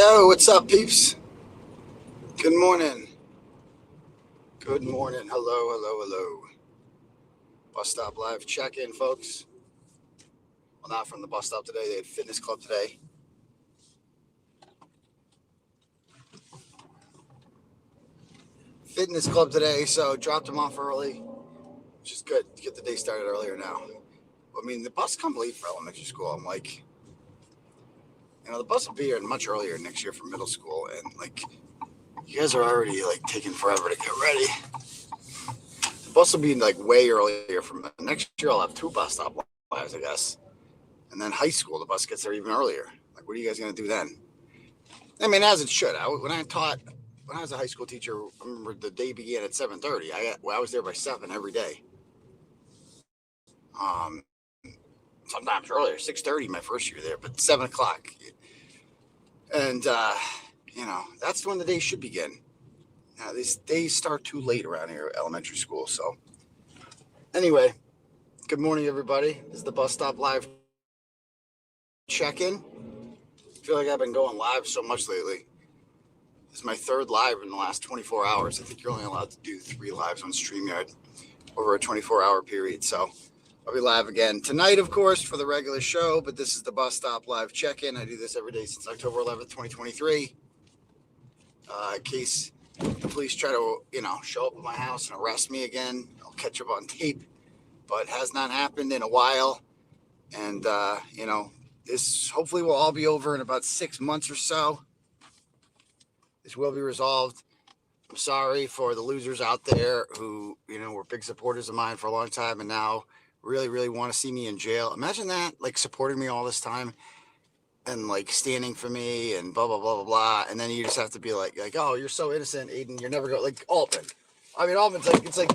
Yo, what's up, peeps? Good morning. Good morning. Hello, hello, hello. Bus stop live check-in, folks. Well, not from the bus stop today. They had fitness club today. Fitness club today, so dropped them off early, which is good. Get the day started earlier now. I mean, the bus come late for elementary school. I'm like, the bus will be here much earlier next year for middle school, and like, you guys are already like taking forever to get ready. The bus will be like way earlier from next year. I'll have 2 bus stop lives, I guess, and then high school the bus gets there even earlier. Like, what are you guys gonna do then? I mean, as it should. When I was a high school teacher, I remember the day began at 7:30. I was there by 7 every day. Sometimes earlier, 6:30 my first year there, but 7 o'clock, and that's when the day should begin. Now these days start too late around here, elementary school. So anyway, good morning, everybody. This is the bus stop live check-in. I feel like I've been going live so much lately. This is my 3rd live in the last 24 hours. I think you're only allowed to do 3 lives on StreamYard over a 24-hour period. So I'll be live again tonight, of course, for the regular show. But this is the bus stop live check-in. I do this every day since October 11th, 2023. In case the police try to, show up at my house and arrest me again, I'll catch up on tape. But it has not happened in a while. And, this hopefully will all be over in about 6 months or so. This will be resolved. I'm sorry for the losers out there who, were big supporters of mine for a long time and now really, really want to see me in jail. Imagine that, like, supporting me all this time and, like, standing for me and blah, blah, blah, blah, blah. And then you just have to be like, oh, you're so innocent, Aiden. You're never going, like, Altman. I mean, Altman's like, it's like,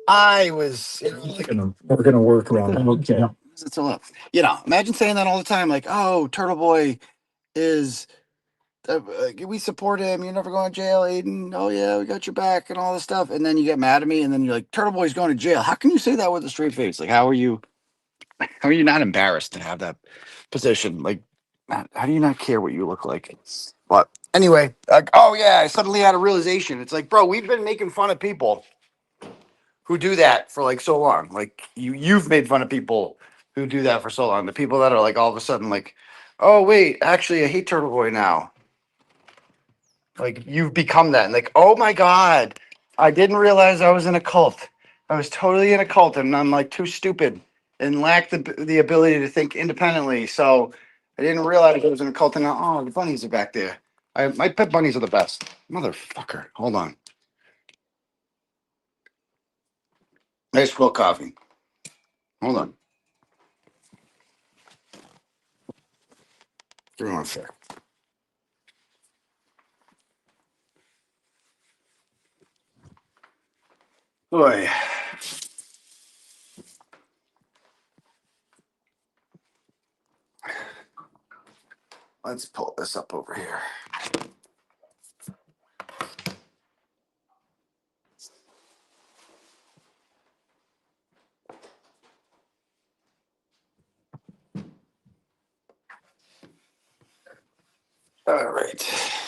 I was, we're gonna work around it. Okay. It's all up. Imagine saying that all the time, like, oh, Turtle Boy is, we support him. You're never going to jail, Aiden. Oh yeah, we got your back and all this stuff. And then you get mad at me, and then you're like, Turtle Boy's going to jail. How can you say that with a straight face? Like, how are you not embarrassed to have that position? Like, how do you not care what you look like? But anyway, like, oh yeah, I suddenly had a realization. It's like, bro, we've been making fun of people who do that for like so long. Like, you've made fun of people who do that for so long. The people that are like all of a sudden like, oh wait, actually I hate Turtle Boy now. Like, you've become that. And like, oh my God, I didn't realize I was in a cult. I was totally in a cult, and I'm like too stupid and lack the ability to think independently. So I didn't realize I was in a cult. And now, oh, the bunnies are back there. My pet bunnies are the best. Motherfucker. Hold on. Nice full coffee. Hold on. Give me one sec. Boy. Let's pull this up over here. All right.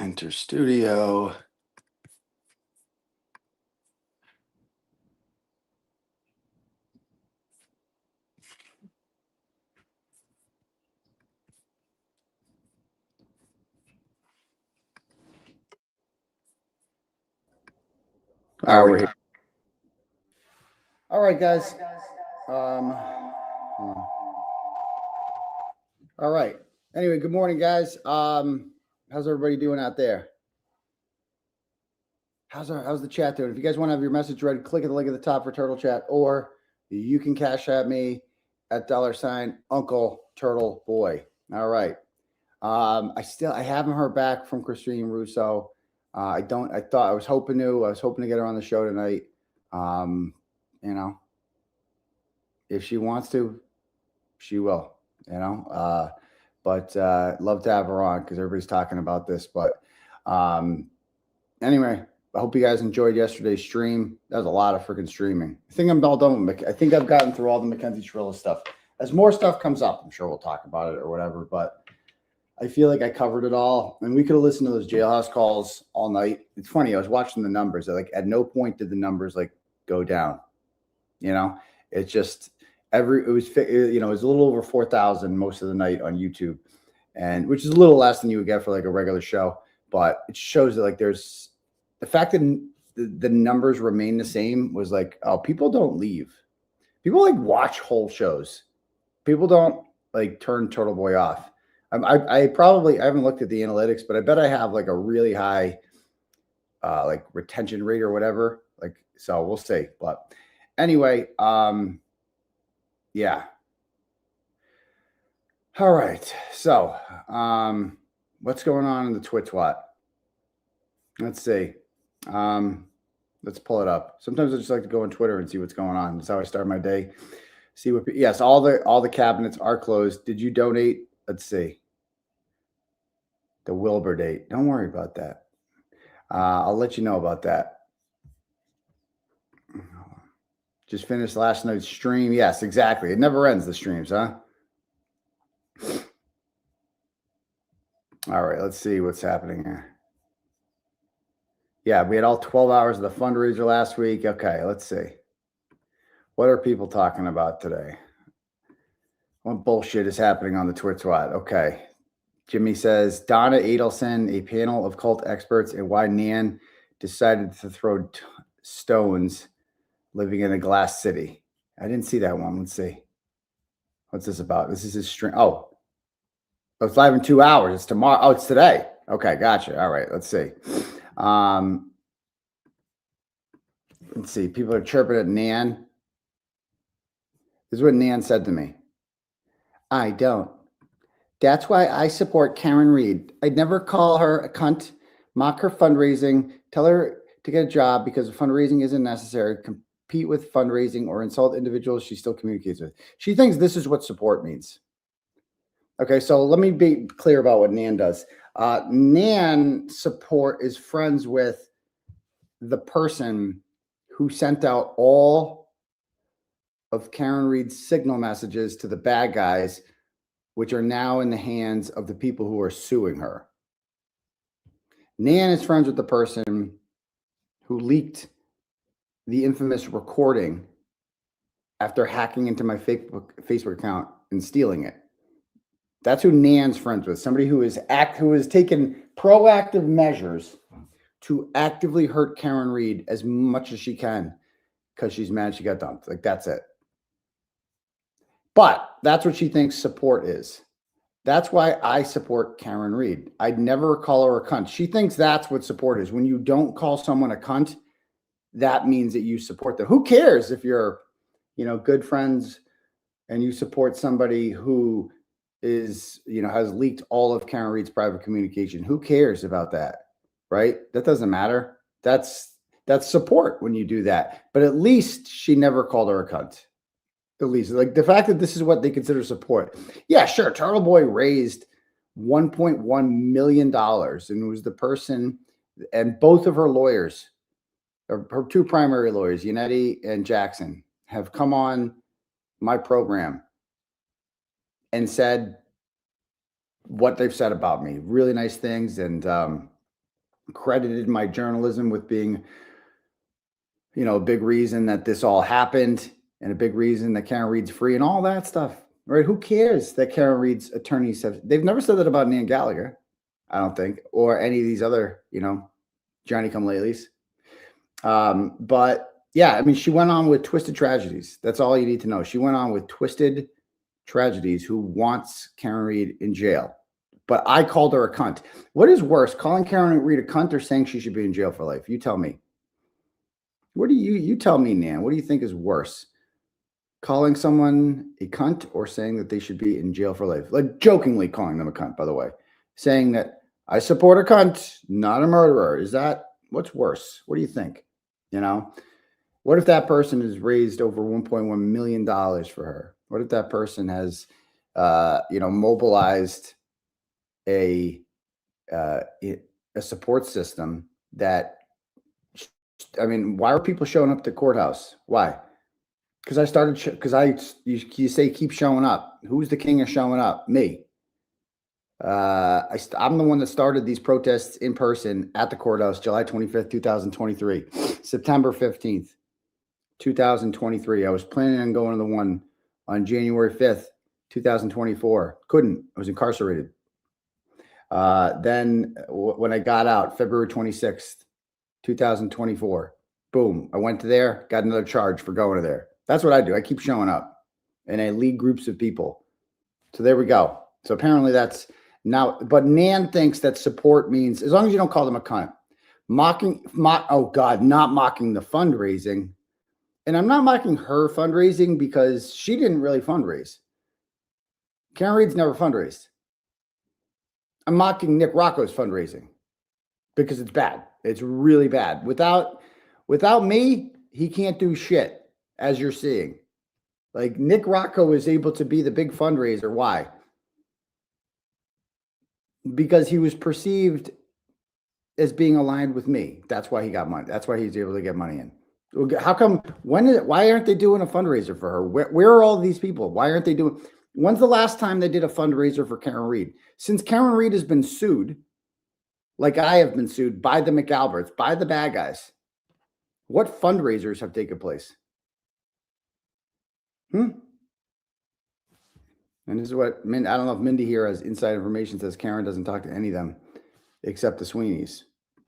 Enter studio. All right, we're here. All right, guys. All right. Anyway, good morning, guys. How's everybody doing out there? How's the chat doing? If you guys want to have your message read, click at the link at the top for Turtle Chat, or you can cash at me at $ Uncle Turtle Boy. All right. I haven't heard back from Christine Russo. I was hoping to get her on the show tonight. If she wants to, she will, but love to have her on because everybody's talking about this. But anyway, I hope you guys enjoyed yesterday's stream. That was a lot of freaking streaming. I think I'm all done with I think I've gotten through all the Mackenzie Trilla stuff. As more stuff comes up, I'm sure we'll talk about it or whatever, but I feel like I covered it all. And we could have listened to those jailhouse calls all night. It's funny, I was watching the numbers. Like at no point did the numbers like go down. You know, it's just it was a little over 4,000 most of the night on YouTube, and which is a little less than you would get for like a regular show. But it shows that like there's the fact that the numbers remain the same was like, oh, people don't leave. People like watch whole shows. People don't like turn Turtle Boy off. I haven't looked at the analytics, but I bet I have like a really high like retention rate or whatever. Like, so we'll see. But anyway, yeah. All right. So, what's going on in the Twitch what? Let's see. Let's pull it up. Sometimes I just like to go on Twitter and see what's going on. That's how I start my day. See what yes, all the cabinets are closed. Did you donate? Let's see. The Wilbur date. Don't worry about that. I'll let you know about that. Just finished last night's stream. Yes, exactly. It never ends, the streams, huh? All right, let's see what's happening here. Yeah, we had all 12 hours of the fundraiser last week. Okay, let's see. What are people talking about today? What bullshit is happening on the Twitch Twat? Okay. Jimmy says, Donna Adelson, a panel of cult experts, and why Nan decided to throw stones living in a glass city. I didn't see that one. Let's see. What's this about? This is his stream. Oh, it's live in 2 hours. It's tomorrow. Oh, it's today. Okay, gotcha. All right, let's see. Let's see. People are chirping at Nan. This is what Nan said to me. I don't. That's why I support Karen Reed. I'd never call her a cunt, mock her fundraising, tell her to get a job because fundraising isn't necessary, compete with fundraising, or insult individuals she still communicates with. She thinks this is what support means. Okay, so let me be clear about what Nan does. Nan support is friends with the person who sent out all of Karen Reed's signal messages to the bad guys, which are now in the hands of the people who are suing her. Nan is friends with the person who leaked the infamous recording after hacking into my Facebook account and stealing it. That's who Nan's friends with. Somebody who has taken proactive measures to actively hurt Karen Reed as much as she can because she's mad she got dumped. Like, that's it. But that's what she thinks support is. That's why I support Karen Reed. I'd never call her a cunt. She thinks that's what support is. When you don't call someone a cunt, that means that you support them. Who cares if you're, good friends and you support somebody who is, has leaked all of Karen Reed's private communication? Who cares about that? Right? That doesn't matter. That's support when you do that. But at least she never called her a cunt. At least, like, the fact that this is what they consider support. Yeah, sure. Turtle Boy raised $1.1 million and was the person, and both of her lawyers, her two primary lawyers, Yannetti and Jackson, have come on my program and said what they've said about me. Really nice things, and credited my journalism with being, a big reason that this all happened. And a big reason that Karen Reed's free and all that stuff, right? Who cares that Karen Reed's attorneys they've never said that about Nan Gallagher, I don't think, or any of these other, Johnny come latelys. But yeah, I mean, she went on with Twisted Tragedies. That's all you need to know. She went on with Twisted Tragedies, who wants Karen Reed in jail. But I called her a cunt. What is worse, calling Karen Reed a cunt or saying she should be in jail for life? You tell me. What do you tell me, Nan? What do you think is worse? Calling someone a cunt or saying that they should be in jail for life? Like, jokingly calling them a cunt, by the way. Saying that I support a cunt, not a murderer. Is that what's worse? What do you think? What if that person has raised over $1.1 million for her? What if that person has, mobilized a support system that I mean, why are people showing up to courthouse? Why? Because I started, you say keep showing up. Who's the king of showing up? Me. I'm the one that started these protests in person at the courthouse, July 25th, 2023, September 15th, 2023. I was planning on going to the one on January 5th, 2024. Couldn't. I was incarcerated. Then when I got out, February 26th, 2024, boom, I went to there, got another charge for going to there. That's what I do. I keep showing up and I lead groups of people. So there we go. So apparently that's now, but Nan thinks that support means, as long as you don't call them a cunt, not mocking the fundraising. And I'm not mocking her fundraising because she didn't really fundraise. Karen Reed's never fundraised. I'm mocking Nick Rocco's fundraising because it's bad. It's really bad. Without me, he can't do shit, as you're seeing. Like Nick Rocco is able to be the big fundraiser. Why? Because he was perceived as being aligned with me. That's why he got money. That's why he's able to get money in. How come? Why aren't they doing a fundraiser for her? Where are all these people? Why aren't they doing? When's the last time they did a fundraiser for Karen Reed? Since Karen Reed has been sued, like I have been sued by the McAlberts, by the bad guys, what fundraisers have taken place? And this is what I don't know if Mindy here has inside information, says Karen doesn't talk to any of them except the Sweeneys.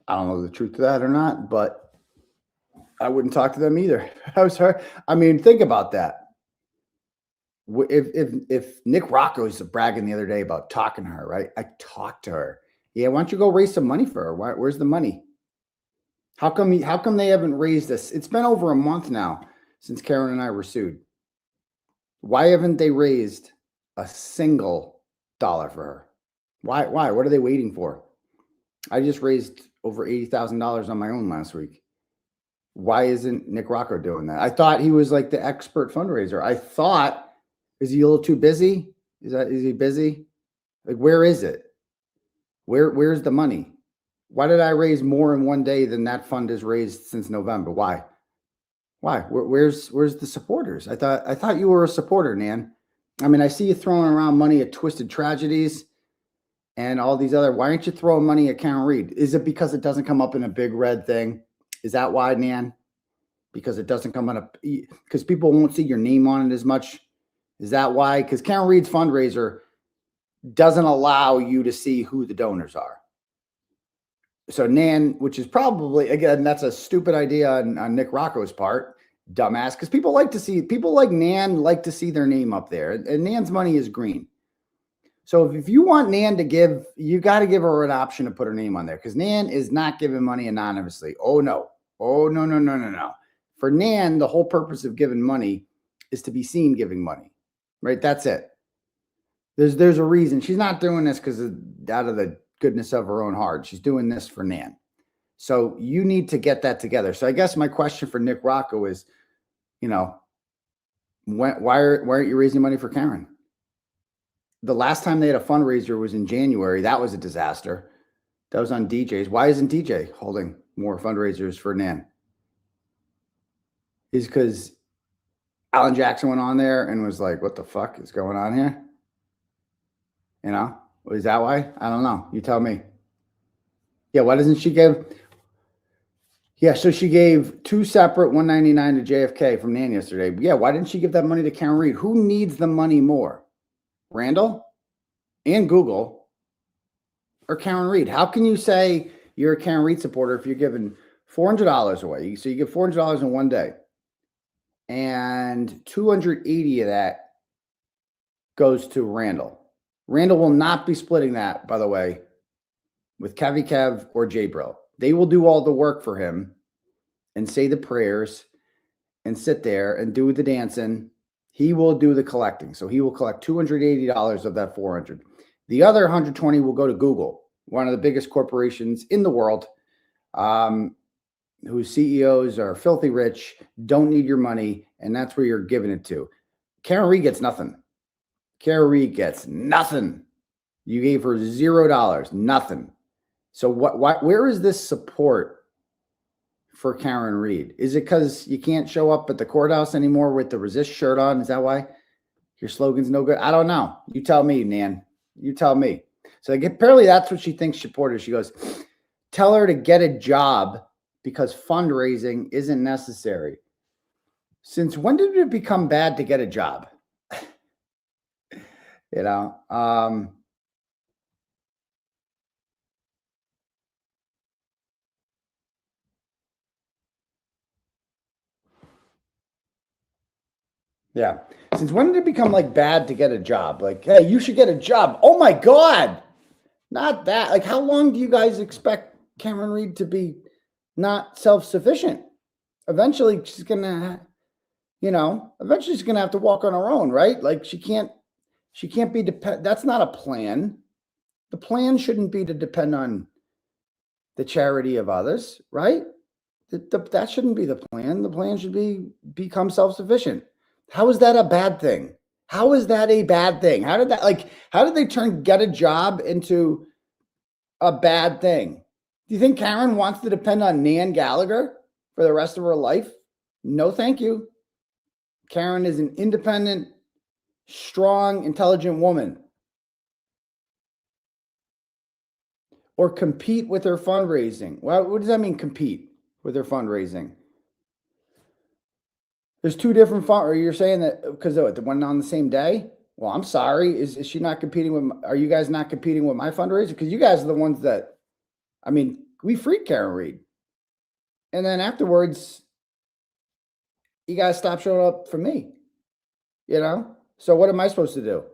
I don't know the truth to that or not, but I wouldn't talk to them either. I was hurt. I mean, think about that. If Nick Rocco was bragging the other day about talking to her, right? I talked to her. Yeah, why don't you go raise some money for her? Where's the money? How come they haven't raised this? It's been over a month now since Karen and I were sued. Why haven't they raised a single dollar for her? Why? What are they waiting for? I just raised over $80,000 on my own last week. Why isn't Nick Rocco doing that? I thought he was like the expert fundraiser. I thought, is he a little too busy? Is he busy? Like, where is it? Where's the money? Why did I raise more in one day than that fund has raised since November? Why? Where's the supporters? I thought you were a supporter, Nan. I mean, I see you throwing around money at Twisted Tragedies and all these other. Why aren't you throwing money at Karen Reed? Is it because it doesn't come up in a big red thing? Is that why, Nan? Because it doesn't come on a, because people won't see your name on it as much. Is that why? Because Karen Reed's fundraiser doesn't allow you to see who the donors are. So Nan, which is probably, again, that's a stupid idea on Nick Rocco's part, dumbass, because people like Nan like to see their name up there, and Nan's money is green. So if you want Nan to give, you got to give her an option to put her name on there, because Nan is not giving money anonymously. Oh no. For Nan, the whole purpose of giving money is to be seen giving money, right? That's it. There's a reason. She's not doing this because out of the goodness of her own heart. She's doing this for Nan. So you need to get that together. So I guess my question for Nick Rocco is, why aren't you raising money for Karen? The last time they had a fundraiser was in January. That was a disaster. That was on DJ's. Why isn't DJ holding more fundraisers for Nan? Is because Alan Jackson went on there and was like, what the fuck is going on here? Is that why? I don't know. You tell me. Yeah, why doesn't she give? Yeah, so she gave two separate $199 to JFK from Nan yesterday. Yeah, why didn't she give that money to Karen Reed? Who needs the money more? Randall and Google or Karen Reed? How can you say you're a Karen Reed supporter if you're giving $400 away? So you give $400 in one day, and 280 of that goes to Randall. Randall will not be splitting that, by the way, with Kevy Kev or J-Bro. They will do all the work for him and say the prayers and sit there and do the dancing. He will do the collecting. So he will collect $280 of that $400. The other $120 will go to Google, one of the biggest corporations in the world, whose CEOs are filthy rich, don't need your money, and that's where you're giving it to. Karen Reed gets nothing. Karen Reed gets nothing. You gave her $0, nothing. So where is this support for Karen Reed? Is it because you can't show up at the courthouse anymore with the resist shirt on? Is that why your slogan's no good? I don't know. You tell me, Nan. You tell me. So apparently that's what she thinks supporters. She goes, tell her to get a job because fundraising isn't necessary. Since when did it become bad to get a job? You know, yeah. Since when did it become like bad to get a job? Like, hey, you should get a job. Oh my God. Not that. Like, how long do you guys expect Cameron Reed to be not self-sufficient? Eventually she's gonna, eventually she's gonna have to walk on her own, right? Like she can't be that's not a plan. The plan shouldn't be to depend on the charity of others, right? That shouldn't be the plan. The plan should be become self-sufficient. How is that a bad thing? How is that a bad thing? How did they turn get a job into a bad thing? Do you think Karen wants to depend on Nan Gallagher for the rest of her life? No, thank you. Karen is an independent, strong, intelligent woman. Or compete with her fundraising. Well, what does that mean, compete with her fundraising? There's two different or you're saying that because the one on the same day? Well, I'm sorry. Is she not competing with, are you guys not competing with my fundraiser? Because you guys are the ones that, we freaked Karen Reed. And then afterwards, you guys stopped showing up for me. So what am I supposed to do?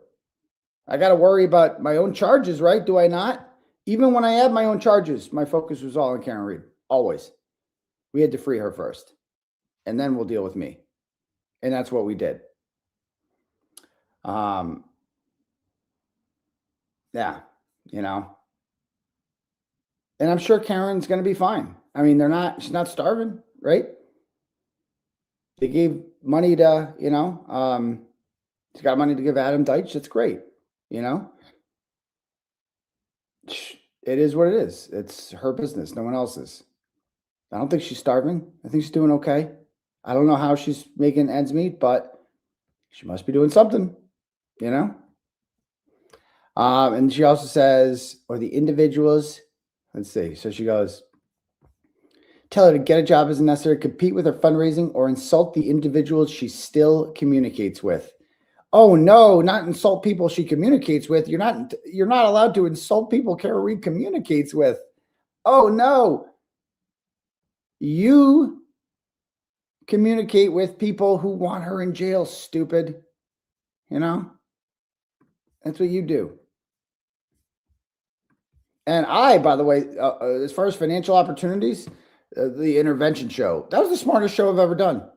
I got to worry about my own charges, right? Do I not? Even when I had my own charges, my focus was all on Karen Reed. Always. We had to free her first. And then we'll deal with me. And that's what we did. Yeah, And I'm sure Karen's going to be fine. She's not starving, right? They gave money to, she's got money to give Adam Deitch. That's great. It is what it is. It's her business, no one else's. I don't think she's starving. I think she's doing okay. I don't know how she's making ends meet, but she must be doing something, And she also says, or the individuals, let's see. So she goes, tell her to get a job isn't necessary, compete with her fundraising, or insult the individuals she still communicates with. Oh no, not insult people she communicates with. You're not allowed to insult people Karen Reed communicates with. Oh no. You communicate with people who want her in jail, stupid. That's what you do. And by the way, as far as financial opportunities, the intervention show, that was the smartest show I've ever done.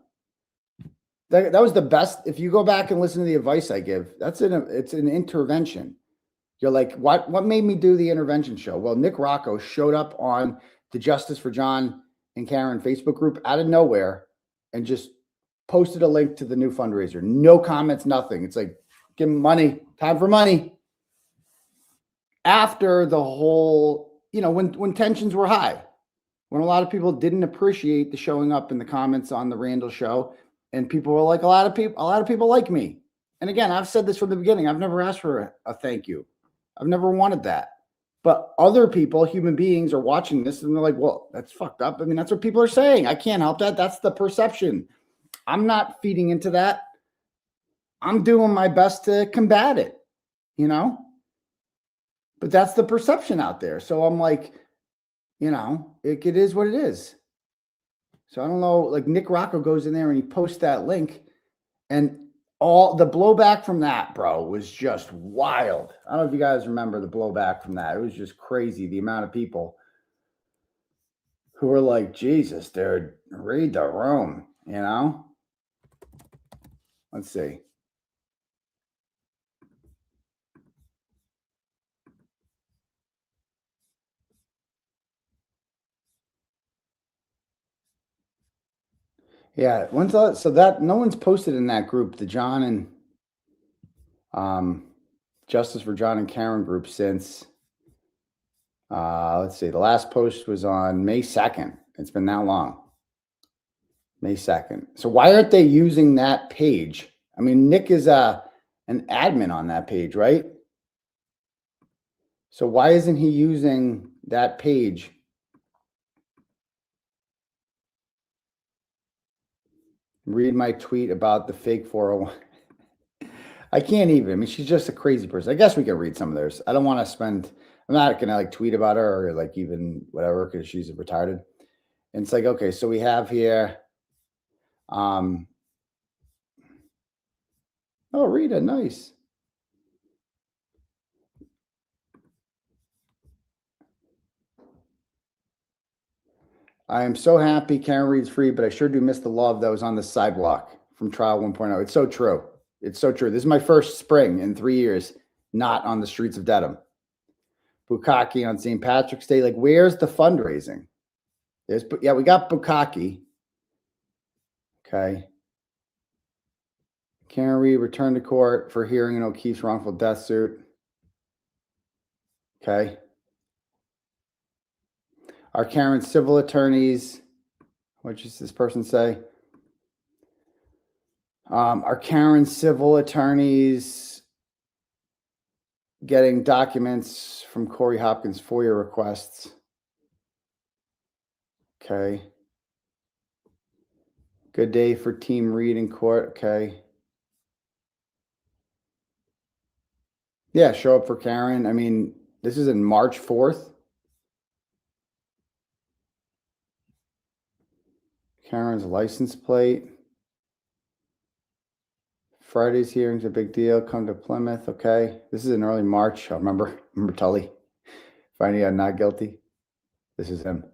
That was the best. If you go back and listen to the advice I give, it's an intervention. You're like, what made me do the intervention show? Well, Nick Rocco showed up on the Justice for John and Karen Facebook group out of nowhere and just posted a link to the new fundraiser. No comments, nothing. It's like, give him money, time for money. After the whole, when tensions were high, when a lot of people didn't appreciate the showing up in the comments on the Randall show, and people were like, a lot of people like me. And again, I've said this from the beginning. I've never asked for a thank you. I've never wanted that. But other people, human beings, are watching this and they're like, well, that's fucked up. That's what people are saying. I can't help that. That's the perception. I'm not feeding into that. I'm doing my best to combat it, But that's the perception out there. So I'm like, it is what it is. So I don't know, like Nick Rocco goes in there and he posts that link and all the blowback from that, bro, was just wild. I don't know if you guys remember the blowback from that. It was just crazy. The amount of people who were like, Jesus, dude, read the room, Let's see. Yeah, so that no one's posted in that group, the John and Justice for John and Karen group since let's see, the last post was on May 2nd. It's been that long. May 2nd. So why aren't they using that page? I mean, Nick is an admin on that page, right? So why isn't he using that page? Read my tweet about the fake 401. I can't even. I mean, she's just a crazy person. I guess we can read some of theirs. I don't want to spend. I'm not gonna like tweet about her or like even whatever because she's retarded. And it's like, okay, so we have here. Oh, Rita, nice. I am so happy Karen reads free, but I sure do miss the love that was on the sidewalk from Trial 1.0. It's so true. It's so true. This is my first spring in 3 years not on the streets of Dedham. Bukkake on St. Patrick's Day. Like, where's the fundraising? Yeah, we got Bukkake. Okay. Karen Reed returned to court for hearing an O'Keefe's wrongful death suit. Okay. Are Karen's civil attorneys, what does this person say? Are Karen's civil attorneys getting documents from Corey Hopkins' FOIA requests? Okay. Good day for Team Reed in court. Okay. Yeah, show up for Karen. I mean, this is in March 4th. Karen's license plate. Friday's hearing's a big deal. Come to Plymouth. Okay. This is in early March. I remember Tully finding out not guilty. This is him.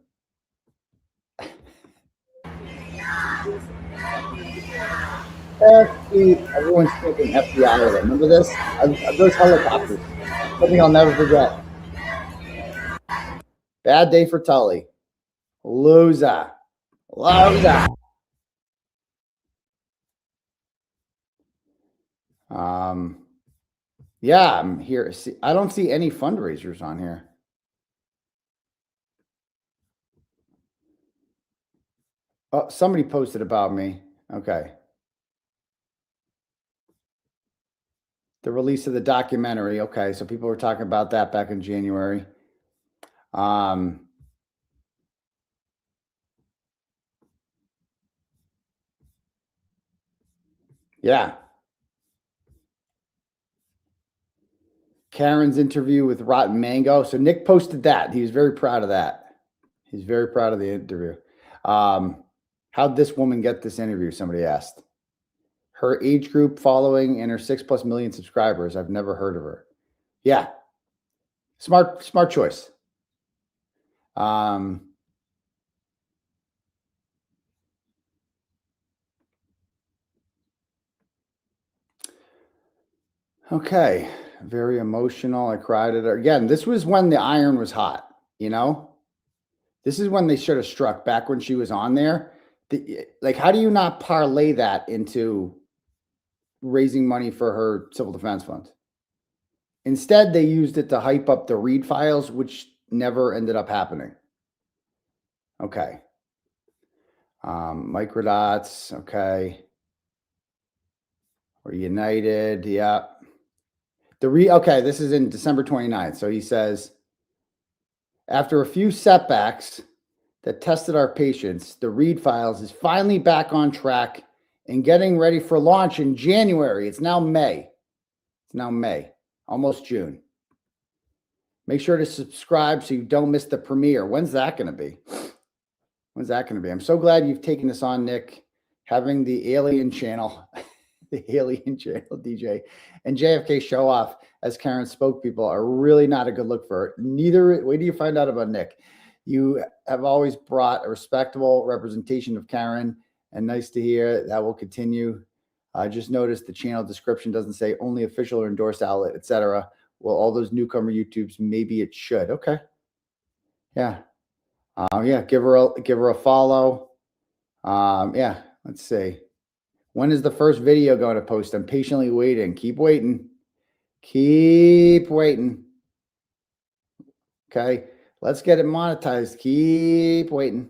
Everyone's thinking FBI. Remember this? Those helicopters. Something I'll never forget. Bad day for Tully. Loser. Yeah, I'm here. See, I don't see any fundraisers on here. Oh, somebody posted about me. Okay. The release of the documentary. Okay, so people were talking about that back in January. Yeah. Karen's interview with Rotten Mango. So Nick posted that. He was very proud of that. He's very proud of the interview. How'd this woman get this interview? Somebody asked. Her age group following and her 6+ million subscribers. I've never heard of her. Yeah. Smart choice. Okay. Very emotional. I cried at her. Again, this was when the iron was hot, you know? This is when they should have struck back when she was on there. Like, how do you not parlay that into raising money for her civil defense fund? Instead, they used it to hype up the Reed files, which never ended up happening. Okay. Microdots. Okay. We're united. Yeah. Okay, this is in December 29th. So he says, after a few setbacks that tested our patience, the Reed files is finally back on track and getting ready for launch in January. It's now May. Almost June. Make sure to subscribe so you don't miss the premiere. When's that going to be? I'm so glad you've taken this on, Nick. Having the Alien Channel, DJ, and JFK show off as Karen's spokespeople are really not a good look for her. Wait till you find out about Nick. You have always brought a respectable representation of Karen, and nice to hear that will continue. I just noticed the channel description doesn't say only official or endorsed outlet, etc. Well, all those newcomer YouTubes, maybe it should. Okay. Yeah. Yeah. Give her a follow. Yeah. Let's see. When is the first video going to post? I'm patiently waiting. Keep waiting. Okay. Let's get it monetized. Keep waiting.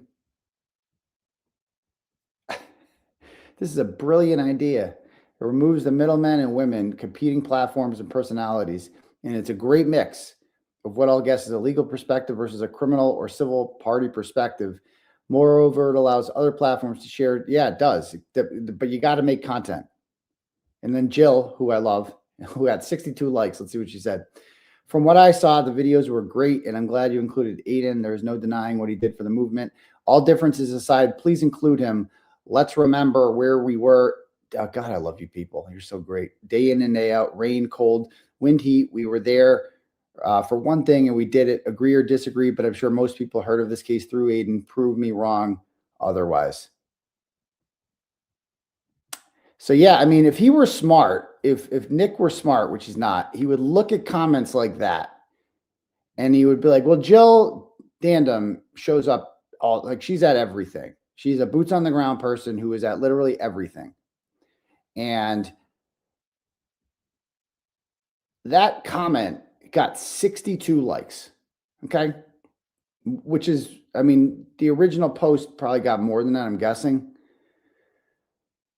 This is a brilliant idea. It removes the middlemen and women, competing platforms and personalities, and it's a great mix of what I'll guess is a legal perspective versus a criminal or civil party perspective. Moreover, it allows other platforms to share. Yeah, it does. But you got to make content. And then Jill, who I love, who had 62 likes. Let's see what she said. From what I saw, the videos were great, and I'm glad you included Aiden. There's no denying what he did for the movement. All differences aside, please include him. Let's remember where we were. Oh, God, I love you people. You're so great. Day in and day out, rain, cold, wind, heat. We were there for one thing, and we did it. Agree or disagree, but I'm sure most people heard of this case through Aiden. Prove me wrong otherwise. So yeah, I mean, if he were smart, if Nick were smart, which he's not, he would look at comments like that, and he would be like, "Well, Jill Dandum shows up all like she's at everything. She's a boots on the ground person who is at literally everything." And that comment got 62 likes. Okay, which is, I mean, the original post probably got more than that, I'm guessing.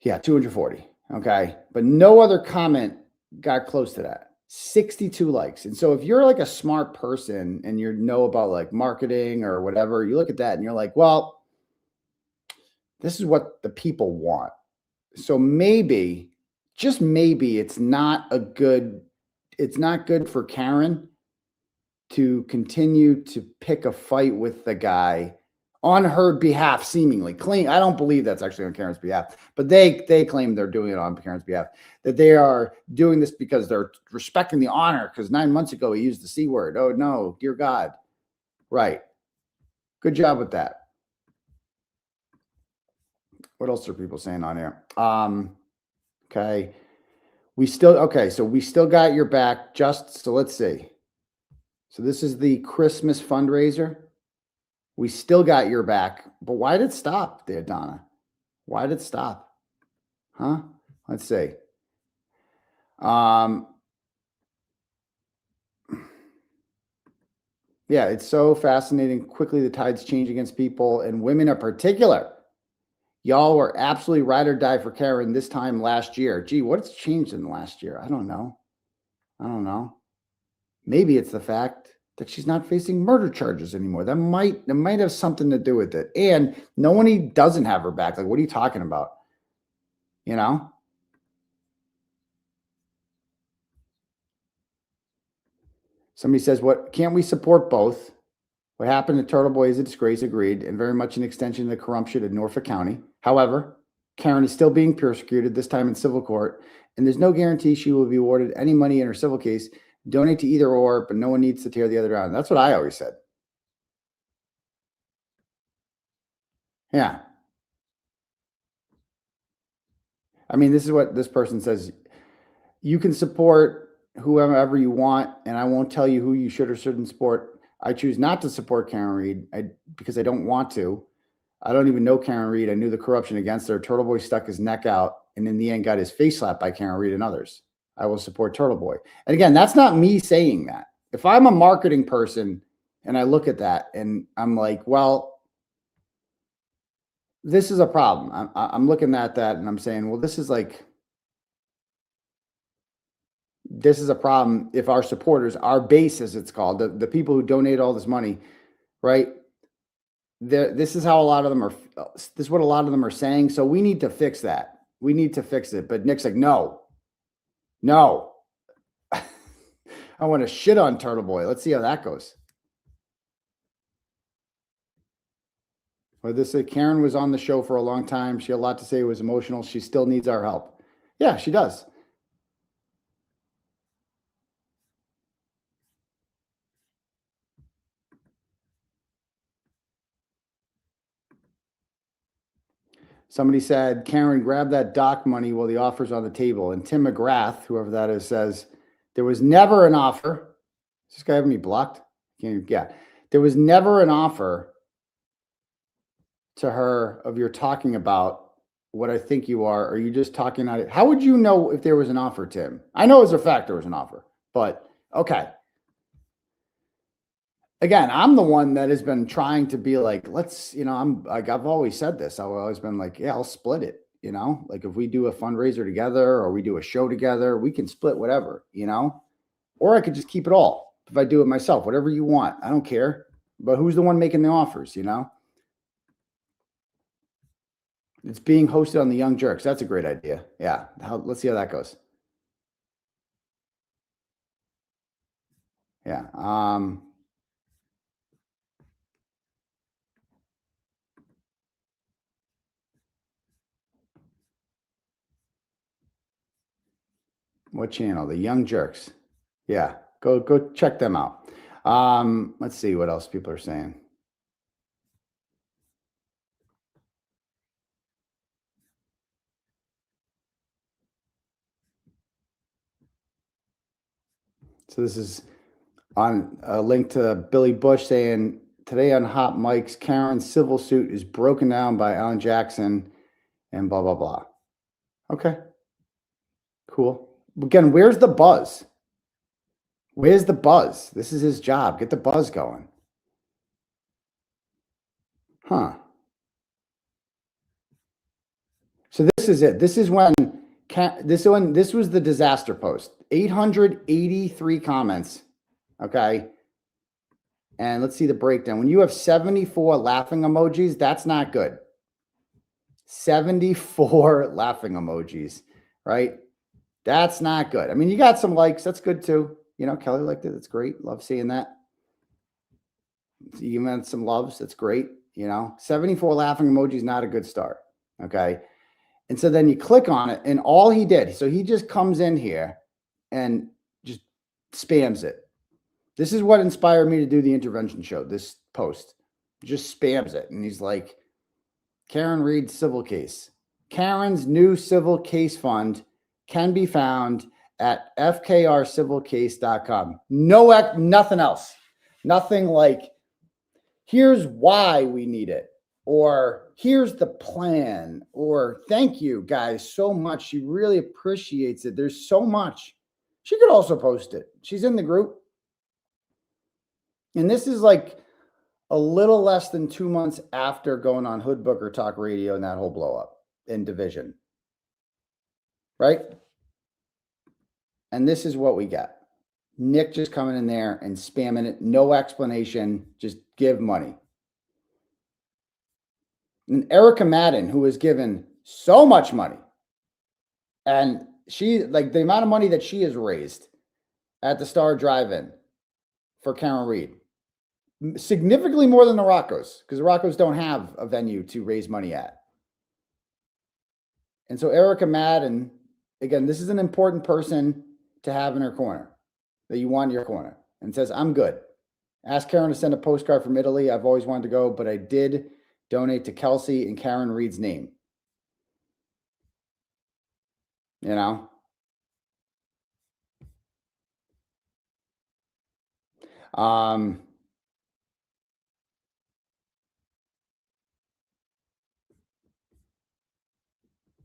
Yeah, 240. Okay. But no other comment got close to that. 62 likes. And so if you're like a smart person and you know about like marketing or whatever, you look at that and you're like, well, this is what the people want. So maybe, just maybe it's not good for Karen to continue to pick a fight with the guy on her behalf, seemingly claim. I don't believe that's actually on Karen's behalf, but they claim they're doing it on Karen's behalf, that they are doing this because they're respecting the honor. Because 9 months ago, he used the C word. Oh no, dear God. Right. Good job with that. What else are people saying on here? Okay. So we still got your back. So let's see. So this is the Christmas fundraiser. We still got your back, but why did it stop there, Donna? Why did it stop? Huh? Let's see. Yeah, it's so fascinating. Quickly, the tides change against people and women in particular. Y'all were absolutely ride or die for Karen this time last year. Gee, what's changed in the last year? I don't know. Maybe it's the fact that she's not facing murder charges anymore. That might have something to do with it. And no one doesn't have her back. Like, what are you talking about? You know? Somebody says, what can't we support both? What happened to Turtle Boy is a disgrace, agreed, and very much an extension of the corruption in Norfolk County. However, Karen is still being persecuted, this time in civil court, and there's no guarantee she will be awarded any money in her civil case. Donate to either or, but no one needs to tear the other down. That's what I always said. Yeah. I mean, this is what this person says. You can support whoever you want, and I won't tell you who you should or shouldn't support. I choose not to support Karen Reed because I don't want to. I don't even know Karen Reed. I knew the corruption against her. Turtle Boy stuck his neck out and in the end got his face slapped by Karen Reed and others. I will support Turtle Boy. And again, that's not me saying that. If I'm a marketing person and I look at that and I'm like, well, this is a problem. I'm looking at that and I'm saying, well, this is a problem if our supporters, our base, as it's called, the people who donate all this money, right? This is how a lot of them are. This is what a lot of them are saying. So we need to fix that. We need to fix it. But Nick's like, no. I want to shit on Turtle Boy. Let's see how that goes. Well, Karen was on the show for a long time. She had a lot to say. It was emotional. She still needs our help. Yeah, she does. Somebody said, Karen, grab that doc money while the offer's on the table. And Tim McGrath, whoever that is, says, there was never an offer. Does this guy have me blocked? Yeah. There was never an offer to her of you're talking about what I think you are. Or are you just talking about it? How would you know if there was an offer, Tim? I know as a fact there was an offer, but okay. Again, I'm the one that has been trying to be like, let's, I've always said this. I've always been like, yeah, I'll split it. you know, like if we do a fundraiser together or we do a show together, we can split whatever, you know, or I could just keep it all if I do it myself, whatever you want. I don't care. But who's the one making the offers, you know? It's being hosted on the Young Jerks. That's a great idea. Yeah. Let's see how that goes. Yeah. What channel? The Young Jerks. Yeah. Go check them out. Let's see what else people are saying. So this is on a link to Billy Bush saying today on Hot Mics, Karen's civil suit is broken down by Alan Jackson and blah, blah, blah. Okay. Cool. Again, where's the buzz? Where's the buzz? This is his job. Get the buzz going. Huh. So this is it. This is when this was the disaster post. 883 comments. Okay. And let's see the breakdown. When you have 74 laughing emojis, that's not good. 74 laughing emojis, right? That's not good. I mean, you got some likes. That's good too. You know, Kelly liked it. That's great. Love seeing that. You had some loves. That's great. You know, 74 laughing emojis, not a good start. Okay. And so then you click on it and all he did, so he just comes in here and just spams it. This is what inspired me to do the intervention show, this post. Just spams it. And he's like, Karen Reed's civil case. Karen's new civil case fund can be found at fkrcivilcase.com. Nothing else. Nothing like, here's why we need it. Or here's the plan. Or thank you guys so much. She really appreciates it. There's so much. She could also post it. She's in the group. And this is like a little less than 2 months after going on Hood Booker Talk Radio and that whole blow up in division. Right? And this is what we got. Nick just coming in there and spamming it. No explanation. Just give money. And Erica Madden, who was given so much money. And she, like the amount of money that she has raised at the Star Drive-In for Karen Reed. Significantly more than the Roccos, because the Roccos don't have a venue to raise money at. And so Erica Madden, again, this is an important person to have in her corner, that you want in your corner, and says, I'm good. Ask Karen to send a postcard from Italy. I've always wanted to go, but I did donate to Kelsey in Karen Reed's name. You know?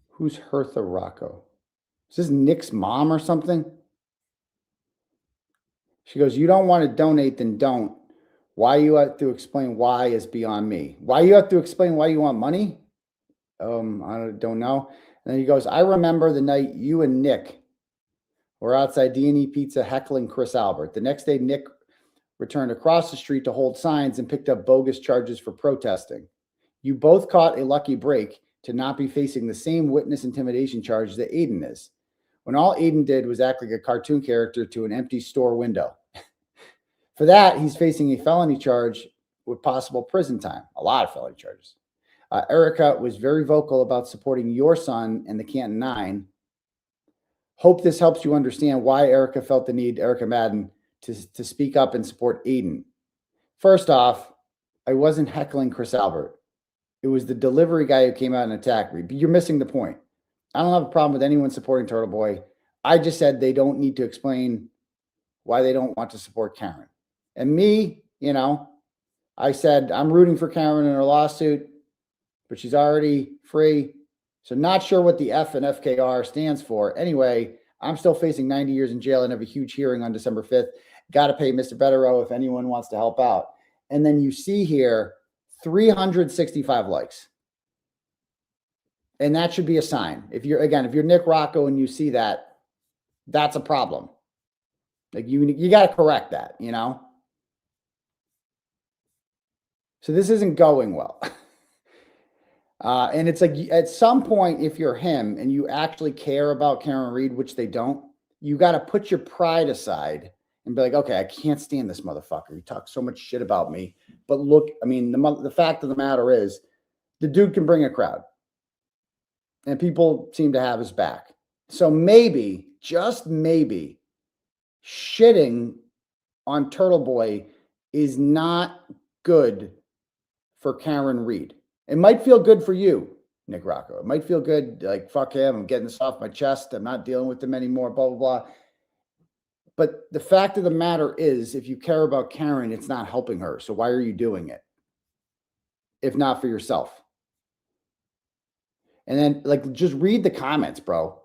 Who's Hertha Rocco? Is this Nick's mom or something? She goes, you don't want to donate, then don't. Why you have to explain why is beyond me. Why you have to explain why you want money? I don't know. And then he goes, I remember the night you and Nick were outside D&E Pizza heckling Chris Albert. The next day, Nick returned across the street to hold signs and picked up bogus charges for protesting. You both caught a lucky break to not be facing the same witness intimidation charge that Aiden is, when all Aiden did was act like a cartoon character to an empty store window. For that, he's facing a felony charge with possible prison time, a lot of felony charges. Erica was very vocal about supporting your son and the Canton Nine. Hope this helps you understand why Erica felt the need, Erica Madden, to speak up and support Aiden. First off, I wasn't heckling Chris Albert. It was the delivery guy who came out and attacked me. But you're missing the point. I don't have a problem with anyone supporting Turtle Boy. I just said they don't need to explain why they don't want to support Karen. And me, you know, I said I'm rooting for Karen in her lawsuit, but she's already free. So not sure what the F and FKR stands for. Anyway, I'm still facing 90 years in jail and have a huge hearing on December 5th. Got to pay Mr. Betterow if anyone wants to help out. And then you see here 365 likes. And that should be a sign. If you're Nick Rocco and you see that, that's a problem. Like you got to correct that, you know? So this isn't going well. And it's like at some point, if you're him and you actually care about Karen Reed, which they don't, you got to put your pride aside and be like, okay, I can't stand this motherfucker. He talks so much shit about me. But look, I mean, the fact of the matter is, the dude can bring a crowd, and people seem to have his back. So maybe, just maybe, shitting on Turtle Boy is not good for Karen Reed. It might feel good for you, Nick Rocco. It might feel good, like, fuck him, I'm getting this off my chest, I'm not dealing with him anymore, blah, blah, blah. But the fact of the matter is, if you care about Karen, it's not helping her. So why are you doing it? If not for yourself. And then, like, just read the comments, bro.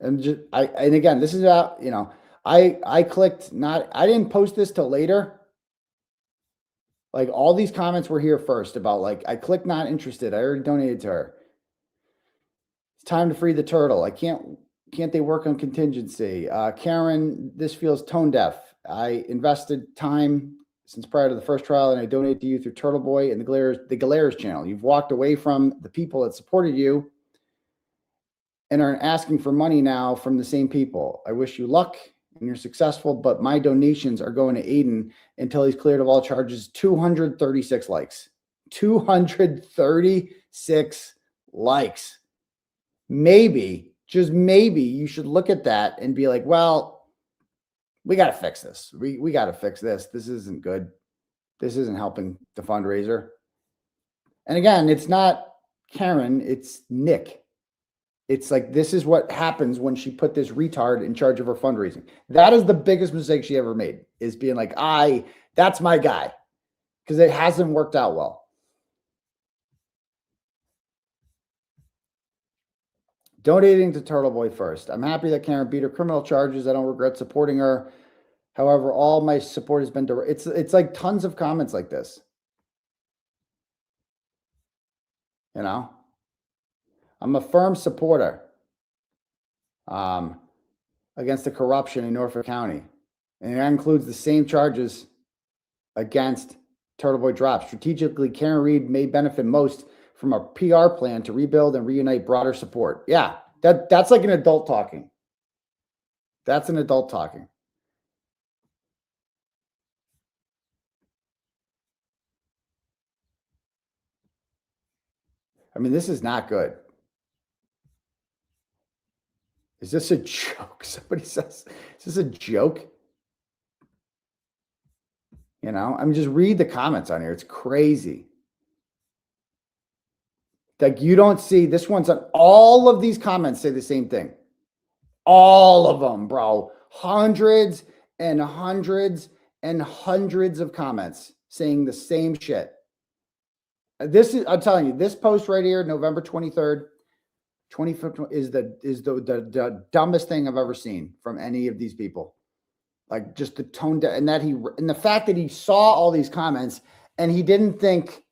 And and again, this is you know, I clicked I didn't post this till later. Like, all these comments were here first about, like, I clicked not interested. I already donated to her. It's time to free the turtle. Can't they work on contingency? Karen, this feels tone deaf. I invested time since prior to the first trial, and I donate to you through Turtle Boy and the Galeras channel. You've walked away from the people that supported you and are asking for money now from the same people. I wish you luck and you're successful, but my donations are going to Aiden until he's cleared of all charges. 236 likes. 236 likes. Maybe, just maybe, you should look at that and be like, well, we got to fix this. We got to fix this. This isn't good. This isn't helping the fundraiser. And again, it's not Karen, it's Nick. It's like, this is what happens when she put this retard in charge of her fundraising. That is the biggest mistake she ever made, is being like, that's my guy. Because it hasn't worked out well. Donating to Turtle Boy first. I'm happy that Karen beat her criminal charges. I don't regret supporting her. However, all my support has been direct. It's like tons of comments like this. You know? I'm a firm supporter against the corruption in Norfolk County. And that includes the same charges against Turtle Boy Drop. Strategically, Karen Reed may benefit most from a PR plan to rebuild and reunite broader support. Yeah, that's like an adult talking. That's an adult talking. I mean, this is not good. Is this a joke? Somebody says, is this a joke? You know, I mean, just read the comments on here. It's crazy. Like, you don't see, this one's on, all of these comments say the same thing. All of them, bro. Hundreds and hundreds and hundreds of comments saying the same shit. This is, I'm telling you, this post right here, November 23rd, 25th, is the dumbest thing I've ever seen from any of these people. Like, just the tone and the fact that he saw all these comments and he didn't think,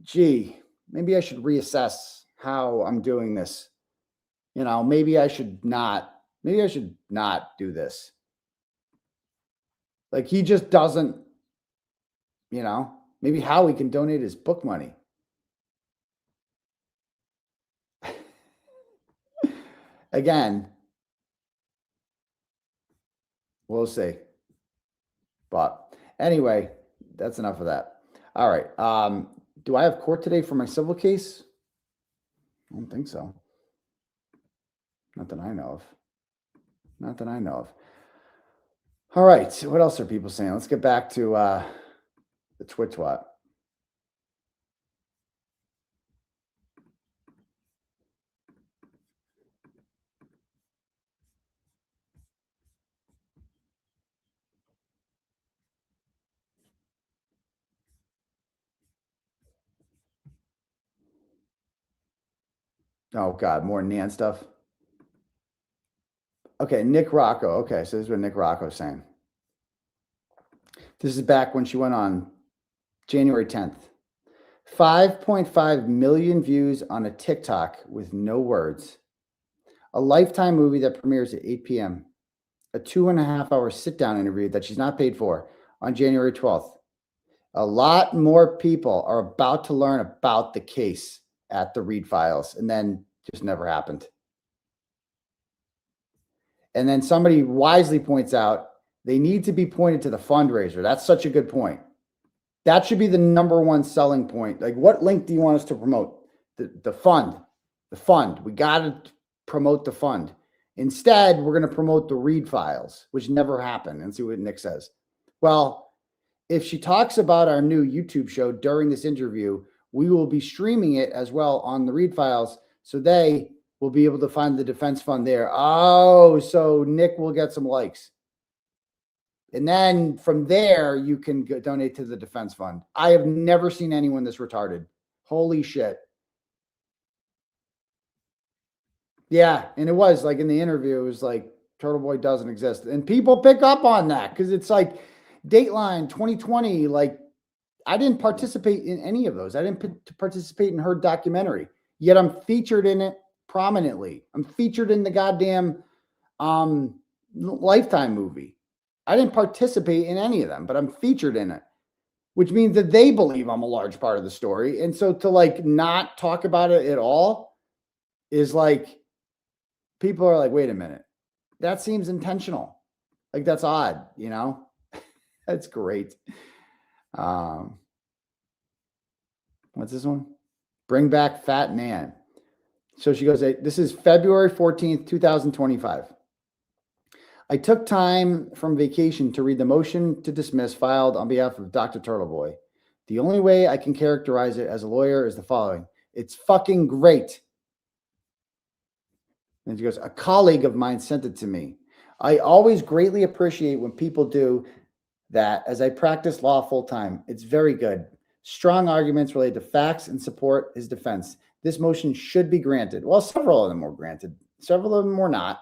gee, maybe I should reassess how I'm doing this. You know, maybe I should not do this. Like, he just doesn't, you know, maybe Howie can donate his book money. Again, we'll see. But anyway, that's enough of that. All right. Do I have court today for my civil case? I don't think so. Not that I know of. Not that I know of. All right. So what else are people saying? Let's get back to the twit-twat. Oh, God, more Nan stuff. Okay, Nick Rocco. Okay, so this is what Nick Rocco's saying. This is back when she went on January 10th. 5.5 million views on a TikTok with no words. A Lifetime movie that premieres at 8 p.m. A 2.5 hour sit-down interview that she's not paid for on January 12th. A lot more people are about to learn about the case at the Reed Files, and then just never happened. And then somebody wisely points out they need to be pointed to the fundraiser. That's such a good point. That should be the number one selling point. Like, what link do you want us to promote? The fund. The fund. We got to promote the fund. Instead, we're going to promote the Reed Files, which never happened, and see what Nick says. Well, if she talks about our new YouTube show during this interview, we will be streaming it as well on the Reed Files, so they will be able to find the defense fund there. Oh, so Nick will get some likes. And then from there, you can donate to the defense fund. I have never seen anyone this retarded. Holy shit. Yeah, and it was like in the interview, it was like Turtle Boy doesn't exist. And people pick up on that because it's like Dateline 2020. Like, I didn't participate in any of those. I didn't participate in her documentary, yet I'm featured in it prominently. I'm featured in the goddamn Lifetime movie. I didn't participate in any of them, but I'm featured in it, which means that they believe I'm a large part of the story. And so to like not talk about it at all is like, people are like, wait a minute, that seems intentional. Like, that's odd, you know? That's great. What's this one? Bring back Fat Nan. So she goes, this is February 14th, 2025. I took time from vacation to read the motion to dismiss filed on behalf of Dr. Turtleboy. The only way I can characterize it as a lawyer is the following. It's fucking great. And she goes, a colleague of mine sent it to me. I always greatly appreciate when people do that as I practice law full time. It's very good. Strong arguments related to facts and support his defense. This motion should be granted. Well, several of them were granted. Several of them were not,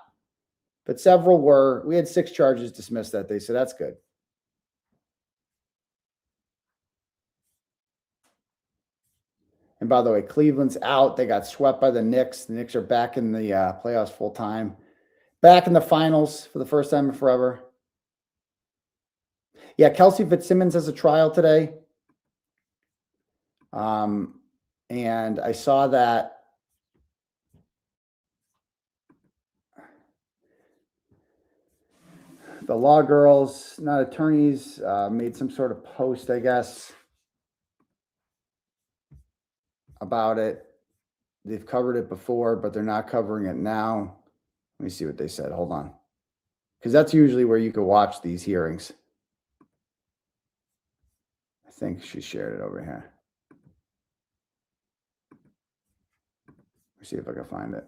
but several were. We had 6 charges dismissed that day, so that's good. And by the way, Cleveland's out. They got swept by the Knicks. The Knicks are back in the playoffs full time. Back in the finals for the first time in forever. Yeah, Kelsey Fitzsimmons has a trial today. And I saw that the law girls, not attorneys, made some sort of post, I guess, about it. They've covered it before, but they're not covering it now. Let me see what they said. Hold on. Because that's usually where you can watch these hearings. I think she shared it over here. Let's see if I can find it.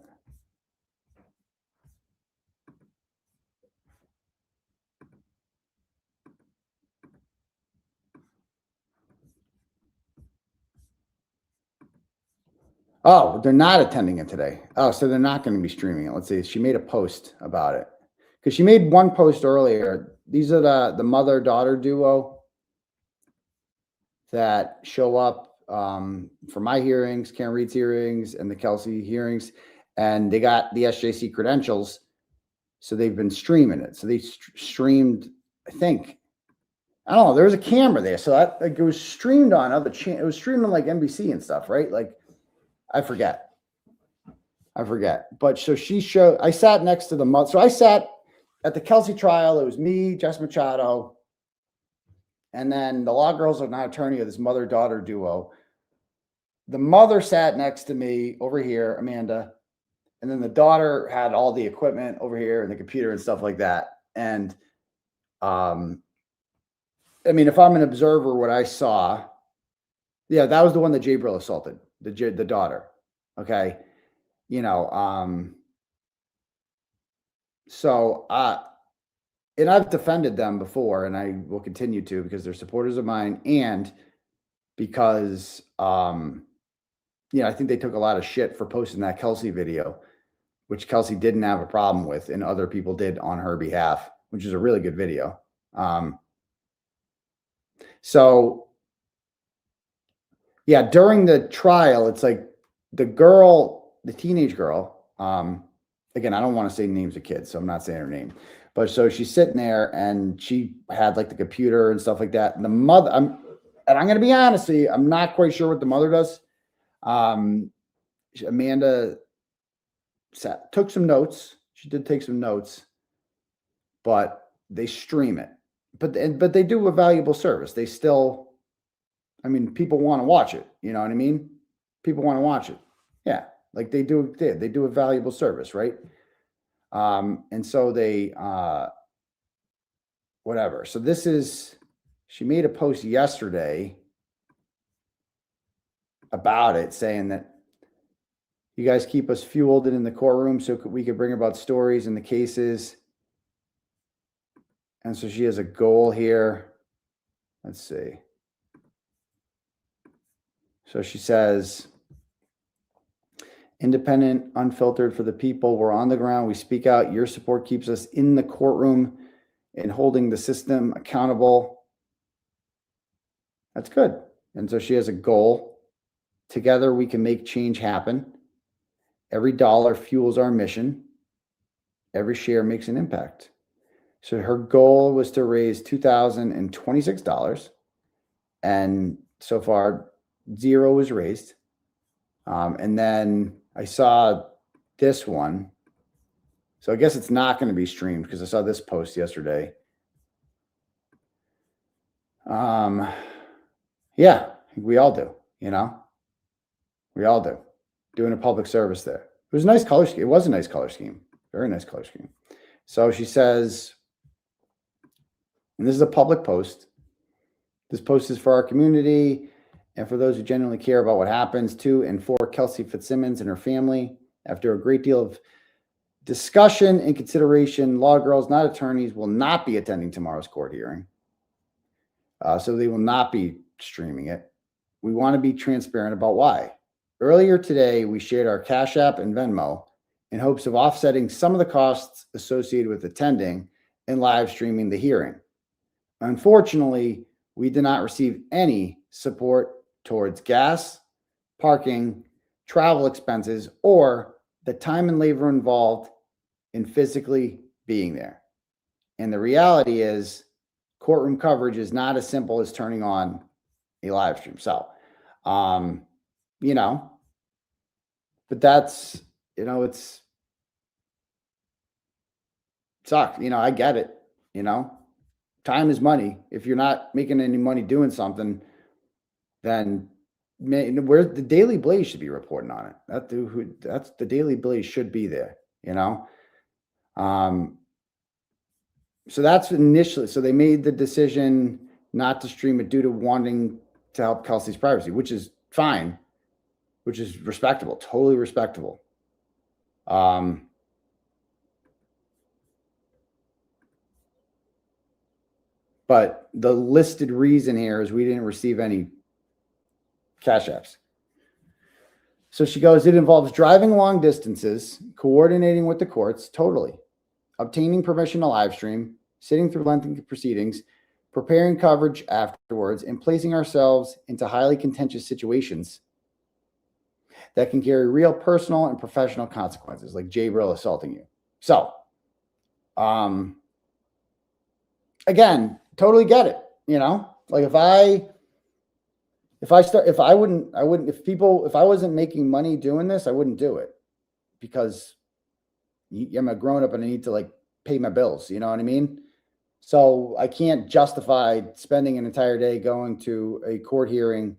Oh, they're not attending it today. Oh, so they're not going to be streaming it. Let's see. She made a post about it because she made one post earlier. These are the mother-daughter duo that show up for my hearings, Karen Reed's hearings, and the Kelsey hearings, and they got the SJC credentials, so they've been streaming it. So they streamed, I think, I don't know. There was a camera there, so like it was streamed on other channels. It was streamed on like NBC and stuff, right? Like. I forget. But so she showed, I sat next to the mother. So I sat at the Kelsey trial. It was me, Jess Machado. And then the law girls are not attorney of this mother-daughter duo. The mother sat next to me over here, Amanda. And then the daughter had all the equipment over here and the computer and stuff like that. And I mean, if I'm an observer, what I saw, yeah, that was the one that Jay Brill assaulted. The daughter. Okay. You know, so, and I've defended them before and I will continue to because they're supporters of mine and because, you know, I think they took a lot of shit for posting that Kelsey video, which Kelsey didn't have a problem with and other people did on her behalf, which is a really good video. So Yeah, during the trial, it's like the girl, the teenage girl, again, I don't want to say names of kids, so I'm not saying her name. But so she's sitting there and she had like the computer and stuff like that. And the mother, and I'm going to be honest with you, I'm not quite sure what the mother does. Amanda took some notes. She did take some notes, but they stream it. But they do a valuable service. They still, I mean, people want to watch it. You know what I mean? People want to watch it. Yeah, like they do. They do a valuable service, right? And so they, whatever. So this is, she made a post yesterday about it, saying that you guys keep us fueled and in the courtroom so we could bring about stories in the cases. And so she has a goal here. Let's see. So she says, independent, unfiltered for the people. We're on the ground. We speak out. Your support keeps us in the courtroom and holding the system accountable. That's good. And so she has a goal. Together, we can make change happen. Every dollar fuels our mission. Every share makes an impact. So her goal was to raise $2,026. And so far, zero was raised. And then I saw this one. So I guess it's not going to be streamed because I saw this post yesterday. Yeah, we all do, you know, we all do. Doing a public service there. It was a nice color scheme. It was a nice color scheme. Very nice color scheme. So she says, and this is a public post. This post is for our community and for those who genuinely care about what happens to and for Kelsey Fitzsimmons and her family. After a great deal of discussion and consideration, law girls, not attorneys, will not be attending tomorrow's court hearing. So they will not be streaming it. We want to be transparent about why. Earlier today, we shared our Cash App and Venmo in hopes of offsetting some of the costs associated with attending and live streaming the hearing. Unfortunately, we did not receive any support towards gas, parking, travel expenses, or the time and labor involved in physically being there. And the reality is, courtroom coverage is not as simple as turning on a live stream. So, you know, but that's, you know, it's sucks. You know, I get it. You know, time is money. If you're not making any money doing something, then where the Daily Blaze should be reporting on it. That's the Daily Blaze should be there, you know? So that's initially, so they made the decision not to stream it due to wanting to help Kelsey's privacy, which is fine, which is respectable, totally respectable. But the listed reason here is we didn't receive any Cash Apps. So she goes, it involves driving long distances, coordinating with the courts, totally, obtaining permission to live stream, sitting through lengthy proceedings, preparing coverage afterwards, and placing ourselves into highly contentious situations that can carry real personal and professional consequences, like Jay Brill assaulting you. So, again, totally get it. You know, like if I wasn't making money doing this, I wouldn't do it because I'm a grown up and I need to like pay my bills. You know what I mean? So I can't justify spending an entire day going to a court hearing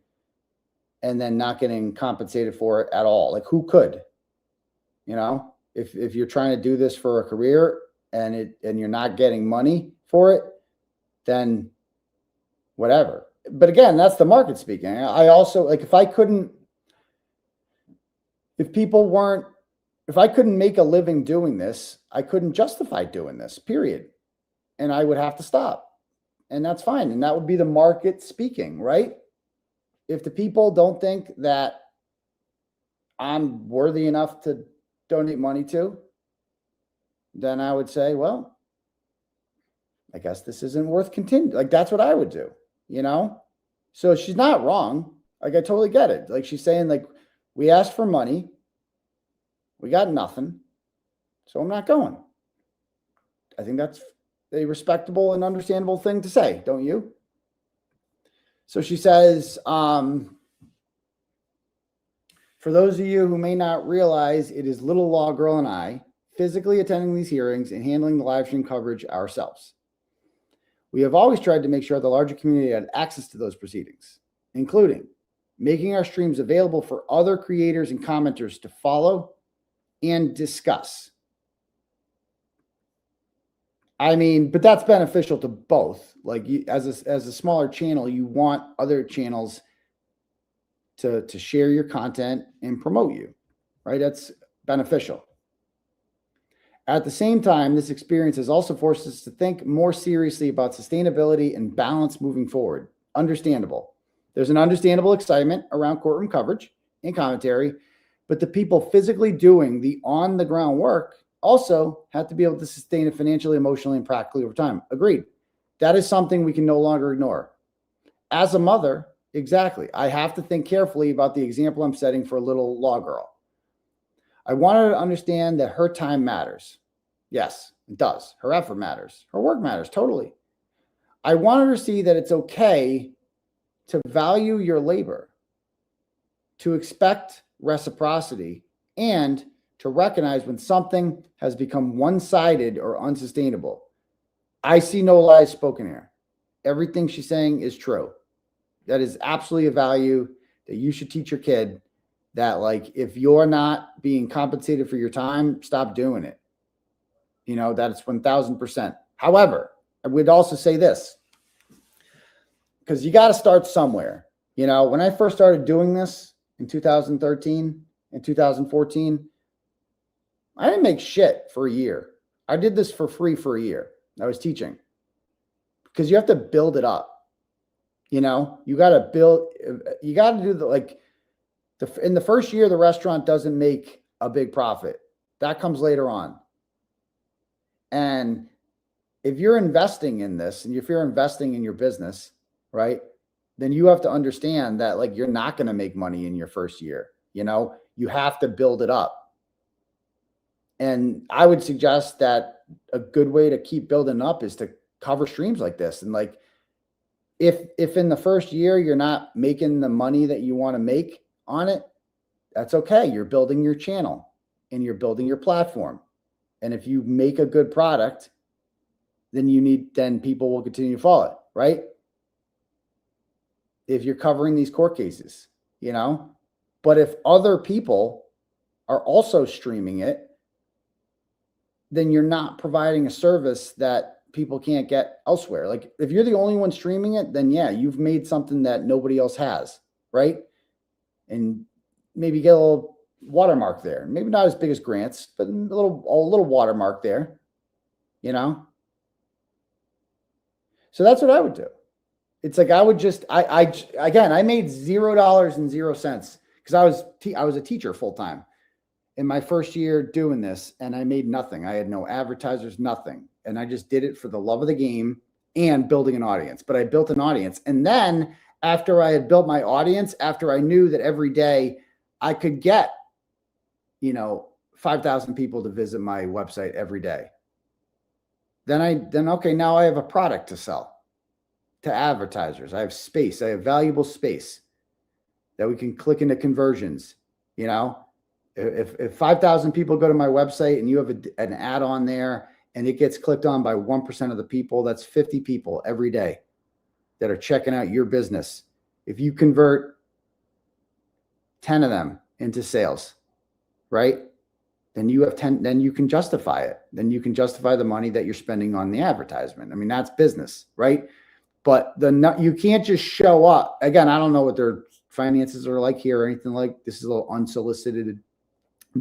and then not getting compensated for it at all. Like who could, you know, if you're trying to do this for a career and you're not getting money for it, then whatever. But again, that's the market speaking. I also like if I couldn't make a living doing this, I couldn't justify doing this, period. And I would have to stop. And that's fine. And that would be the market speaking, right? If the people don't think that I'm worthy enough to donate money to, then I would say, well, I guess this isn't worth continuing. Like that's what I would do, you know? So she's not wrong. Like, I totally get it. Like, she's saying, like, we asked for money, we got nothing, so I'm not going. I think that's a respectable and understandable thing to say, don't you? So she says, for those of you who may not realize, it is little law girl and I physically attending these hearings and handling the live stream coverage ourselves. We have always tried to make sure the larger community had access to those proceedings, including making our streams available for other creators and commenters to follow and discuss. I mean, but that's beneficial to both. Like, you, as a smaller channel, you want other channels to share your content and promote you, right? That's beneficial. At the same time, this experience has also forced us to think more seriously about sustainability and balance moving forward. Understandable. There's an understandable excitement around courtroom coverage and commentary, but the people physically doing the on-the-ground work also have to be able to sustain it financially, emotionally, and practically over time. Agreed. That is something we can no longer ignore. As a mother, exactly, I have to think carefully about the example I'm setting for a little law girl. I want her to understand that her time matters. Yes, it does. Her effort matters. Her work matters, totally. I want her to see that it's okay to value your labor, to expect reciprocity, and to recognize when something has become one-sided or unsustainable. I see no lies spoken here. Everything she's saying is true. That is absolutely a value that you should teach your kid, that, like, if you're not being compensated for your time, stop doing it. You know, that's 1000%. However, I would also say this, because you got to start somewhere. You know, when I first started doing this in 2013 and 2014, I didn't make shit for a year. I did this for free for a year. I was teaching, because you have to build it up. You know, you got to do the, like, in the first year, the restaurant doesn't make a big profit. That comes later on. And if you're investing in this, and if you're investing in your business, right, then you have to understand that, like, you're not going to make money in your first year. You know, you have to build it up. And I would suggest that a good way to keep building up is to cover streams like this. And, like, if in the first year you're not making the money that you want to make on it, that's okay. You're building your channel and you're building your platform. And if you make a good product, then people will continue to follow it, right? If you're covering these court cases, you know, but if other people are also streaming it, then you're not providing a service that people can't get elsewhere. Like, if you're the only one streaming it, then yeah, you've made something that nobody else has, right? And maybe get a little watermark there. Maybe not as big as Grant's, but a little watermark there, you know? So that's what I would do. It's like, I would just, again, I made $0.00 because I was a teacher full time in my first year doing this, and I made nothing. I had no advertisers, nothing. And I just did it for the love of the game and building an audience. But I built an audience. And then after I had built my audience, after I knew that every day I could get, 5,000 people to visit my website every day, then okay, now I have a product to sell to advertisers. I have space. I have valuable space that we can click into conversions. If 5,000 people go to my website and you have an ad on there and it gets clicked on by 1% of the people, that's 50 people every day that are checking out your business. If you convert 10 of them into sales, right? Then you have 10, then you can justify it. Then you can justify the money that you're spending on the advertisement. I mean, that's business, right? But you can't just show up. Again, I don't know what their finances are like here or anything like this. Is a little unsolicited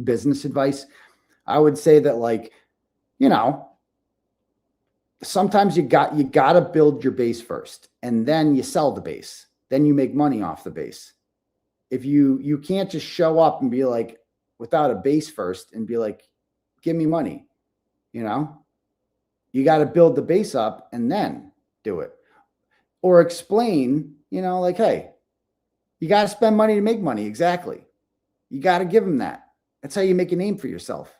business advice. I would say that, sometimes you got to build your base first, and then you sell the base. Then you make money off the base. If you can't just show up and be like, without a base first and be like, give me money, you got to build the base up and then do it. Or explain, hey, You got to spend money to make money. Exactly. You got to give them that. That's how you make a name for yourself.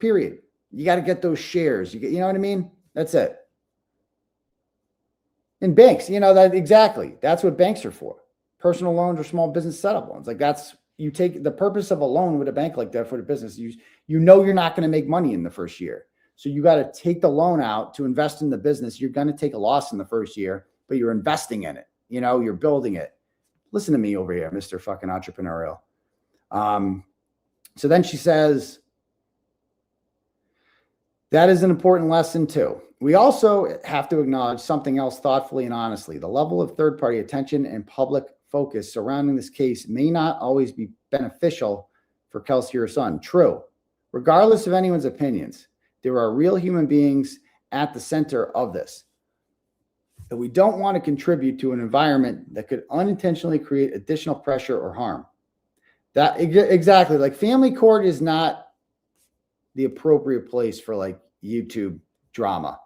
Period. You got to get those shares. You know what I mean? That's it. In banks, that exactly. That's what banks are for. Personal loans or small business setup loans. Like you take the purpose of a loan with a bank like that for the business. You you're not going to make money in the first year. So you got to take the loan out to invest in the business. You're going to take a loss in the first year, but you're investing in it. You're building it. Listen to me over here, Mr. fucking entrepreneurial. So then she says, that is an important lesson too. We also have to acknowledge something else thoughtfully and honestly. The level of third-party attention and public focus surrounding this case may not always be beneficial for Kelsey or her son. True. Regardless of anyone's opinions, there are real human beings at the center of this. That we don't want to contribute to an environment that could unintentionally create additional pressure or harm. That exactly, like family court is not the appropriate place for like YouTube drama,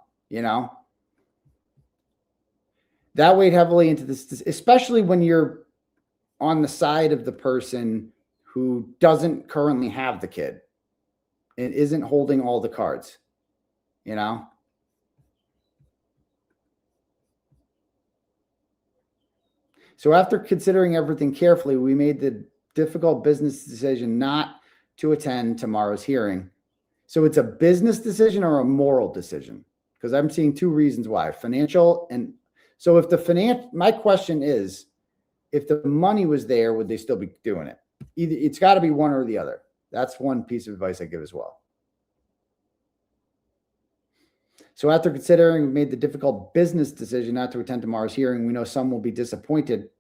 that weighed heavily into this, especially when you're on the side of the person who doesn't currently have the kid and isn't holding all the cards, So after considering everything carefully, we made the difficult business decision not to attend tomorrow's hearing. So it's a business decision or a moral decision? Because I'm seeing two reasons why. Financial and so if my question is, if the money was there, would they still be doing it? Either it's got to be one or the other. That's one piece of advice I give as well. So after considering, we made the difficult business decision not to attend tomorrow's hearing. We know some will be disappointed.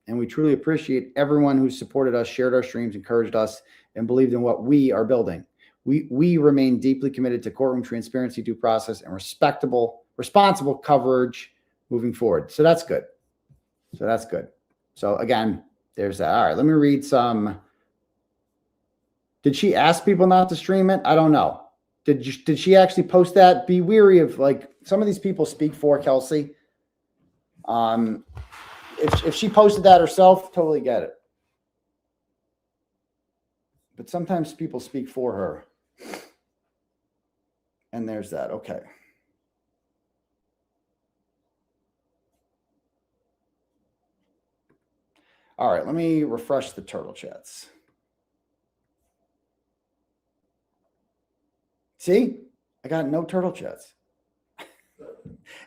And we truly appreciate everyone who supported us, shared our streams, encouraged us, and believed in what we are building. We remain deeply committed to courtroom transparency, due process, and responsible coverage moving forward. So that's good. So again, there's that. All right, let me read some. Did she ask people not to stream it? I don't know. Did she actually post that? Be weary of like some of these people speak for Kelsey. If she posted that herself, totally get it. But sometimes people speak for her. And there's that. Okay. All right, let me refresh the turtle chats. See, I got no turtle chats.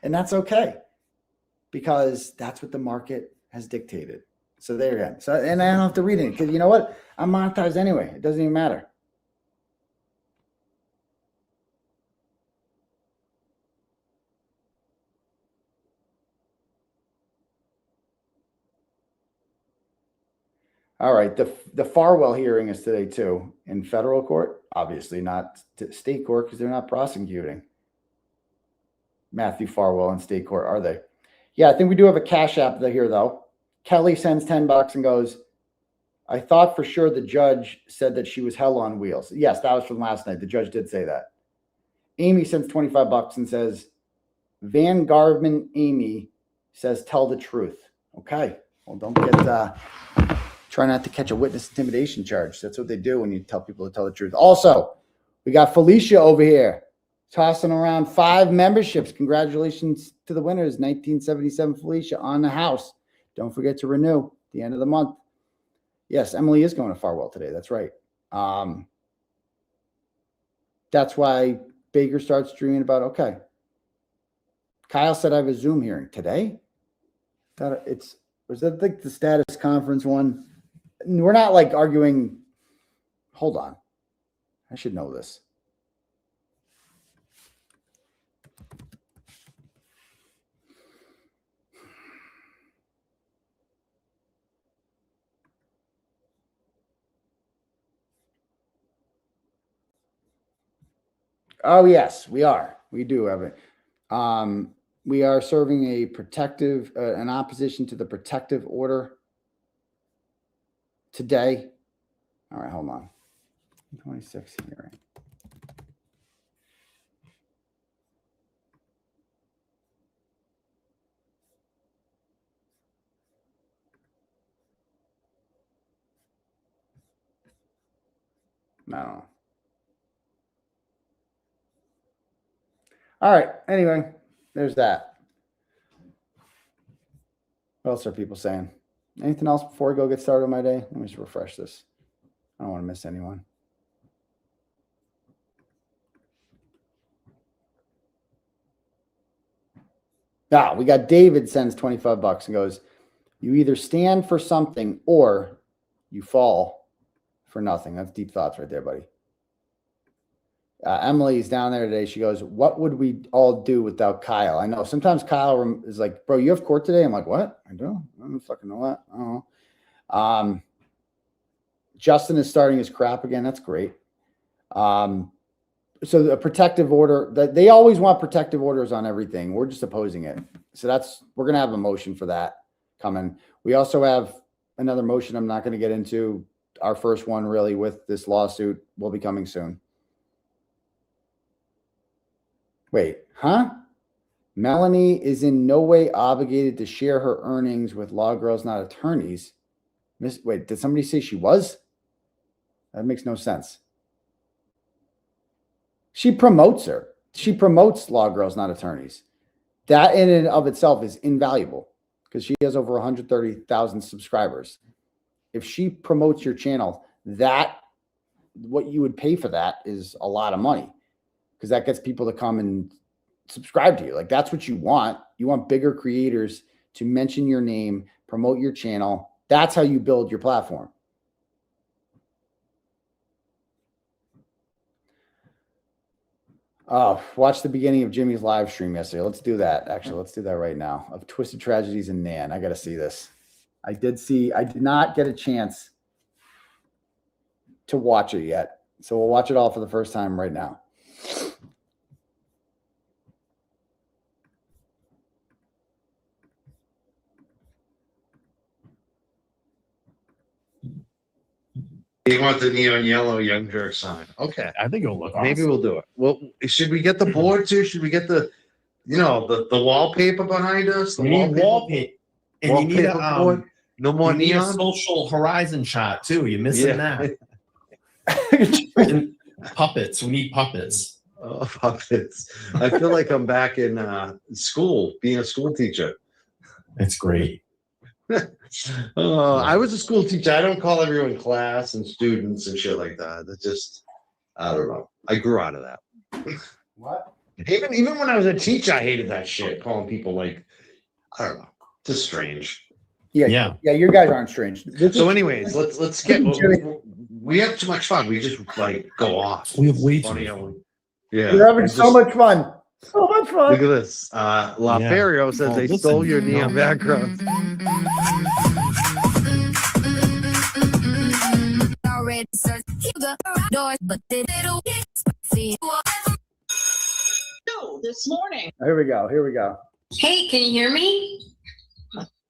And that's okay, because that's what the market has dictated. So there you go. So, and I don't have to read it because you know what? I'm monetized anyway. It doesn't even matter. All right. The Farwell hearing is today too in federal court. Obviously not state court because they're not prosecuting Matthew Farwell in state court, are they? Yeah, I think we do have a Cash App here though. Kelly sends $10 and goes, I thought for sure the judge said that she was hell on wheels. Yes, that was from last night. The judge did say that. Amy sends $25 and says, Van Garvin Amy says, tell the truth. Okay. Well, don't get, try not to catch a witness intimidation charge. That's what they do when you tell people to tell the truth. Also, we got Felicia over here tossing around 5 memberships. Congratulations to the winners. 1977 Felicia on the house. Don't forget to renew at the end of the month. Yes, Emily is going to Farwell today. That's right. That's why Baker starts dreaming about, okay. Kyle said I have a Zoom hearing today. Was that like the status conference one? We're not like arguing. Hold on. I should know this. Oh, yes, we are. We do have it. We are serving a protective, an opposition to the protective order today. All right, hold on. 26 hearing. I don't know. All right. Anyway, there's that. What else are people saying? Anything else before I go get started on my day? Let me just refresh this. I don't want to miss anyone. Ah, we got David sends $25 and goes, you either stand for something or you fall for nothing. That's deep thoughts right there, buddy. Emily's down there today. She goes, what would we all do without Kyle? I know sometimes Kyle is like, bro, you have court today? I'm like, what? I don't fucking know that. I don't know. Justin is starting his crap again. That's great. So the protective order, they always want protective orders on everything. We're just opposing it. So we're going to have a motion for that coming. We also have another motion I'm not going to get into. Our first one really with this lawsuit will be coming soon. Wait, huh? Melanie is in no way obligated to share her earnings with law girls, not attorneys. Wait, did somebody say she was? That makes no sense. She promotes her. She promotes law girls, not attorneys. That in and of itself is invaluable because she has over 130,000 subscribers. If she promotes your channel, what you would pay for that is a lot of money because that gets people to come and subscribe to you. Like that's what you want. You want bigger creators to mention your name, promote your channel. That's how you build your platform. Oh, watch the beginning of Jimmy's live stream yesterday. Let's do that. Actually, let's do that right now. Of Twisted Tragedies and Nan. I got to see this. I did not get a chance to watch it yet. So we'll watch it all for the first time right now. You want the neon yellow Young Jerk sign. Okay. I think it'll look awesome. Maybe we'll do it. Well, should we get the board too? Should we get the wallpaper behind us? You need wallpaper. And you need board? No more you need a neon? social horizon shot too. You're missing that. And puppets. We need puppets. Oh, puppets. I feel like I'm back in school, being a school teacher. It's great. I was a school teacher. I don't call everyone class and students and shit like that. That's just, I don't know. I grew out of that. What? Even when I was a teacher, I hated that shit. Calling people like, I don't know, just strange. Yeah. You guys aren't strange. So, anyways, let's get. We have too much fun. We just like go off. We have way too Funny much how fun. Yeah, You're having so much fun. So much fun. Look at this. LaFario says they stole your neon background. No, this morning. Here we go. Hey, can you hear me?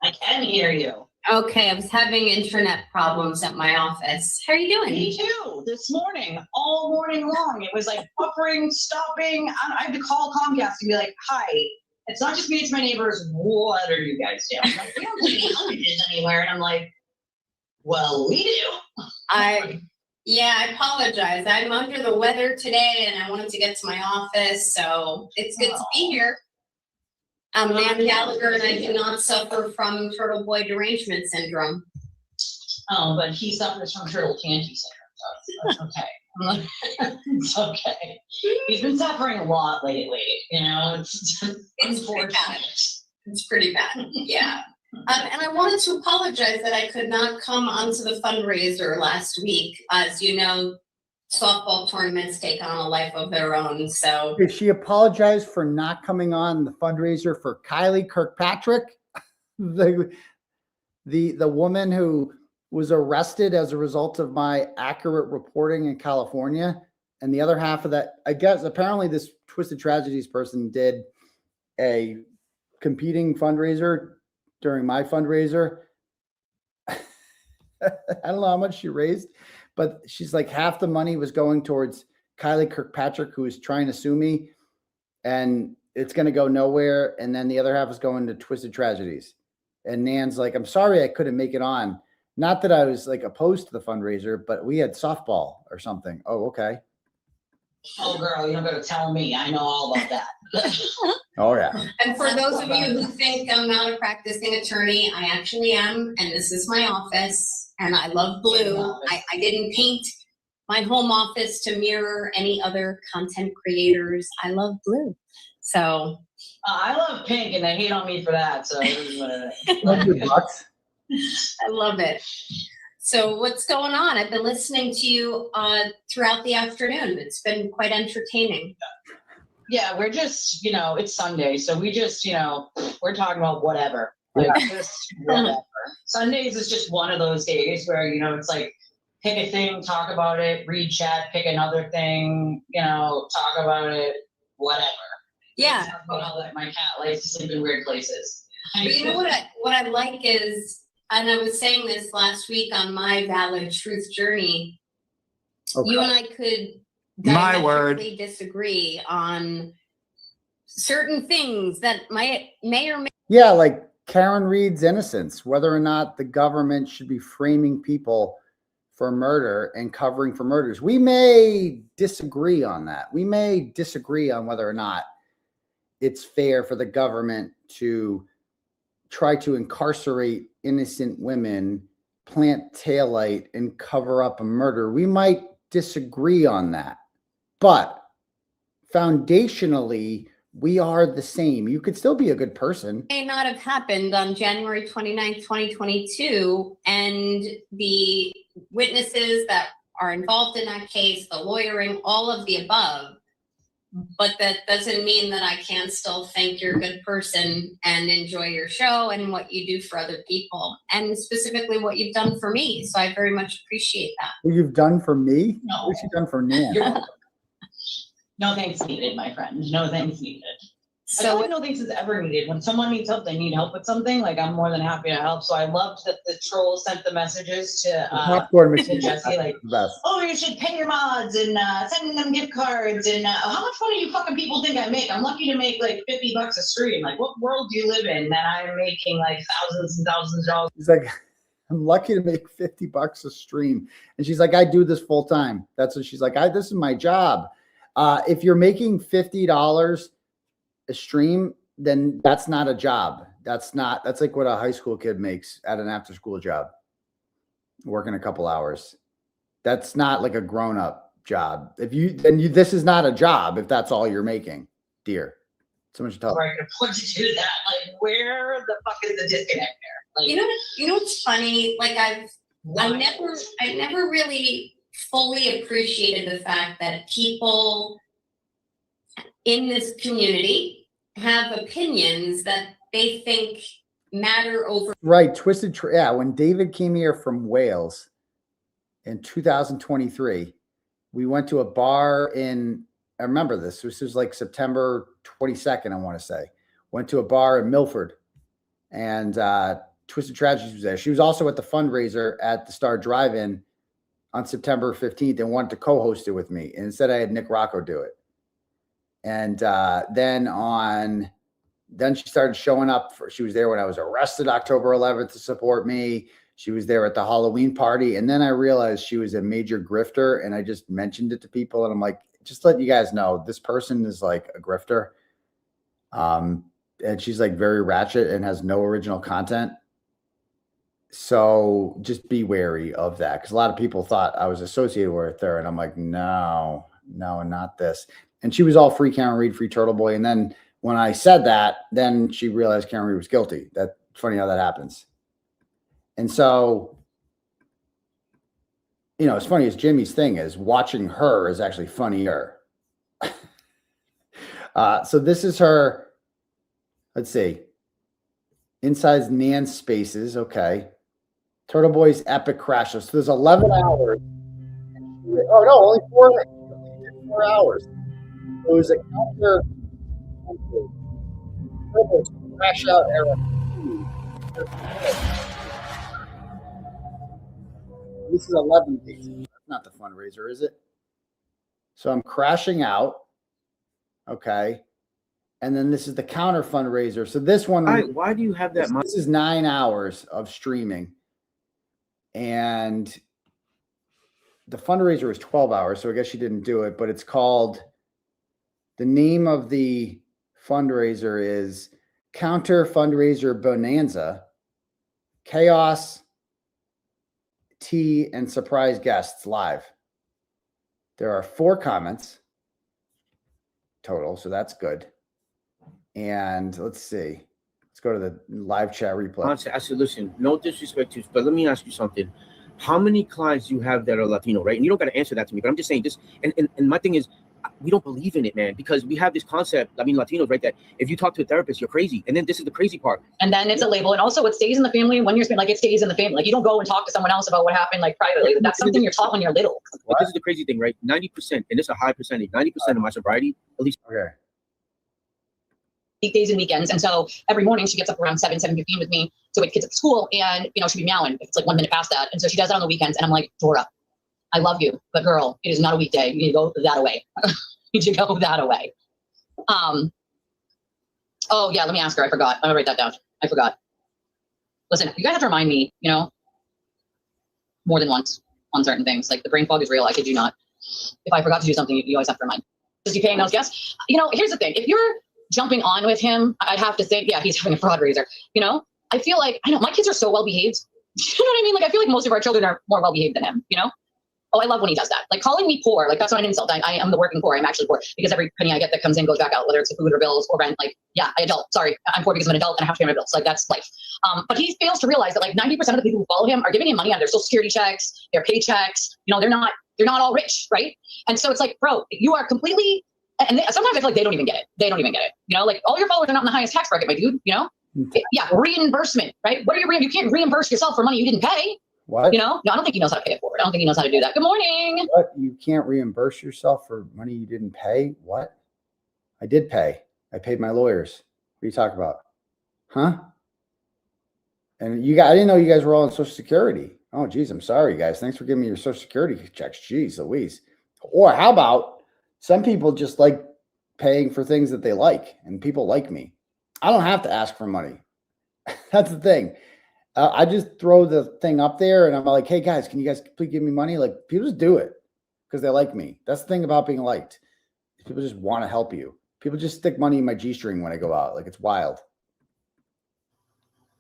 I can hear you. Okay, I was having internet problems at my office. How are you doing? Me too. This morning, all morning long, it was like buffering, stopping. I had to call Comcast and be like, "Hi, it's not just me; it's my neighbors. What are you guys doing?" I'm like, "We don't take outages anywhere," and I'm like, "Well, we do." I apologize. I'm under the weather today, and I wanted to get to my office, so it's good to be here. I'm Nan Gallagher, and I do not suffer from Turtle Boy derangement syndrome. Oh, but he suffers from turtle tangy syndrome, so that's okay. It's okay. He's been suffering a lot lately, it's unfortunate. It's pretty bad, yeah. And I wanted to apologize that I could not come onto the fundraiser last week. As you know, softball tournaments take on a life of their own. So Did she apologize for not coming on the fundraiser for Kylie Kirkpatrick, the woman who was arrested as a result of my accurate reporting in California? And the other half of that, I guess, apparently this Twisted Tragedies person did a competing fundraiser during my fundraiser. I don't know how much she raised, but she's like half the money was going towards Kylie Kirkpatrick, who is trying to sue me, and it's going to go nowhere. And then the other half is going to Twisted Tragedies. And Nan's like, I'm sorry I couldn't make it on. Not that I was like opposed to the fundraiser, but we had softball or something. Oh, okay. Oh, girl, you're not gonna tell me. I know all about that. Oh, yeah. And for those of you who think I'm not a practicing attorney, I actually am, and this is my office, and I love blue. I didn't paint my home office to mirror any other content creators. I love blue. So I love pink, and they hate on me for that. So it is what it is. Love your bucks. I love it. So what's going on? I've been listening to you throughout the afternoon. It's been quite entertaining. Yeah, we're just, it's Sunday, so we just, we're talking about whatever. Like, just whatever. Sundays is just one of those days where, it's like, pick a thing, talk about it, read chat, pick another thing, talk about it, whatever. Yeah. Talk about how my cat likes to sleep in weird places. But you know what I like is, and I was saying this last week on my Valid Truth Journey, you and I could My word. diametrically disagree on certain things that may or may. Yeah, like Karen Reed's innocence, whether or not the government should be framing people for murder and covering for murders. We may disagree on that. We may disagree on whether or not it's fair for the government to try to incarcerate innocent women, plant taillight, and cover up a murder. We might disagree on that. But foundationally, we are the same. You could still be a good person. May not have happened on January 29th, 2022, and the witnesses that are involved in that case, the lawyering, all of the above. But that doesn't mean that I can't still think you're a good person and enjoy your show and what you do for other people, and specifically what you've done for me. So I very much appreciate that. What you've done for me? No. What you've done for Nan? You're welcome. No thanks needed, my friend. No thanks needed. So no thanks is ever needed. When someone needs help, they need help with something. Like, I'm more than happy to help. So I loved that the troll sent the messages to Popcorn machine. Jesse, like, The best. oh, you should pay your mods and sending them gift cards. And how much money do you fucking people think I make? I'm lucky to make like $50 a stream. Like, what world do you live in that I'm making like thousands and thousands of dollars? He's like, I'm lucky to make $50 a stream. And she's like, I do this full time. That's what she's like. This is my job. If you're making $50 a stream, then that's not a job. That's like what a high school kid makes at an after school job, working a couple hours. That's not like a grown up job. This is not a job if that's all you're making, dear. So much to tell. Where I can afford to do that. Like, where the fuck is the disconnect there? Like, you know what's funny? Like I never really fully appreciated the fact that people in this community have opinions that they think matter over. Right. Yeah. When David came here from Wales in 2023, we went to a bar I remember this. This was like September 22nd, I want to say. Went to a bar in Milford, and Twisted Tragedies was there. She was also at the fundraiser at the Star Drive-In on September 15th and wanted to co-host it with me. And instead I had Nick Rocco do it. And then she started showing up. She was there when I was arrested October 11th to support me. She was there at the Halloween party. And then I realized she was a major grifter, and I just mentioned it to people. And I'm like, just let you guys know, this person is like a grifter. And she's like very ratchet and has no original content. So just be wary of that. Cause a lot of people thought I was associated with her, and I'm like, no, not this. And she was all free Karen Reed, free Turtle Boy. And then when I said that, then she realized Karen Reed was guilty. That's funny how that happens. And so, as funny as Jimmy's thing is, watching her is actually funnier. So this is her, let's see, Inside Nan's Spaces. Okay. Turtle Boy's epic crash. So there's 11 hours. Oh no, only 4 hours. It was a counter crash out era. This is 11 days. That's not the fundraiser, is it? So I'm crashing out. Okay. And then this is the counter fundraiser. So this one, Why do you have that much? this is 9 hours of streaming. and the fundraiser was 12 hours. So I guess she didn't do it, but it's called, the name of the fundraiser is Counter Fundraiser Bonanza, Chaos, Tea, and Surprise Guests Live. There are 4 comments total, so that's good. And let's see. Let's go to the live chat replay. I said, listen, no disrespect to you, but let me ask you something. How many clients you have that are Latino, right? And you don't got to answer that to me, but I'm just saying this. And my thing is, we don't believe in it, man, because we have this concept. I mean, Latinos, right? That if you talk to a therapist, you're crazy. And then this is the crazy part. And then it's a label. And also it stays in the family when you're like, it stays in the family. Like you don't go and talk to someone else about what happened like privately. That's something you're taught when you're little. But this is the crazy thing, right? 90%, and it's a high percentage, 90% of my sobriety, at least. Okay. Weekdays and weekends. And so every morning she gets up around 7:15 with me to wake kids at school, and she'll be meowing if it's like 1 minute past that. And so she does it on the weekends. And I'm like, Dora, I love you, but girl, it is not a weekday. You need to go that away. You need to go that away. Oh yeah, let me ask her. I forgot. I'm gonna write that down. I forgot. Listen, you guys have to remind me, more than once on certain things. Like the brain fog is real. I kid you not. If I forgot to do something, you always have to remind. Is he paying those guests? Here's the thing. If you're jumping on with him, I'd have to think, yeah, he's having a fraud raiser. I feel like, I know my kids are so well behaved. You know what I mean? Like I feel like most of our children are more well behaved than him, Oh, I love when he does that. Like calling me poor, like that's not an insult. I am the working poor. I'm actually poor because every penny I get that comes in goes back out, whether it's food or bills or rent. Like, yeah, sorry, I'm poor because I'm an adult and I have to pay my bills. Like that's life. But he fails to realize that like 90% of the people who follow him are giving him money on their social security checks, their paychecks. They're not all rich, right? And so it's like, bro, you are completely. And sometimes I feel like they don't even get it. They don't even get it. Like all your followers are not in the highest tax bracket, my dude. Yeah, reimbursement, right? What are you can't reimburse yourself for money you didn't pay. What? No, I don't think he knows how to pay it forward. I don't think he knows how to do that. Good morning. What? You can't reimburse yourself for money you didn't pay? What? I did pay. I paid my lawyers. What are you talking about? Huh? And I didn't know you guys were all on Social Security. Oh, geez, I'm sorry, guys. Thanks for giving me your Social Security checks. Jeez Louise. Or how about some people just like paying for things that they like, and people like me. I don't have to ask for money. That's the thing. I just throw the thing up there and I'm like, hey guys, can you guys please give me money? Like people just do it because they like me. That's the thing about being liked. People just want to help you. People just stick money in my G-string when I go out. Like it's wild.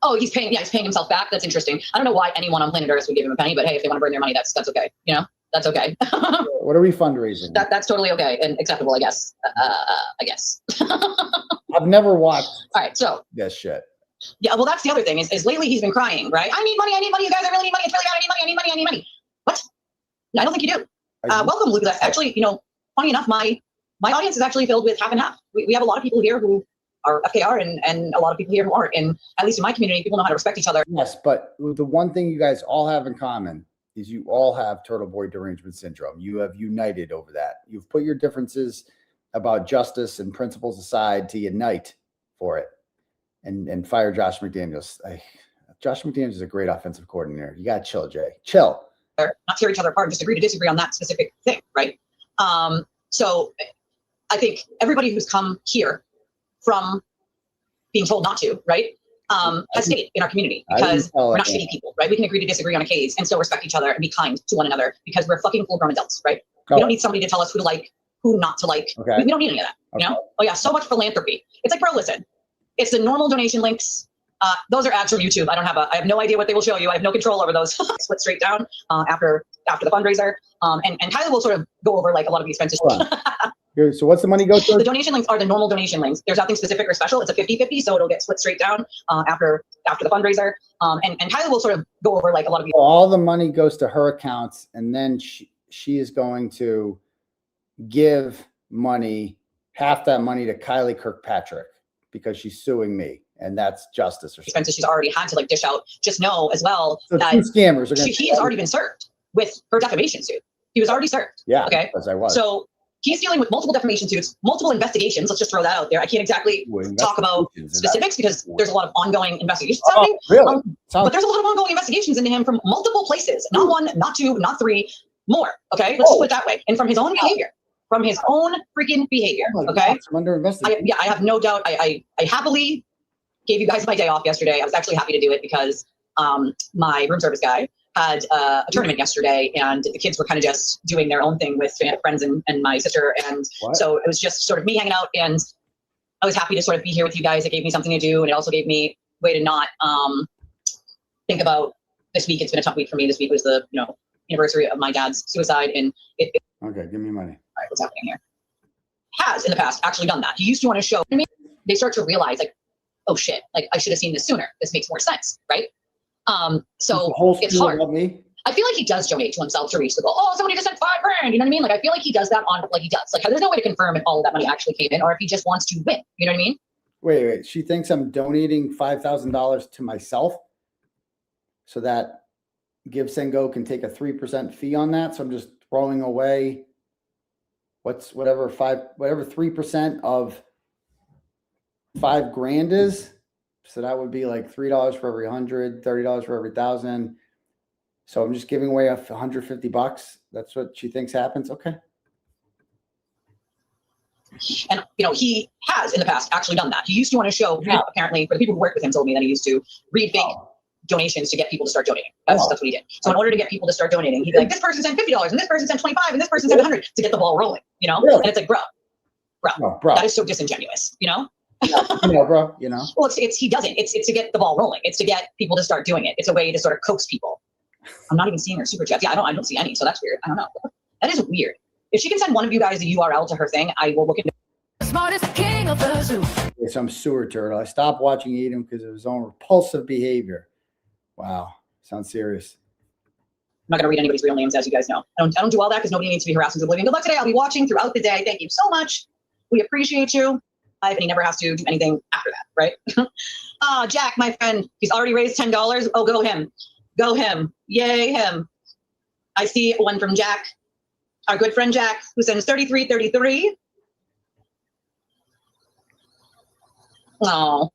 Oh, he's paying himself back. That's interesting. I don't know why anyone on planet Earth would give him a penny, but hey, if they want to burn their money, that's okay. That's okay. What are we fundraising? That's totally okay and acceptable, I guess. I guess. I've never watched. All right, so this shit. Yeah, well, that's the other thing is lately he's been crying, right? I need money, you guys. I really need money. It's really bad. I need money. What? I don't think you do. Welcome, Lucas. Actually, funny enough, my audience is actually filled with half and half. We have a lot of people here who are FKR and a lot of people here who aren't. And at least in my community, people know how to respect each other. Yes, but the one thing you guys all have in common is you all have Turtle Boy derangement syndrome. You have united over that. You've put your differences about justice and principles aside to unite for it. And fire Josh McDaniels. Josh McDaniels is a great offensive coordinator. You got to chill, Jay. Chill. Not tear each other apart, just agree to disagree on that specific thing, right? So I think everybody who's come here from being told not to, right, has stayed in our community because we're not shitty people, right? We can agree to disagree on a case and still respect each other and be kind to one another because we're fucking full-grown adults, right? We don't need somebody to tell us who to like, who not to like. Okay. We don't need any of that, Oh yeah, so much philanthropy. It's like, bro, listen. It's the normal donation links. Those are ads from YouTube. I have no idea what they will show you. I have no control over those. Split straight down after the fundraiser. And Tyler will sort of go over like a lot of the expenses. So what's the money go to? The donation links are the normal donation links. There's nothing specific or special. It's a 50-50, so it'll get split straight down after the fundraiser. And Tyler will sort of go over like a lot of all the money goes to her accounts, and then she is going to give half that money to Kylie Kirkpatrick because she's suing me, and that's justice or expenses she's already had to like dish out. Just know as well so that two scammers are he has already been served with her defamation suit. He was already served. Yeah. Okay. As I was. So he's dealing with multiple defamation suits, multiple investigations. Let's just throw that out there. I can't exactly talk about specifics because there's a lot of ongoing investigations happening. Really? But there's a lot of ongoing investigations into him from multiple places. Not one, not two, not three, more. Okay. Let's just put it that way. And from his own behavior. From his own freaking behavior. Okay. I'm under investigation. I have no doubt. I happily gave you guys my day off yesterday. I was actually happy to do it because my room service guy had a tournament yesterday, and the kids were kind of just doing their own thing with friends and my sister. And so it was just sort of me hanging out, and I was happy to sort of be here with you guys. It gave me something to do, and it also gave me a way to not think about this week. It's been a tough week for me. This week was the anniversary of my dad's suicide, and Okay, give me money. all right, what's happening here? Has in the past actually done that. He used to want to show me. They start to realize like, oh shit, like I should have seen this sooner. This makes more sense, right? So it's hard. Me. I feel like he does donate to himself to reach the goal. Oh, somebody just sent $5,000. You know what I mean? Like, I feel like he does that on, like he does. Like, there's no way to confirm if all of that money actually came in or if he just wants to win. You know what I mean? Wait. She thinks I'm donating $5,000 to myself so that Give Send Go can take a 3% fee on that. So I'm just throwing away whatever 3% of $5,000 is. So that would be like $3 for every 100, $30 for every 1,000. So I'm just giving away $150. That's what she thinks happens. Okay. And, he has in the past actually done that. He used to want to show, apparently, for the people who worked with him told me that he used to read fake donations to get people to start donating. That's what he did. So in order to get people to start donating, he'd be like, this person sent $50 and this person sent 25 and this person sent 100 to get the ball rolling, Really? And it's like, bro, that is so disingenuous, bro, Well, it's he doesn't. It's to get the ball rolling. It's to get people to start doing it. It's a way to sort of coax people. I'm not even seeing her super chats. Yeah, I don't see any. So that's weird. I don't know. That is weird. If she can send one of you guys the URL to her thing, I will look into it. Smartest king of the zoo. Okay, so I'm sewer turtle. I stopped watching Edom because of his own repulsive behavior. Wow. Sounds serious. I'm not going to read anybody's real names, as you guys know. I don't do all that because nobody needs to be harassed into oblivion. Good luck today. I'll be watching throughout the day. Thank you so much. We appreciate you. And he never has to do anything after that, right? Jack, my friend, he's already raised $10. Oh, go him. Go him. Yay him. I see one from Jack, our good friend Jack, who sends $33.33. Oh,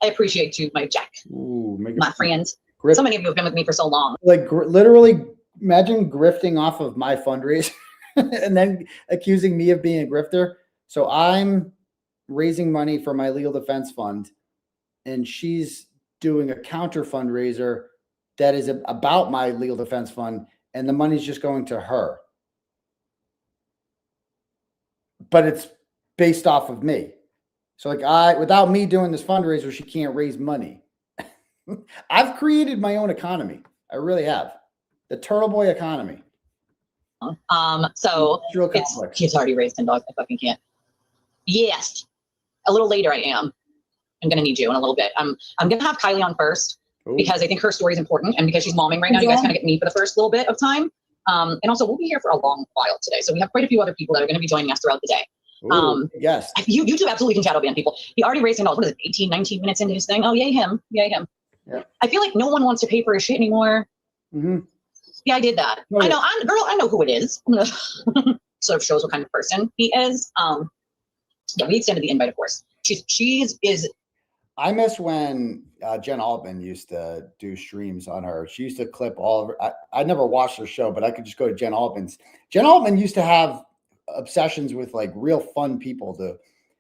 I appreciate you, my Jack. Ooh, my friend. So many of you have been with me for so long. Like literally, imagine grifting off of my fundraiser and then accusing me of being a grifter. So I'm raising money for my legal defense fund, and she's doing a counter fundraiser that is about my legal defense fund, and the money's just going to her. But it's based off of me. So like without me doing this fundraiser, she can't raise money. I've created my own economy. I really have. The Turtle Boy economy. So he's already raised $10. I fucking can't. Yes. A little later I am. I'm gonna need you in a little bit. I'm gonna have Kylie on first. Ooh. Because I think her story is important, and because she's momming right now, you guys kind of get me for the first little bit of time. And also we'll be here for a long while today. So we have quite a few other people that are going to be joining us throughout the day. Ooh, yes. YouTube absolutely can shadow ban people. He already raised $10. What is it, 18, 19 minutes into his thing? Oh, yay him. Yay him. Yeah. I feel like no one wants to pay for his shit anymore. Mm-hmm. Yeah, I did that. Oh, yeah. I know who it is. I'm gonna sort of shows what kind of person he is. Yeah, we extended the invite, of course. She's I miss when Jen Altman used to do streams on her. She used to clip all of her. I never watched her show, but I could just go to Jen Altman's. Jen Altman used to have obsessions with like real fun people to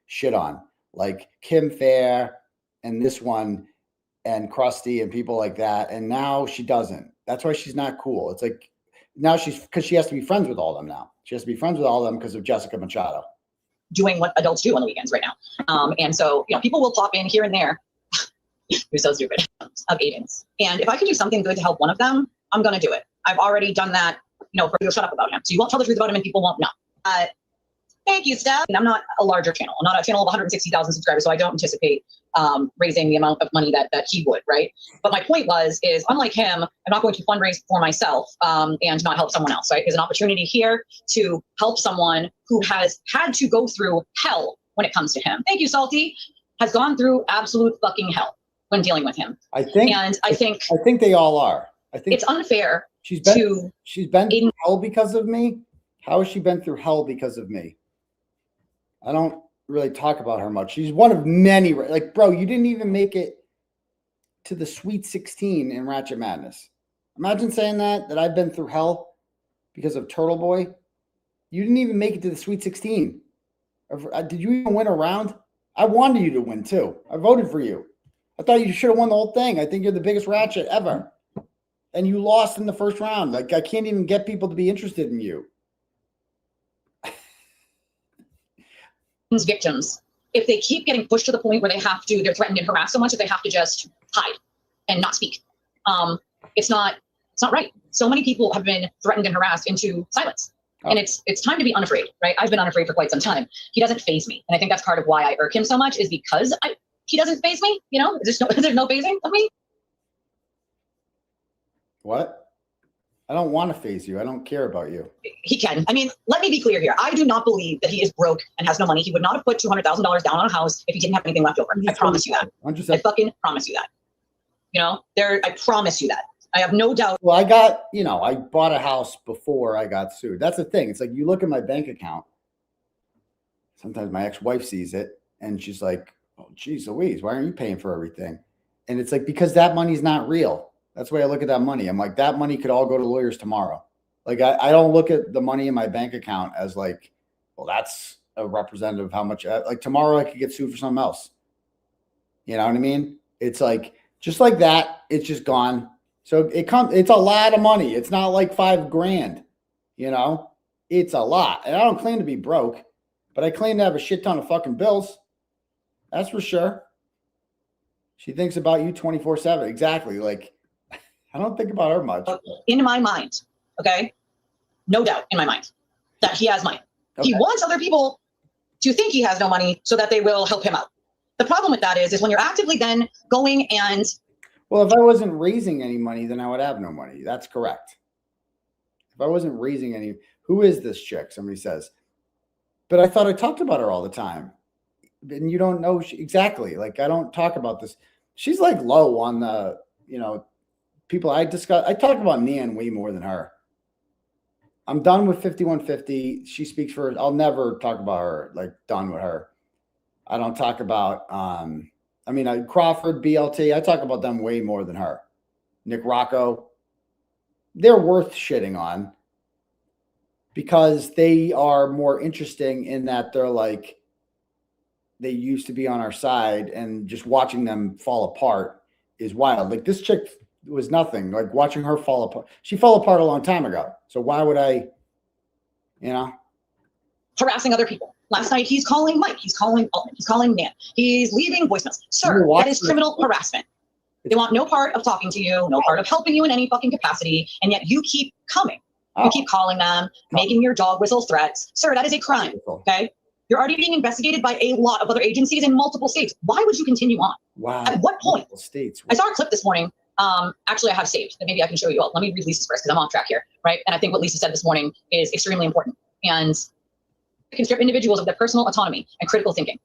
shit on, like Kim Fair and this one and Krusty and people like that. And now she doesn't. That's why she's not cool. It's like now because she has to be friends with all of them now. She has to be friends with all of them because of Jessica Machado. Doing what adults do on the weekends right now. And so, people will pop in here and there. You're so stupid. Of agents. And if I can do something good to help one of them, I'm going to do it. I've already done that, for people shut up about him. So you won't tell the truth about him and people won't know. Thank you, Steph. And I'm not a larger channel. I'm not a channel of 160,000 subscribers, so I don't anticipate raising the amount of money that he would, right? But my point is unlike him, I'm not going to fundraise for myself and not help someone else, right? There's an opportunity here to help someone who has had to go through hell when it comes to him. Thank you, Salty. Has gone through absolute fucking hell when dealing with him. I think they all are. I think it's unfair. She's been through hell because of me. How has she been through hell because of me? I don't really talk about her much. She's one of many. Like, bro, you didn't even make it to the Sweet 16 in Ratchet Madness. Imagine saying that I've been through hell because of Turtle Boy. You didn't even make it to the Sweet 16. Did you even win a round? I wanted you to win too. I voted for you. I thought you should have won the whole thing. I think you're the biggest ratchet ever. And you lost in the first round. Like, I can't even get people to be interested in you. Victims, if they keep getting pushed to the point where they're threatened and harassed so much that they have to just hide and not speak. It's not right. So many people have been threatened and harassed into silence. And it's time to be unafraid, right? I've been unafraid for quite some time. He doesn't faze me. And I think that's part of why I irk him so much, is because he doesn't faze me, you know? There's no phasing of me. What? I don't want to faze you. I don't care about you. He can. I mean, let me be clear here. I do not believe that he is broke and has no money. He would not have put $200,000 down on a house if he didn't have anything left over. I promise you that. I fucking promise you that. You know, I promise you that. I have no doubt. Well, I bought a house before I got sued. That's the thing. It's like, you look at my bank account. Sometimes my ex-wife sees it and she's like, oh, geez Louise, why aren't you paying for everything? And it's like, because that money's not real. That's the way I look at that money. I'm like, that money could all go to lawyers tomorrow. Like, I don't look at the money in my bank account as like, well, that's a representative of how much, like tomorrow I could get sued for something else. You know what I mean? It's like, just like that, it's just gone. So it's a lot of money. It's not like $5,000, you know, it's a lot. And I don't claim to be broke, but I claim to have a shit ton of fucking bills. That's for sure. She thinks about you 24/7. Exactly. Like, I don't think about her much. In my mind, okay? No doubt in my mind that he has money. Okay. He wants other people to think he has no money so that they will help him out. The problem with that is when you're actively then going and... Well, if I wasn't raising any money, then I would have no money. That's correct. If I wasn't raising any... Who is this chick? Somebody says. But I thought I talked about her all the time. And you don't know exactly. Like, I don't talk about this. She's like low on the, you know, people I discuss. I talk about Nan way more than her. I'm done with 5150. She speaks for, I'll never talk about her, like, done with her. I don't talk about, Crawford, BLT, I talk about them way more than her. Nick Rocco, they're worth shitting on because they are more interesting in that they're like, they used to be on our side, and just watching them fall apart is wild. Like, this chick was nothing. Like, watching her fall apart. She fell apart a long time ago. So why would I, you know? Harassing other people. Last night, he's calling Mike. He's calling Altman. He's calling Nan. He's leaving voicemails. Sir, that is criminal harassment. They want no part of talking to you, no part of helping you in any fucking capacity, and yet you keep coming. You keep calling them, making your dog whistle threats. Sir, that is a crime, okay? You're already being investigated by a lot of other agencies in multiple states. Why would you continue on? Wow. At what point? States. I saw a clip this morning. Actually, I have saved that maybe I can show you all. Let me read Lisa's first because I'm off track here, right? And I think what Lisa said this morning is extremely important. And it can strip individuals of their personal autonomy and critical thinking.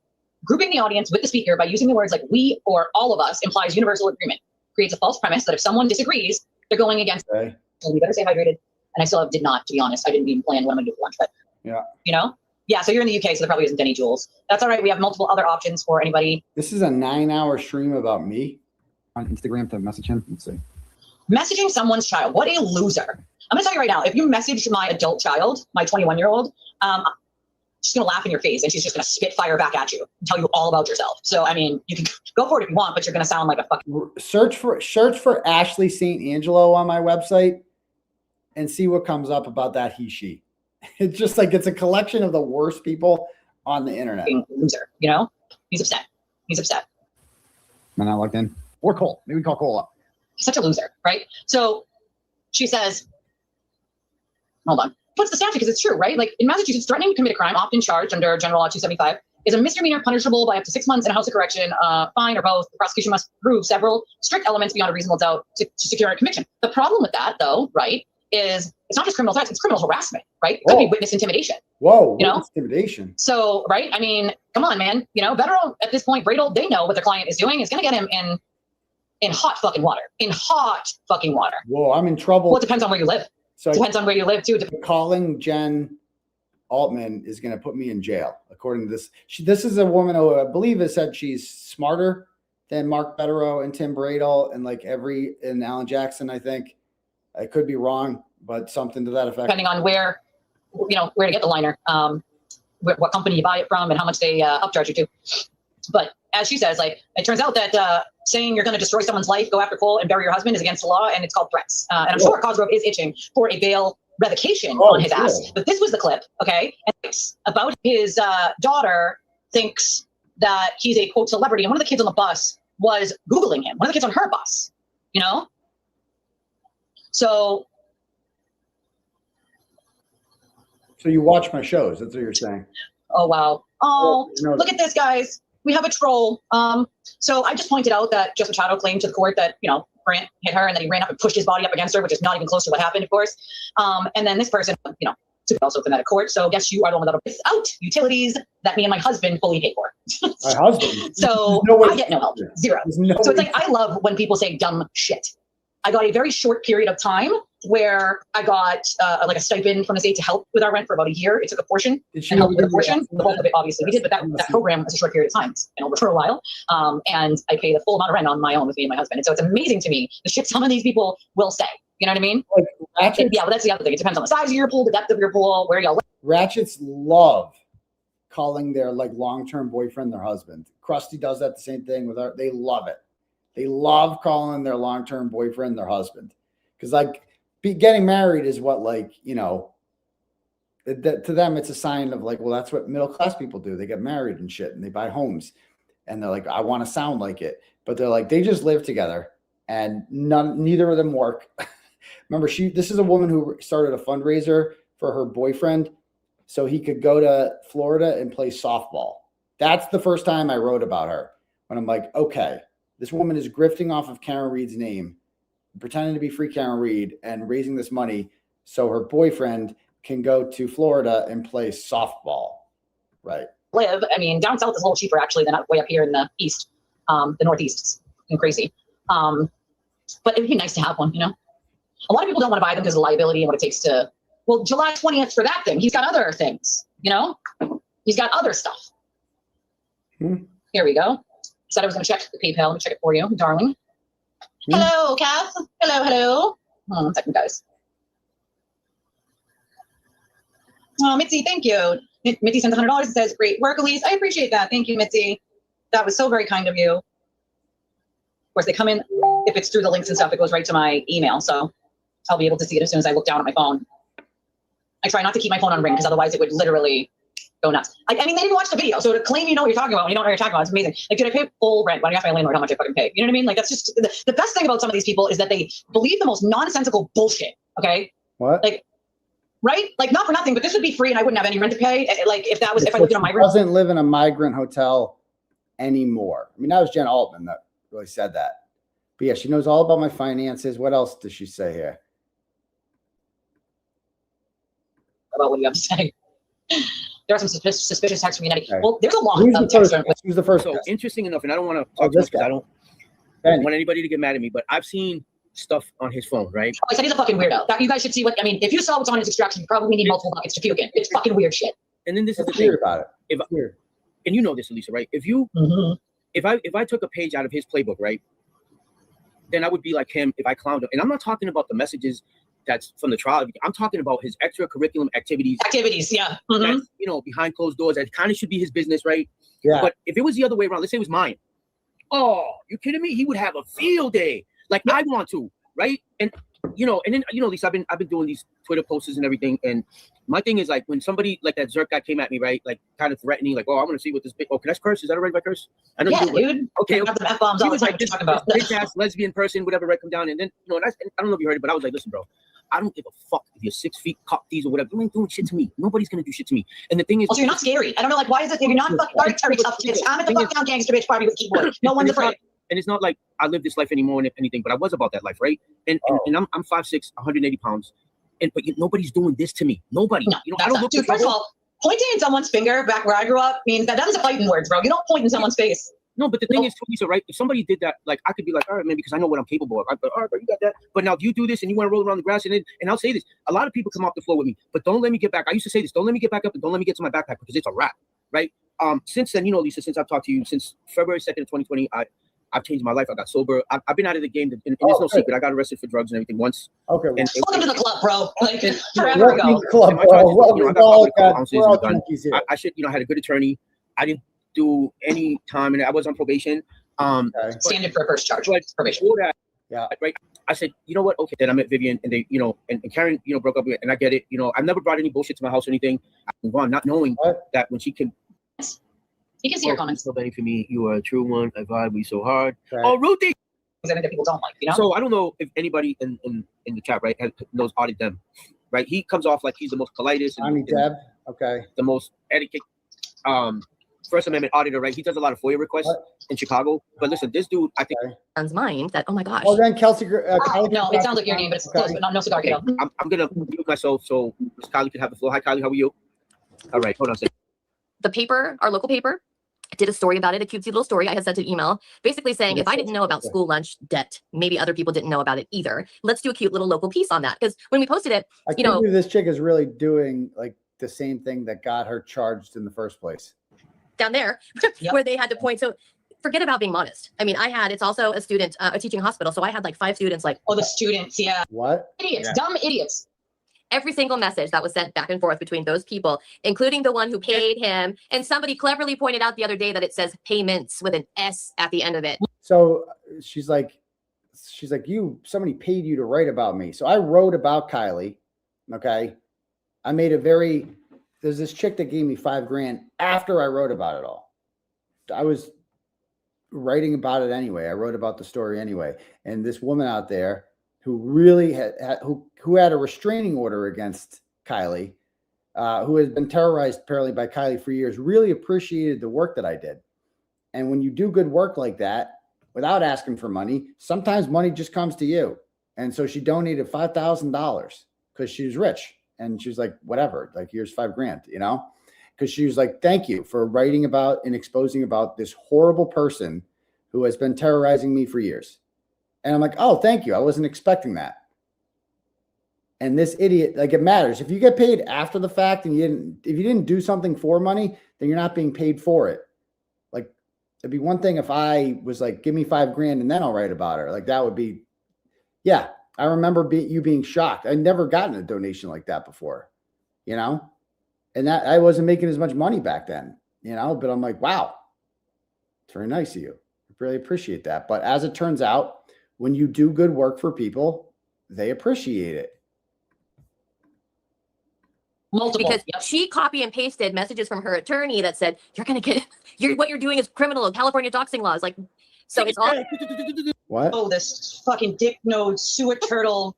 Grouping the audience with the speaker by using the words like we or all of us implies universal agreement. Creates a false premise that if someone disagrees, they're going against. Okay. So we better stay hydrated. And I still did not, to be honest. I didn't even plan what I'm going to do for lunch, but yeah, you know? Yeah, so you're in the UK, so there probably isn't any Jules. That's all right. We have multiple other options for anybody. This is a 9-hour stream about me on Instagram to message him. Let's see. Messaging someone's child. What a loser. I'm going to tell you right now, if you message my adult child, my 21-year-old, she's going to laugh in your face and she's just going to spit fire back at you and tell you all about yourself. So, I mean, you can go for it if you want, but you're going to sound like a fucking... Search for Ashley St. Angelo on my website and see what comes up about that he, she. It's just like, it's a collection of the worst people on the internet. Loser, you know? He's upset. He's upset. Am I not logged in? Or Cole. Maybe we call Cole up. He's such a loser, right? So she says, hold on. What's the statute? Because it's true, right? Like in Massachusetts, threatening to commit a crime, often charged under General Law 275, is a misdemeanor punishable by up to 6 months in a house of correction, fine, or both. The prosecution must prove several strict elements beyond a reasonable doubt to secure a conviction. The problem with that, though, right, is it's not just criminal threats, it's criminal harassment, right? It could be witness intimidation. Whoa, you know? Intimidation. So, right, I mean, come on, man. You know, Federal, at this point, Bradel, they know what the client is doing. It's going to get him in hot fucking water. In hot fucking water. Whoa, I'm in trouble. Well, it depends on where you live. So it depends on where you live, too. Calling Jen Altman is going to put me in jail, according to this. This is a woman who I believe has said she's smarter than Mark Federer and Tim Bradel and Alan Jackson, I think. I could be wrong, but something to that effect. Depending on where to get the liner, what company you buy it from and how much they upcharge you to. But as she says, like, it turns out that saying you're going to destroy someone's life, go after Cole, and bury your husband is against the law, and it's called threats. And I'm sure Cosgrove is itching for a bail revocation on his ass. But this was the clip, okay? And it's about his daughter thinks that he's a, quote, celebrity, and one of the kids on the bus was Googling him. One of the kids on her bus, you know? So you watch my shows. That's what you're saying. Oh, wow. Oh, look at this, guys. We have a troll. So I just pointed out that Jeff Machado claimed to the court that, you know, Grant hit her and then he ran up and pushed his body up against her, which is not even close to what happened, of course. And then this person, you know, took also from that court. So guess you are the one that'll miss out utilities that me and my husband fully pay for. My husband? So I get no help. Zero. So it's like, I love when people say dumb shit. I got a very short period of time where I got like a stipend from the state to help with our rent for about a year. It took a portion and helped with a portion. The bulk of it, obviously, we did, but that program was a short period of time, and over for a while. And I pay the full amount of rent on my own with me and my husband. And so it's amazing to me the shit some of these people will say. You know what I mean? Like yeah, well, that's the other thing. It depends on the size of your pool, the depth of your pool, where y'all live. Ratchets love calling their like long-term boyfriend their husband. Krusty does that the same thing with they love it. They love calling their long-term boyfriend their husband. Because like getting married is what, like, you know, to them, it's a sign of like, well, that's what middle-class people do. They get married and shit and they buy homes and they're like, I want to sound like it. But they're like, they just live together and neither of them work. Remember, this is a woman who started a fundraiser for her boyfriend so he could go to Florida and play softball. That's the first time I wrote about her. When I'm like, okay, this woman is grifting off of Karen Reed's name, pretending to be free Karen Reed and raising this money so her boyfriend can go to Florida and play softball. Right. Live. I mean, down south is a little cheaper actually than way up here in the east, the northeast. It's crazy. But it'd be nice to have one, you know? A lot of people don't want to buy them because of the liability and what it takes to, well, July 20th for that thing. He's got other things, you know? He's got other stuff. Here we go. Said I was going to check the PayPal. Let me check it for you, darling. Hello, Kath. Hello. Hold on 1 second, guys. Oh, Mitzi, thank you. Mitzi sends $100 and says, great work, Elise. I appreciate that. Thank you, Mitzi. That was so very kind of you. Of course, they come in, if it's through the links and stuff, it goes right to my email. So I'll be able to see it as soon as I look down at my phone. I try not to keep my phone on ring because otherwise it would literally go nuts. I mean, they didn't watch the video. So to claim you know what you're talking about when you don't know what you're talking about, it's amazing. Like, did I pay full rent? Why do you ask my landlord how much I fucking pay? You know what I mean? Like, that's just the best thing about some of these people is that they believe the most nonsensical bullshit. Okay. What? Like, right? Like, not for nothing, but this would be free and I wouldn't have any rent to pay. Like, if I lived in a migrant. Doesn't live in a migrant hotel anymore. I mean, that was Jen Altman that really said that. But yeah, she knows all about my finances. What else does she say here? About what you have to say. There are some suspicious texts from United. Okay. Well, there's a lot Who's of the first? texts. Who's the first? So guest? interesting enough, and I don't want to talk too much because I don't want anybody to get mad at me, but I've seen stuff on his phone, right? Oh, I said he's a fucking weirdo. That you guys should see what I mean. If you saw what's on his extraction, you probably need multiple buckets to puke in. It's fucking weird shit. And then this is the What's thing weird about it. And you know this, Elisa, right? If you if I took a page out of his playbook, right, then I would be like him if I clowned him. And I'm not talking about the messages that's from the trial. I'm talking about his extracurricular activities. Yeah. That's, you know, behind closed doors. That kind of should be his business, right? Yeah. But if it was the other way around, let's say it was mine. Oh, you kidding me? He would have a field day. Like I want to, right? And you know, Lisa, I've been doing these Twitter posts and everything. And my thing is like when somebody like that Zerk guy came at me, right? Like kind of threatening, like, oh, I want to see what this big. Oh, can I curse? Is that alright if I curse? I know Yeah, you do. dude. Okay. Have the F-bombs all the time. This bitch ass lesbian person, whatever, right? Come down and then and I don't know if you heard it, but I was like, listen, bro. I don't give a fuck if you're 6 feet, cock these or whatever. You ain't doing shit to me. Nobody's gonna do shit to me. And the thing is, also, you're not scary. I don't know, like, why is it you're not fucking Terry tough bitch? I'm at the fuck down gangster bitch party with keyboard. No one's afraid. And it's not like I live this life anymore and anything, but I was about that life, right? And I'm 5'6", 180 pounds, but nobody's doing this to me. Nobody. No, you know, I don't look. Dude, first of all, pointing in someone's finger back where I grew up means that doesn't fight in words, bro. You don't point in someone's face. No, but the thing is, Lisa, right? If somebody did that, like I could be like, all right, man, because I know what I'm capable of. I'd be like, all right, bro, you got that. But now if you do this and you want to roll around the grass and I'll say this, a lot of people come off the floor with me, but don't let me get back. I used to say this, don't let me get back up and don't let me get to my backpack because it's a wrap, right? Since then, you know, Lisa, since I've talked to you, since February 2nd of 2020, I've changed my life. I got sober. I've been out of the game, and it's no secret. I got arrested for drugs and everything once. Okay. And welcome to the club, bro. Like, forever ago. Club, I got I should, I had a good attorney. I didn't do any time, and I was on probation. Okay. Standard for a first charge. But Probation. before that, Yeah. right? I said, you know what? Okay, then I met Vivian, and they, you know, and Karen, you know, broke up with, and I get it. You know, I've never brought any bullshit to my house or anything. I can go on not knowing What? that when she can. You can see your comments. So many for me. You are a true one. I vibe with you so hard. Okay. Oh, Ruthie. Because I think that people don't like, you know? So I don't know if anybody in the chat, right, knows Audie Dem, right? He comes off like he's the most politest Johnny and Deb. Okay. the most etiquette, First Amendment auditor, right? He does a lot of FOIA requests in Chicago. But listen, this dude, I think Son's mind that, oh my gosh. Oh, then Kelsey. No, it sounds like your name, but it's close, but not no cigar kiddo. I'm gonna mute myself so Miss Kylie can have the floor. Hi, Kylie, how are you? All right, hold on a second. The paper, our local paper, did a story about it, a cutesy little story. I had sent an email basically saying, if I didn't know about school lunch debt, maybe other people didn't know about it either. Let's do a cute little local piece on that. Because when we posted it, I you can't know, believe this chick is really doing like the same thing that got her charged in the first place. down there Yep. where they had to point. So forget about being modest. I mean, it's also a student, a teaching hospital. So I had like 5 students, like Oh, the students, yeah. What? Idiots, Yeah. dumb idiots. every single message that was sent back and forth between those people, including the one who paid him. And somebody cleverly pointed out the other day that it says payments with an S at the end of it. So she's like, somebody paid you to write about me. So I wrote about Kylie. Okay. I made there's this chick that gave me $5,000 after I wrote about it all. I was writing about it anyway. I wrote about the story anyway. And this woman out there who really who had a restraining order against Kylie, who has been terrorized apparently by Kylie for years, really appreciated the work that I did. And when you do good work like that, without asking for money, sometimes money just comes to you. And so she donated $5,000 because she was rich. And she was like, whatever, like, here's $5,000, you know, because she was like, thank you for writing about and exposing about this horrible person who has been terrorizing me for years. And I'm like, oh, thank you. I wasn't expecting that. And this idiot, like, it matters. If you get paid after the fact and if you didn't do something for money, then you're not being paid for it. Like, it'd be one thing if I was like, give me $5,000 and then I'll write about her. Like, that would be, yeah. I remember you being shocked. I'd never gotten a donation like that before, you know, and that I wasn't making as much money back then, you know, but I'm like, wow, it's very nice of you. I really appreciate that. But as it turns out, when you do good work for people, they appreciate it. Multiple. Because Yep. she copy and pasted messages from her attorney that said, you're going to get, what you're doing is criminal. California doxing laws. Like, so it's all. What? Oh, this fucking dick node sewer turtle,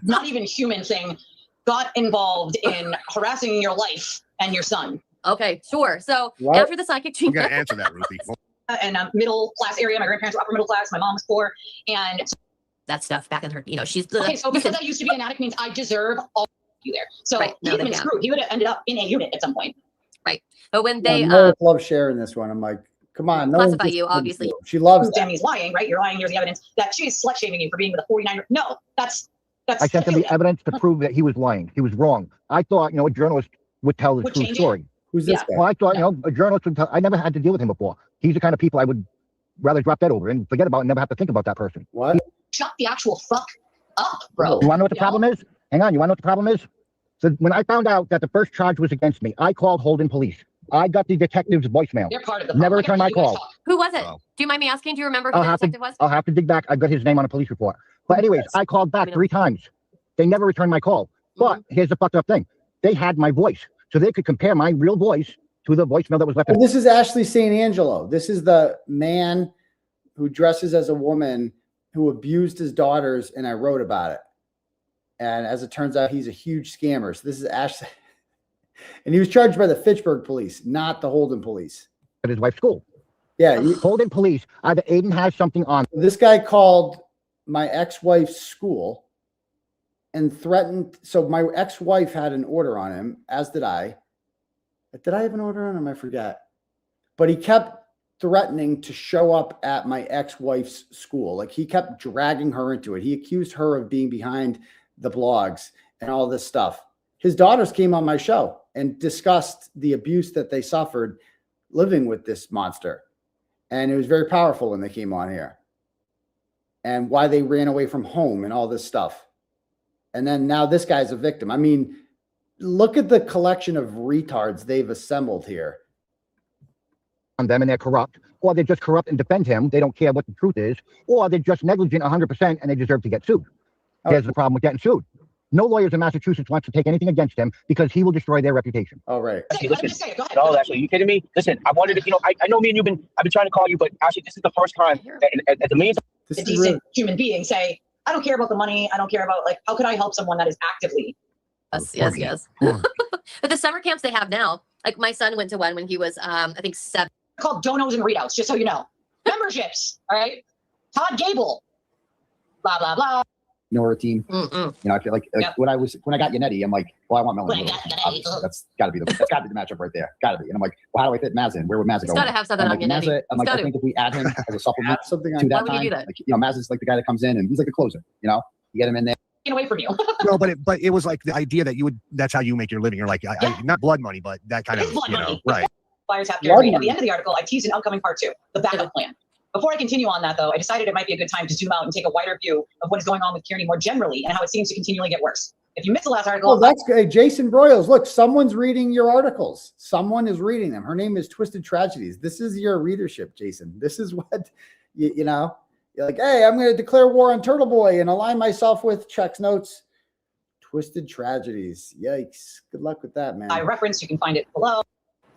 not even human thing, got involved in harassing your life and your son. Okay, sure. So What? after the psychic I'm treatment, gonna answer that, Ruthie. In a middle class area, my grandparents were upper middle class, my mom was poor, and that stuff back in her, you know, she's the. okay, so because I used to be an addict means I deserve all you there. So Right, no, he'd they been can't. screwed. He would have ended up in a unit at some point. But when they, love sharing this one. I'm like, come on. No Classify one you, obviously. She loves Damn, that. he's lying, right? You're lying. Here's the evidence that she's slut shaming you for being with a 49. No, that's I sent him the pedophilia. evidence to prove that he was lying. He was wrong. I thought, a journalist would tell the Would true change it? story. Who's this Yeah. guy? Well, I thought, a journalist would tell. I never had to deal with him before. He's the kind of people I would rather drop that over and forget about and never have to think about that person. What? Shut the actual fuck up, bro. You want to know what the You problem is? Hang on. You want to know what the problem is? So when I found out that the first charge was against me, I called Holden Police. I got the detective's voicemail. You're part of the Never problem. I return my gotta let you call. guys talk. who was it? Wow. Do you mind me asking? Do you remember who I'll the have to- detective was? I'll have to dig back. I got his name on a police report. But anyways, I called back 3 times. They never returned my call. But here's the fucked up thing. They had my voice. So they could compare my real voice to the voicemail that was left. Oh, this is Ashley St. Angelo. This is the man who dresses as a woman who abused his daughters, and I wrote about it. And as it turns out, he's a huge scammer. So this is Ashley. And he was charged by the Fitchburg police, not the Holden police. At his wife's school. Yeah. Holden Police. Either Aiden has something on. This guy called my ex-wife's school and threatened. So my ex-wife had an order on him, as did I. Did I have an order on him? I forgot. But he kept threatening to show up at my ex-wife's school. Like, he kept dragging her into it. He accused her of being behind the blogs and all this stuff. His daughters came on my show and discussed the abuse that they suffered living with this monster. And it was very powerful when they came on here. And why they ran away from home and all this stuff. And then now this guy's a victim. I mean, look at the collection of retards they've assembled here. on them and they're corrupt, or they're just corrupt and defend him. They don't care what the truth is, or they're just negligent 100% and they deserve to get sued. Here's the problem with getting sued. No lawyers in Massachusetts wants to take anything against him because he will destroy their reputation. Oh, right. Say it, let him just say it. Go ahead. No, actually, you kidding me? Listen, I wanted to, I know me and I've been trying to call you, but actually, this is the first time that the millions. This A is decent really, human being say, I don't care about the money. I don't care about, like, how could I help someone that is actively. Yes. But the summer camps they have now, like my son went to one when he was, I think 7. Called donos and readouts, just so you know. Memberships, all right? Todd Gable, blah, blah, blah. Nora team. Mm-mm. You know, I feel like Yep. when I got Yannetti, I'm like, well, I want Melanie. When I got Yannetti, Obviously, that's got to be the matchup right there. Got to be. And I'm like, well, how do I fit Maz in? Where would Maz He's go? got to have something I'm on like, Yannetti. Maz, I'm like, He's I got think if we add him as a supplement add something to on. Why that would you time, do that? like, you know, Maz is like the guy that comes in and he's like the closer. You know, you get him in there. Taken away from you. No, but it was like the idea that that's how you make your living. You're like, Yeah. not blood money, but that kind It of, is blood money. right. Flyers have to Blood agree. At money. the end of the article, I teased an upcoming part 2, the backup plan. Before I continue on that, though, I decided it might be a good time to zoom out and take a wider view of what is going on with Kearney more generally and how it seems to continually get worse. If you missed the last article, Oh, that's good. Jason Broyles. Look, someone's reading your articles. Someone is reading them. Her name is Twisted Tragedies. This is your readership, Jason. This is what, you know, you're like, hey, I'm going to declare war on Turtle Boy and align myself with checks notes. Twisted Tragedies. Yikes. Good luck with that, man. I referenced, you can find it below.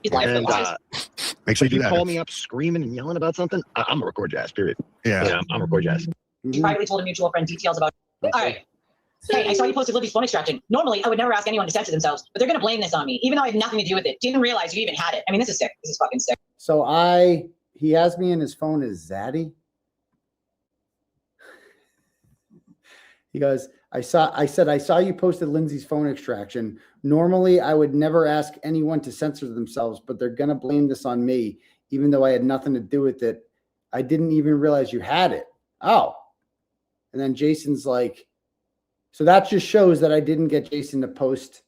His life And, advice. Make sure If you you do call that. me up screaming and yelling about something, I'm gonna record your ass, period. Yeah. You know, I'm gonna record your ass. He Mhm. privately told a mutual friend details about. All right. Hey, I saw you posted Libby's phone extraction. Normally, I would never ask anyone to censor themselves, but they're going to blame this on me, even though I had nothing to do with it. Didn't realize you even had it. I mean, this is sick. This is fucking sick. So he has me in his phone as Zaddy. He goes, I said, I saw you posted Lindsay's phone extraction. Normally, I would never ask anyone to censor themselves, but they're going to blame this on me, even though I had nothing to do with it. I didn't even realize you had it. Oh. And then Jason's like, so that just shows that I didn't get Jason to post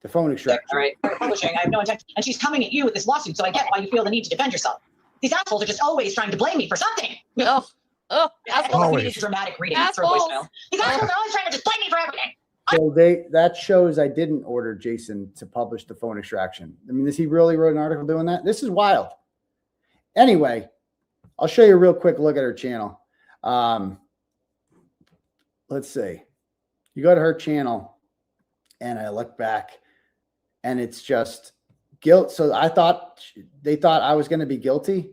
the phone extraction. All right. Publishing, I have no intention. And she's coming at you with this lawsuit, so I get why you feel the need to defend yourself. These assholes are just always trying to blame me for something. Asshole. We need a dramatic reading for a voicemail. These assholes are always trying to just blame me for everything. So that shows I didn't order Jason to publish the phone extraction. I mean, he really wrote an article doing that? This is wild. Anyway, I'll show you a real quick look at her channel. Let's see. You go to her channel and I look back and it's just guilt. So they thought I was going to be guilty.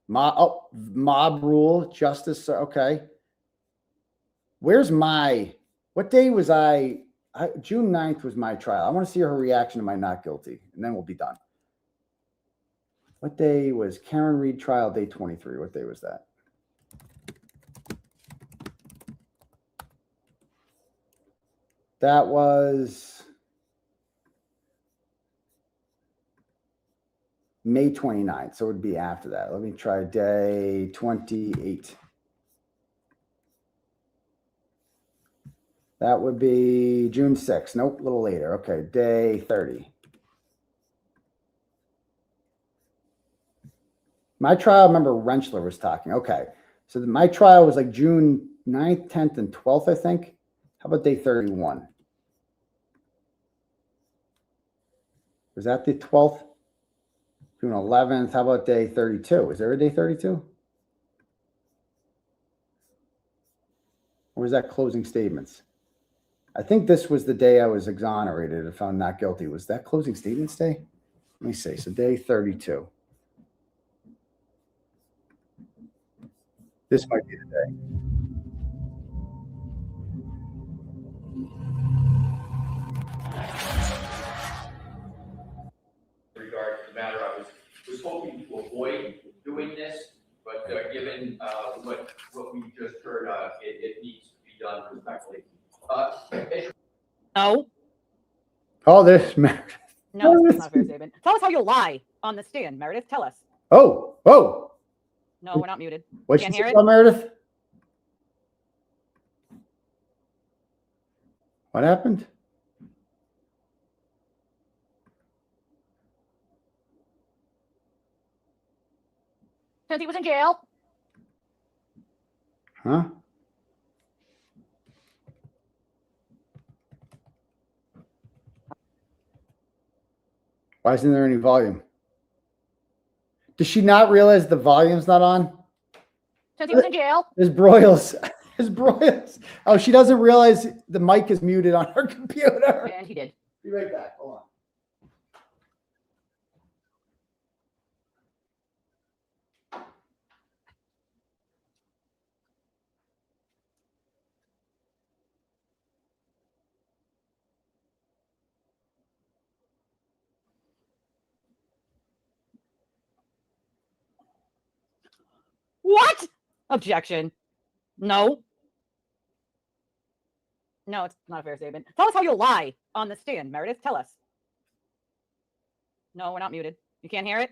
Mob rule, justice. Okay. What day was June 9th was my trial. I want to see her reaction to my not guilty, and then we'll be done. What day was Karen Reed trial? Day 23. What day was that? That was May 29th. So it would be after that. Let me try day 28. That would be June 6th. Nope, a little later. Okay, day 30. My trial, remember Rentschler was talking. Okay, so my trial was like June 9th, 10th, and 12th, I think. How about day 31? Was that the 12th? June 11th. How about day 32? Is there a day 32? Or was that closing statements? I think this was the day I was exonerated and found not guilty. Was that closing statements day? Let me see. So day 32. This might be the day. Regard to the matter, I was hoping to avoid doing this, but given what we just heard, it needs to be done respectfully. No, Oh, this Meredith. no, it's not a fair statement. Tell us how you lie on the stand, Meredith. Tell us. Oh. No, we're not muted. What'd Can't she hear say it? about Meredith? What happened? Since he was in jail. Huh? Why isn't there any volume? Does she not realize the volume's not on? Since he was in jail. There's broils. There's broils. Oh, she doesn't realize the mic is muted on her computer. And he did. Be right back. Hold on. What? Objection. No. No, it's not a fair statement. Tell us how you lie on the stand, Meredith. Tell us. No, we're not muted. You can't hear it?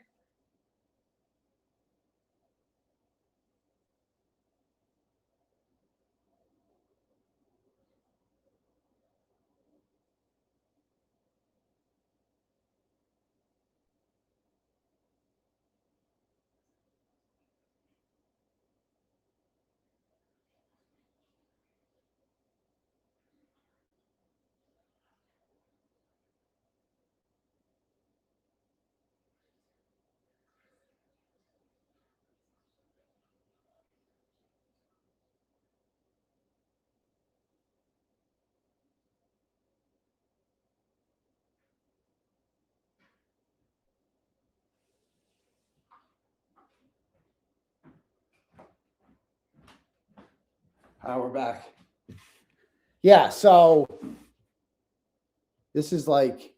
We're back. Yeah, so this is like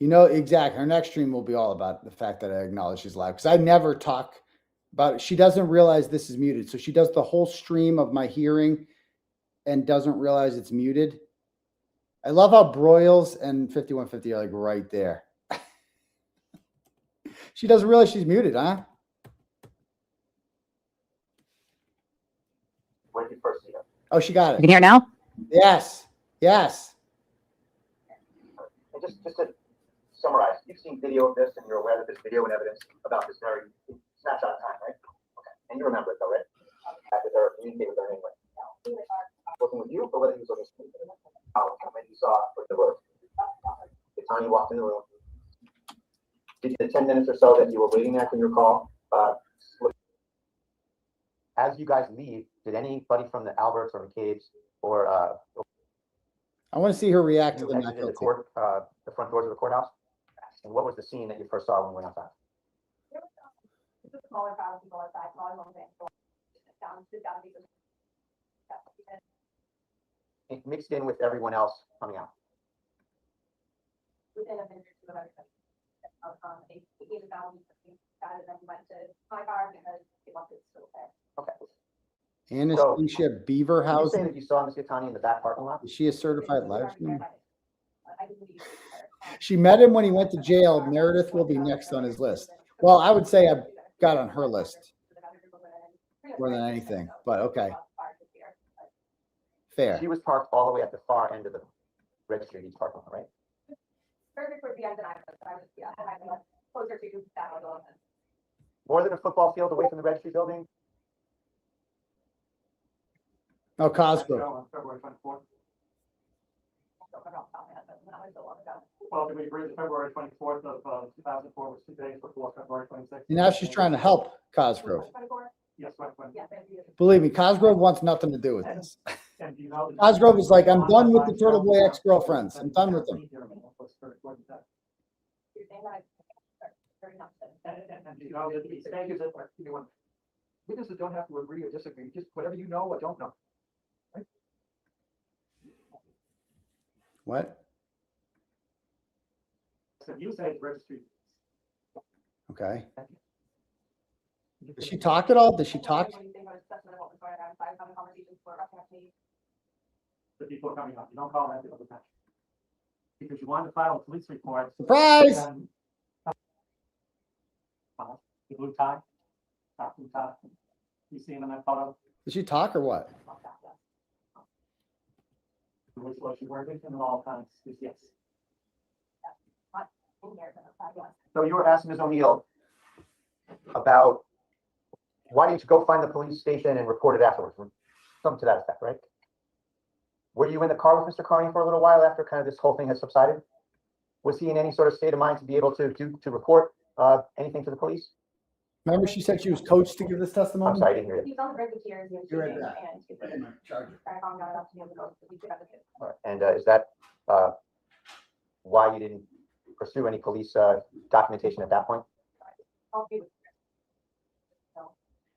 exactly. Her next stream will be all about the fact that I acknowledge she's live because I never talk about it. She doesn't realize this is muted. So she does the whole stream of my hearing and doesn't realize it's muted. I love how Broyles and 5150 are like right there. She doesn't realize she's muted, huh? When did you first see her? Oh, she got it. You can hear now? Yes. Yes. And just to summarize, you've seen video of this and you're aware that there's video and evidence about this very snapshot of time, right? Okay. And you remember it though, right? With her, communicate with her anyway. Working with you, or whether he was on the screen. When you saw the work. The time you walked in the room. Did you the 10 minutes or so that you were waiting there for your call? As you guys leave, did anybody from the Alberts or McCabe's or I want to see her react to you the exited the court, the front doors of the courthouse? And what was the scene that you first saw when you went outside? Smaller crowd of people outside, smaller homes. It mixed in with everyone else coming out. Within a minute or two of everybody. He gave a thousand, and then he went to my car because he wanted to still there. Okay. Anastasia Beaverhouse. You say that you saw Ms. Gattani in the back parking lot? Is she a certified live streamer? She met him when he went to jail. Meredith will be next on his list. Well, I would say I got on her list more than anything, but okay. Fair. She was parked all the way at the far end of the registry of each parking lot, right? Perfect for the end, and I was closer to that. More than a football field away from the registry building? Oh, Cosgrove. On February 24th. Well, did we agree that February 24th of 2004 was 2 days before February 26th? And now she's trying to help Cosgrove. Yes, when. Believe me, Cosgrove wants nothing to do with this. And do you know that- Cosgrove is like, I'm done with the Turtle Boy ex-girlfriends. I'm done with them. And you know, the stages that witnesses don't have to agree or disagree, just whatever you know or don't know. What? So you say it's registry. Okay. Does she talk at all? Does she talk? The people are coming up. You don't call that the other match. Because you want to file a police report. Surprise! And, the blue tie. Top blue tie. You seen in that photo? Does she talk or what? Which was she working in all times? Is yes. So you were asking Ms. O'Neill about why didn't you go find the police station and report it afterwards? Something to that effect, right? Were you in the car with Mr. Carney for a little while after kind of this whole thing has subsided? Was he in any sort of state of mind to be able to report anything to the police? Remember, she said she was coached to give this testimony. I'm sorry, I didn't hear it. He was on the verge of tears. He was You read shooting, that. and he was Charger. trying to calm down enough to be able to go to the police about the kid. All right. And is that why you didn't pursue any police documentation at that point? I'll be with you.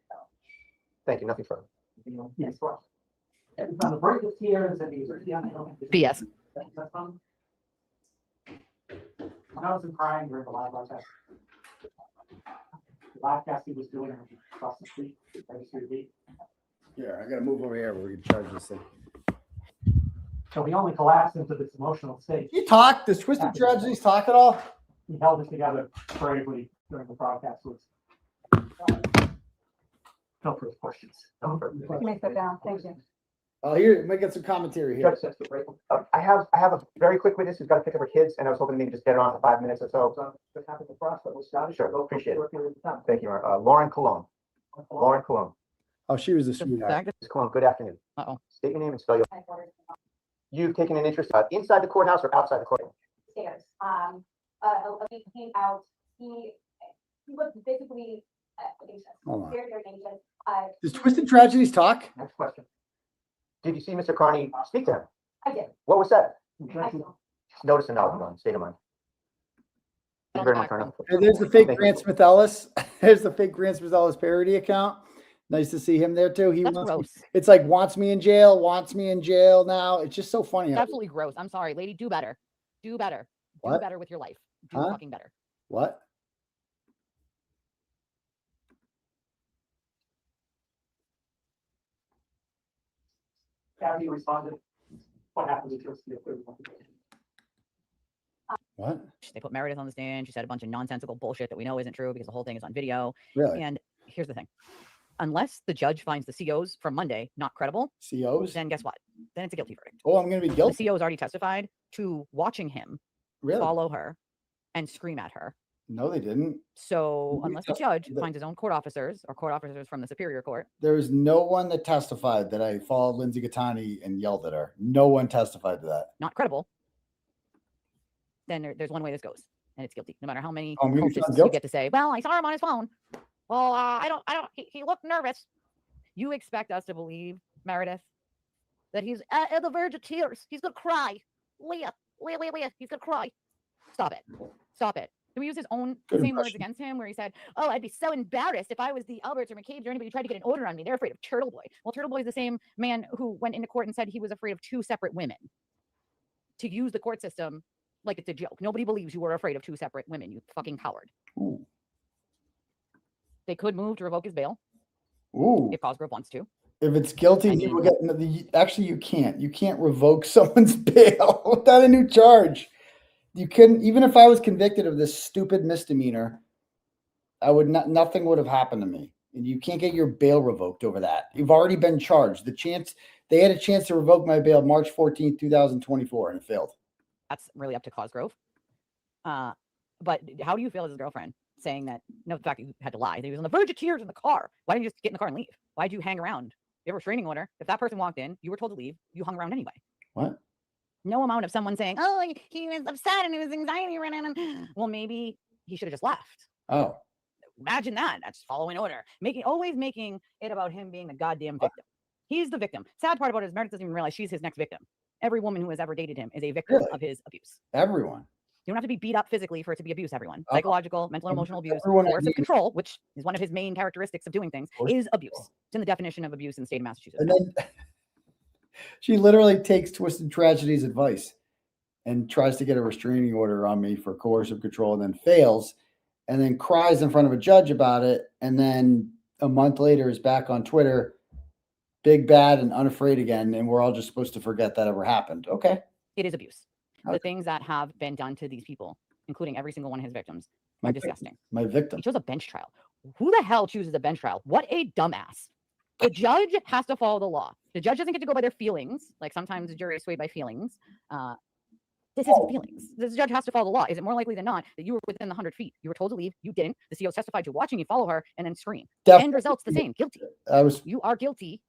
So, Thank you. Nothing further. Yes, well. And on the verge of tears and he's. BS. When I wasn't crying during the live broadcast. The live cast he was doing across the street, right through the. Here, I gotta move over here where we can charge this thing. So he only collapsed into this emotional state. You talk. Does Twisted Tragedies talk at all? He held it together bravely during the broadcast. Was no further questions. No further you questions. may sit down. Thank you. Oh, here, might get some commentary here. Judge, I have a very quick witness who's got to pick up her kids, and I was hoping to maybe just get her on for 5 minutes or so. Just happen to cross, but we'll start. Sure, appreciate it. Thank you, Lauren Cologne. Lauren Cologne. Oh, she was a sweetheart. Ms. Cologne, good afternoon. Uh-oh. State your name and spell your. You've taken an interest inside the courthouse or outside the courthouse? Stairs. He came out. He was basically anxious. Hold on. Very, very anxious. Does Twisted Tragedies talk? Next question. Did you see Mr. Carney speak to him? I did. What was said? I Notice and knowledge, state of mind. Thank you very much, Colonel. And there's the fake Thank you. Grant Smith Ellis. There's the fake Grant Smith Ellis parody account. Nice to see him there too. That's wants gross. It's like wants me in jail now. It's just so funny. It's absolutely gross. I'm sorry, lady. Do better. Do better. Do What? better with your life. Do Huh? fucking better. What? Have you responded? What happened to just the. What? They put Meredith on the stand. She said a bunch of nonsensical bullshit that we know isn't true because the whole thing is on video. Really? And here's the thing. Unless the judge finds the COs from Monday not credible, COs? then guess what? Then it's a guilty verdict. Oh, I'm gonna be guilty. The COs already testified to watching him Really? follow her and scream at her. No, they didn't. So unless the judge the- finds his own court officers or court officers from the Superior Court, There was no one that testified that I followed Lindsay Gattani and yelled at her. No one testified to that. not credible, then there's one way this goes, and it's guilty. No matter how many I'm gonna be cultists found you guilty. get to say, "Well, I saw him on his phone." Well, I don't. He looked nervous. You expect us to believe, Meredith, that he's at the verge of tears. He's gonna cry. Leah, he's gonna cry. Stop it. Stop it. Can we use his own Good same words impression. against him where he said, "Oh, I'd be so embarrassed if I was the Alberts or McCabe's or anybody who tried to get an order on me. They're afraid of Turtle Boy." Well, Turtle Boy is the same man who went into court and said he was afraid of 2 separate women. To use the court system like it's a joke. Nobody believes you were afraid of 2 separate women, you fucking coward. Ooh. They could move to revoke his bail Ooh. if Cosgrove wants to. If it's guilty, he will get. Actually, you can't. You can't revoke someone's bail without a new charge. You couldn't. Even if I was convicted of this stupid misdemeanor, I would not. Nothing would have happened to me. And you can't get your bail revoked over that. You've already been charged. They had a chance to revoke my bail March 14th, 2024, and it failed. That's really up to Cosgrove. But how do you feel as his girlfriend saying that? No, the fact that you had to lie. That he was on the verge of tears in the car. Why didn't you just get in the car and leave? Why did you hang around? You have a restraining order. If that person walked in, you were told to leave. You hung around anyway. What? No amount of someone saying, "Oh, he was upset and his anxiety ran in." Well, maybe he should have just left. Oh. Imagine that. That's following order. Always making it about him being the goddamn victim. He's the victim. Sad part about it is Meredith doesn't even realize she's his next victim. Every woman who has ever dated him is a victim Really? of his abuse. Everyone. You don't have to be beat up physically for it to be abuse, everyone. Oh. Psychological, mental, and emotional abuse, Everyone I coercive knew- control, which is one of his main characteristics of doing things, Coercive is abuse. It's in the definition of abuse in the state of Massachusetts. And then she literally takes Twisted Tragedy's advice and tries to get a restraining order on me for coercive control and then fails and then cries in front of a judge about it. And then a month later is back on Twitter, big, bad, and unafraid again. And we're all just supposed to forget that ever happened. Okay. It is abuse. Okay. The things that have been done to these people, including every single one of his victims, My are victim. disgusting. My victim. He chose a bench trial. Who the hell chooses a bench trial? What a dumbass. The judge has to follow the law. The judge doesn't get to go by their feelings. Like sometimes the jury is swayed by feelings. This isn't feelings. This judge has to follow the law. Is it more likely than not that you were within the 100 feet? You were told to leave. You didn't. The CO testified to watching you follow her and then scream. Definitely. End result's the same. Guilty. You are guilty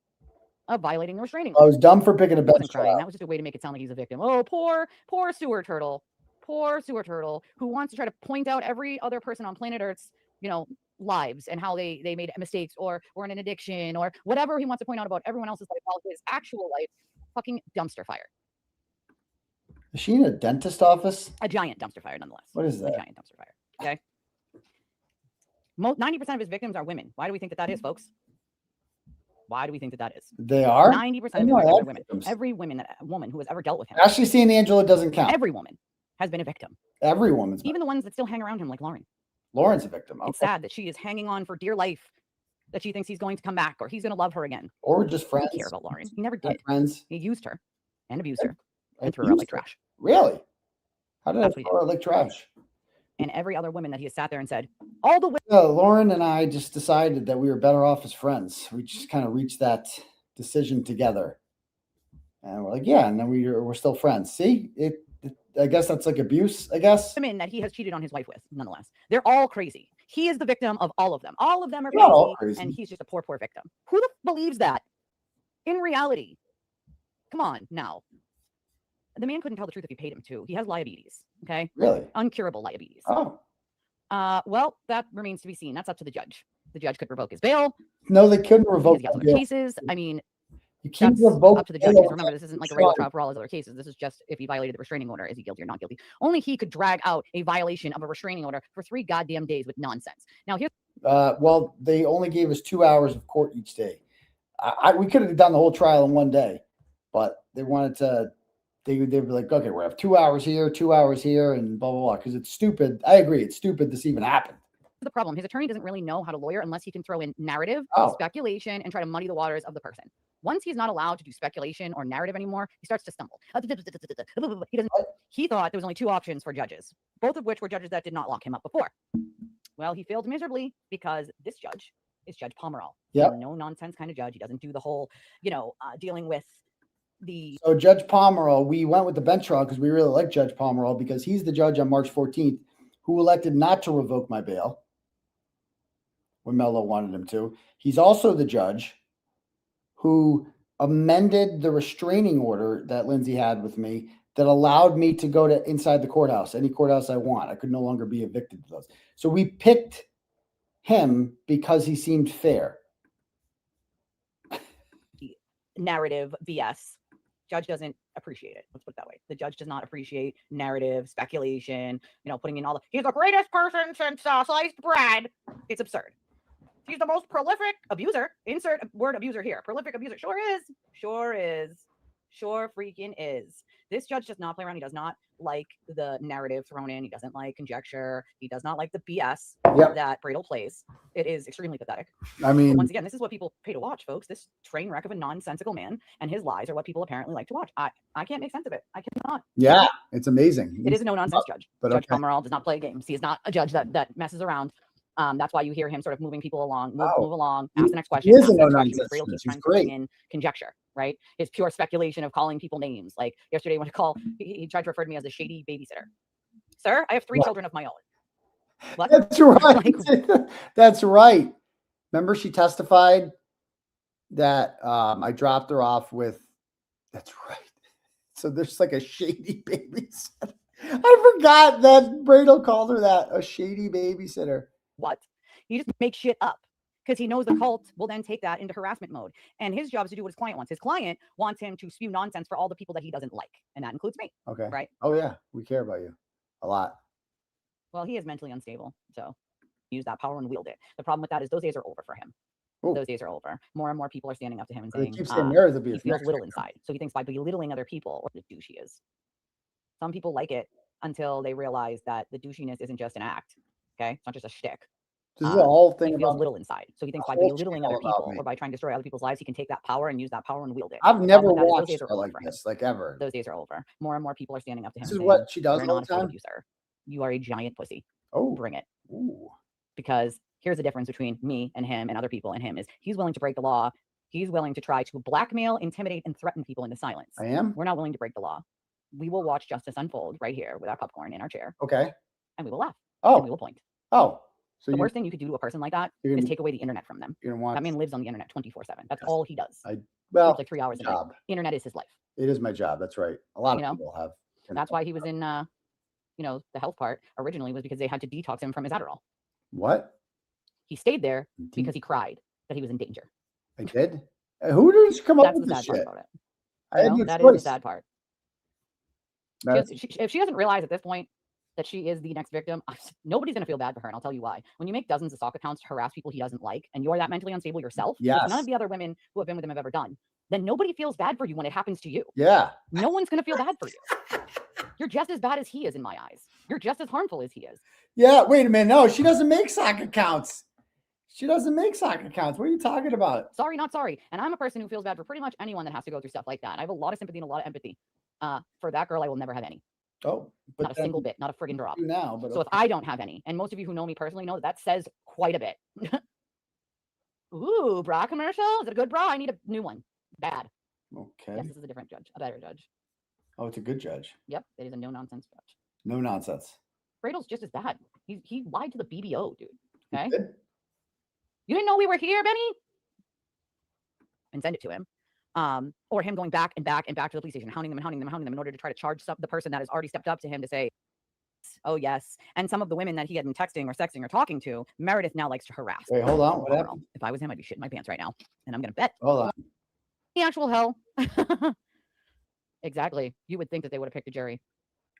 of violating the restraining I was dumb for picking a He wasn't bench crying. trial. That was just a way to make it sound like he's a victim. Oh, poor Sewer Turtle. poor sewer turtle who wants to try to point out every other person on planet Earth's, lives and how they made mistakes or in an addiction or whatever he wants to point out about everyone else's life while his actual life fucking dumpster fire. Is she in a dentist office? A giant dumpster fire, nonetheless. What is that? A giant dumpster fire. Okay. 90% of his victims are women. Why do we think that is, folks? Why do we think that is? They are? 90% of his victims are women. Every woman who has ever dealt with him. Ashley St. Angela doesn't count. Every woman has been a victim. Every woman's even the ones that still hang around him, like Lauren. Lauren's a victim. It's sad that she is hanging on for dear life, that she thinks he's going to come back or he's going to love her again. Or we're just friends. He didn't care about Lauren. He never did. Friends. He used her and abused her and threw her out like trash. Really? How did I throw her out like trash? And every other woman that he has sat there and said, all the women. Lauren and I just decided that we were better off as friends. We just kind of reached that decision together. And we're like, yeah, and then we're still friends. See, I guess that's like abuse, I guess. Women that he has cheated on his wife with, nonetheless. They're all crazy. He is the victim of all of them. All of them are crazy, and he's just a poor, poor victim. Who believes that? In reality, come on now. The man couldn't tell the truth if you paid him to. He has diabetes. Okay. Really? Uncurable diabetes. Oh. Well, that remains to be seen. That's up to the judge. The judge could revoke his bail. No, they couldn't revoke his bail. Cases. I mean, you can't revoke up to the judge. Remember, this isn't like a regular trial for all his other cases. This is just if he violated the restraining order, is he guilty or not guilty? Only he could drag out a violation of a restraining order for 3 goddamn days with nonsense. Now here's well, they only gave us 2 hours of court each day. We could have done the whole trial in one day, but they wanted to. They were like, okay, we have 2 hours here, 2 hours here, and blah blah blah. Because it's stupid. I agree, it's stupid this even happened. The problem. His attorney doesn't really know how to lawyer unless he can throw in narrative, speculation, and try to muddy the waters of the person. Once he's not allowed to do speculation or narrative anymore, he starts to stumble. He thought there was only 2 options for judges, both of which were judges that did not lock him up before. Well, he failed miserably because this judge is Judge Pomerol. Yeah. No nonsense kind of judge. He doesn't do the whole, dealing with the. So Judge Pomerol, we went with the bench trial because we really like Judge Pomerol because he's the judge on March 14th who elected not to revoke my bail when Mello wanted him to. He's also the judge who amended the restraining order that Lindsay had with me that allowed me to go to inside the courthouse, any courthouse I want. I could no longer be evicted to those. So we picked him because he seemed fair. Narrative BS. Judge doesn't appreciate it. Let's put it that way. The judge does not appreciate narrative, speculation, putting in all the, he's the greatest person since sliced bread. It's absurd. He's the most prolific abuser. Insert word abuser here. Prolific abuser. Sure is. Sure is. Sure freaking is. This judge does not play around. He does not like the narrative thrown in. He doesn't like conjecture. He does not like the BS that Bradel plays. It is extremely pathetic. I mean, but once again, this is what people pay to watch, folks. This train wreck of a nonsensical man and his lies are what people apparently like to watch. I can't make sense of it. I cannot. Yeah, it's amazing. It is a no-nonsense judge. But Judge Pomerol does not play games. He is not a judge that messes around. That's why you hear him sort of moving people along, move along, ask the next question. He is a no-nonsense. He's great. In conjecture, right? His pure speculation of calling people names. Like yesterday, when he tried to refer to me as a shady babysitter. Sir, I have 3 children of my own. What? That's right. That's right. Remember, she testified that I dropped her off with. That's right. So there's like a shady babysitter. I forgot that Bradel called her that, a shady babysitter. What? He just makes shit up because he knows the cult will then take that into harassment mode. And his job is to do what his client wants. His client wants him to spew nonsense for all the people that he doesn't like. And that includes me. Okay. Right? Oh, yeah. We care about you a lot. Well, he is mentally unstable. So use that power and wield it. The problem with that is those days are over for him. Ooh. Those days are over. More and more people are standing up to him and They saying keep saying Mary's he feels little inside. So he thinks by belittling other people, or the douche he is. Some people like it until they realize that the douchiness isn't just an act. Okay? It's not just a shtick. This is the whole thing he feels about little inside. So he thinks by whole belittling channel other about people me. or by trying to destroy other people's lives, he can take that power and use that power and wield it. I've The never problem with that is those watched days her are over like for him. this, like ever. Those days are over. More and more people are standing up to him. This and is saying, what she does "You're all not the as good time? as you, sir. You are a giant pussy. Oh, bring it." Ooh. Because here's the difference between me and him and other people and him is he's willing to break the law. He's willing to try to blackmail, intimidate, and threaten people into silence. I am. We're not willing to break the law. We will watch justice unfold right here with our popcorn in our chair. Okay. And we will laugh. Oh. And we will point. Oh. So the worst thing you could do to a person like that is take away the internet from them. You're gonna want that man lives on the internet 24/7. That's all he does. Well, like 3 hours a day. job. Internet is his life. It is my job. That's right. A lot of You know? people have. That's why he was in you know, the health part originally was because they had to detox him from his Adderall. What? He stayed there because he cried that he was in danger. I did. Who did come up That's with the this sad part shit? about it. I had You know, no that is the choice. sad part. That's- If she doesn't realize at this point that she is the next victim, nobody's going to feel bad for her. And I'll tell you why. When you make dozens of stalk accounts to harass people he doesn't like, and you're that mentally unstable yourself, which none Yes. of the other women who have been with him have ever done, then nobody feels bad for you when it happens to you. Yeah. No one's going to feel bad for you. You're just as bad as he is in my eyes. You're just as harmful as he is. Yeah. Wait a minute. No, she doesn't make sock accounts. She doesn't make sock accounts. What are you talking about? Sorry, not sorry. And I'm a person who feels bad for pretty much anyone that has to go through stuff like that. I have a lot of sympathy and a lot of empathy. For that girl, I will never have any. Oh, but not a single bit, not a friggin' drop. Now, but so if I don't have any, and most of you who know me personally know that says quite a bit. Ooh, bra commercial? Is it a good bra? I need a new one. Bad. Okay. Yes, this is a different judge, a better judge. Oh, it's a good judge. Yep, it is a no nonsense judge. No nonsense. Bradel's just as bad. He lied to the BBO, dude. Okay. He did? You didn't know we were here, Benny? And send it to him. Or him going back and back and back to the police station, hounding them and hounding them and hounding them in order to try to charge the person that has already stepped up to him to say, oh, yes. And some of the women that he had been texting or sexting or talking to, Meredith now likes to harass. Wait, hold on. What happened? If I was him, I'd be shitting my pants right now. And I'm going to bet. Hold on. The actual hell. Exactly. You would think that they would have picked a jury.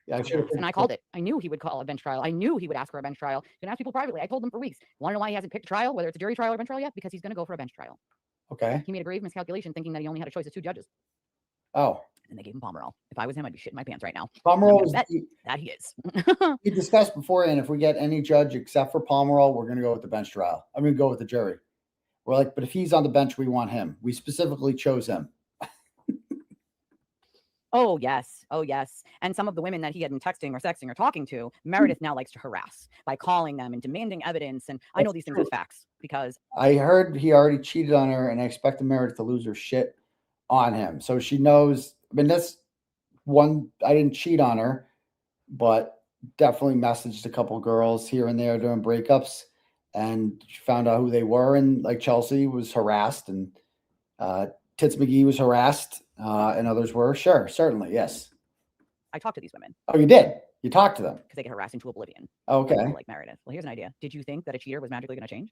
Yeah, I should have. And I called it. I knew he would call a bench trial. I knew he would ask for a bench trial. He's going to ask people privately. I told them for weeks. Want to know why he hasn't picked a trial, whether it's a jury trial or bench trial yet? Because he's going to go for a bench trial. Okay. He made a grave miscalculation thinking that he only had a choice of 2 judges. Oh. And they gave him Pomerol. If I was him, I'd be shitting my pants right now. Pomerol is that he is. We discussed beforehand, if we get any judge except for Pomerol, we're going to go with the bench trial. I'm going to go with the jury. We're like, but if he's on the bench, we want him. We specifically chose him. Oh, yes. Oh, yes. And some of the women that he had been texting or sexting or talking to, Meredith now likes to harass by calling them and demanding evidence. And I know these things as facts because I heard he already cheated on her, and I expect Meredith to lose her shit on him. So she knows. I mean, that's one. I didn't cheat on her, but definitely messaged a couple girls here and there during breakups, and she found out who they were. And like Chelsea was harassed, and Tits McGee was harassed, and others were. Sure, certainly, yes. I talked to these women. Oh, you did? You talked to them? Because they get harassed into oblivion. Okay. Like Meredith. Well, here's an idea. Did you think that a cheater was magically going to change?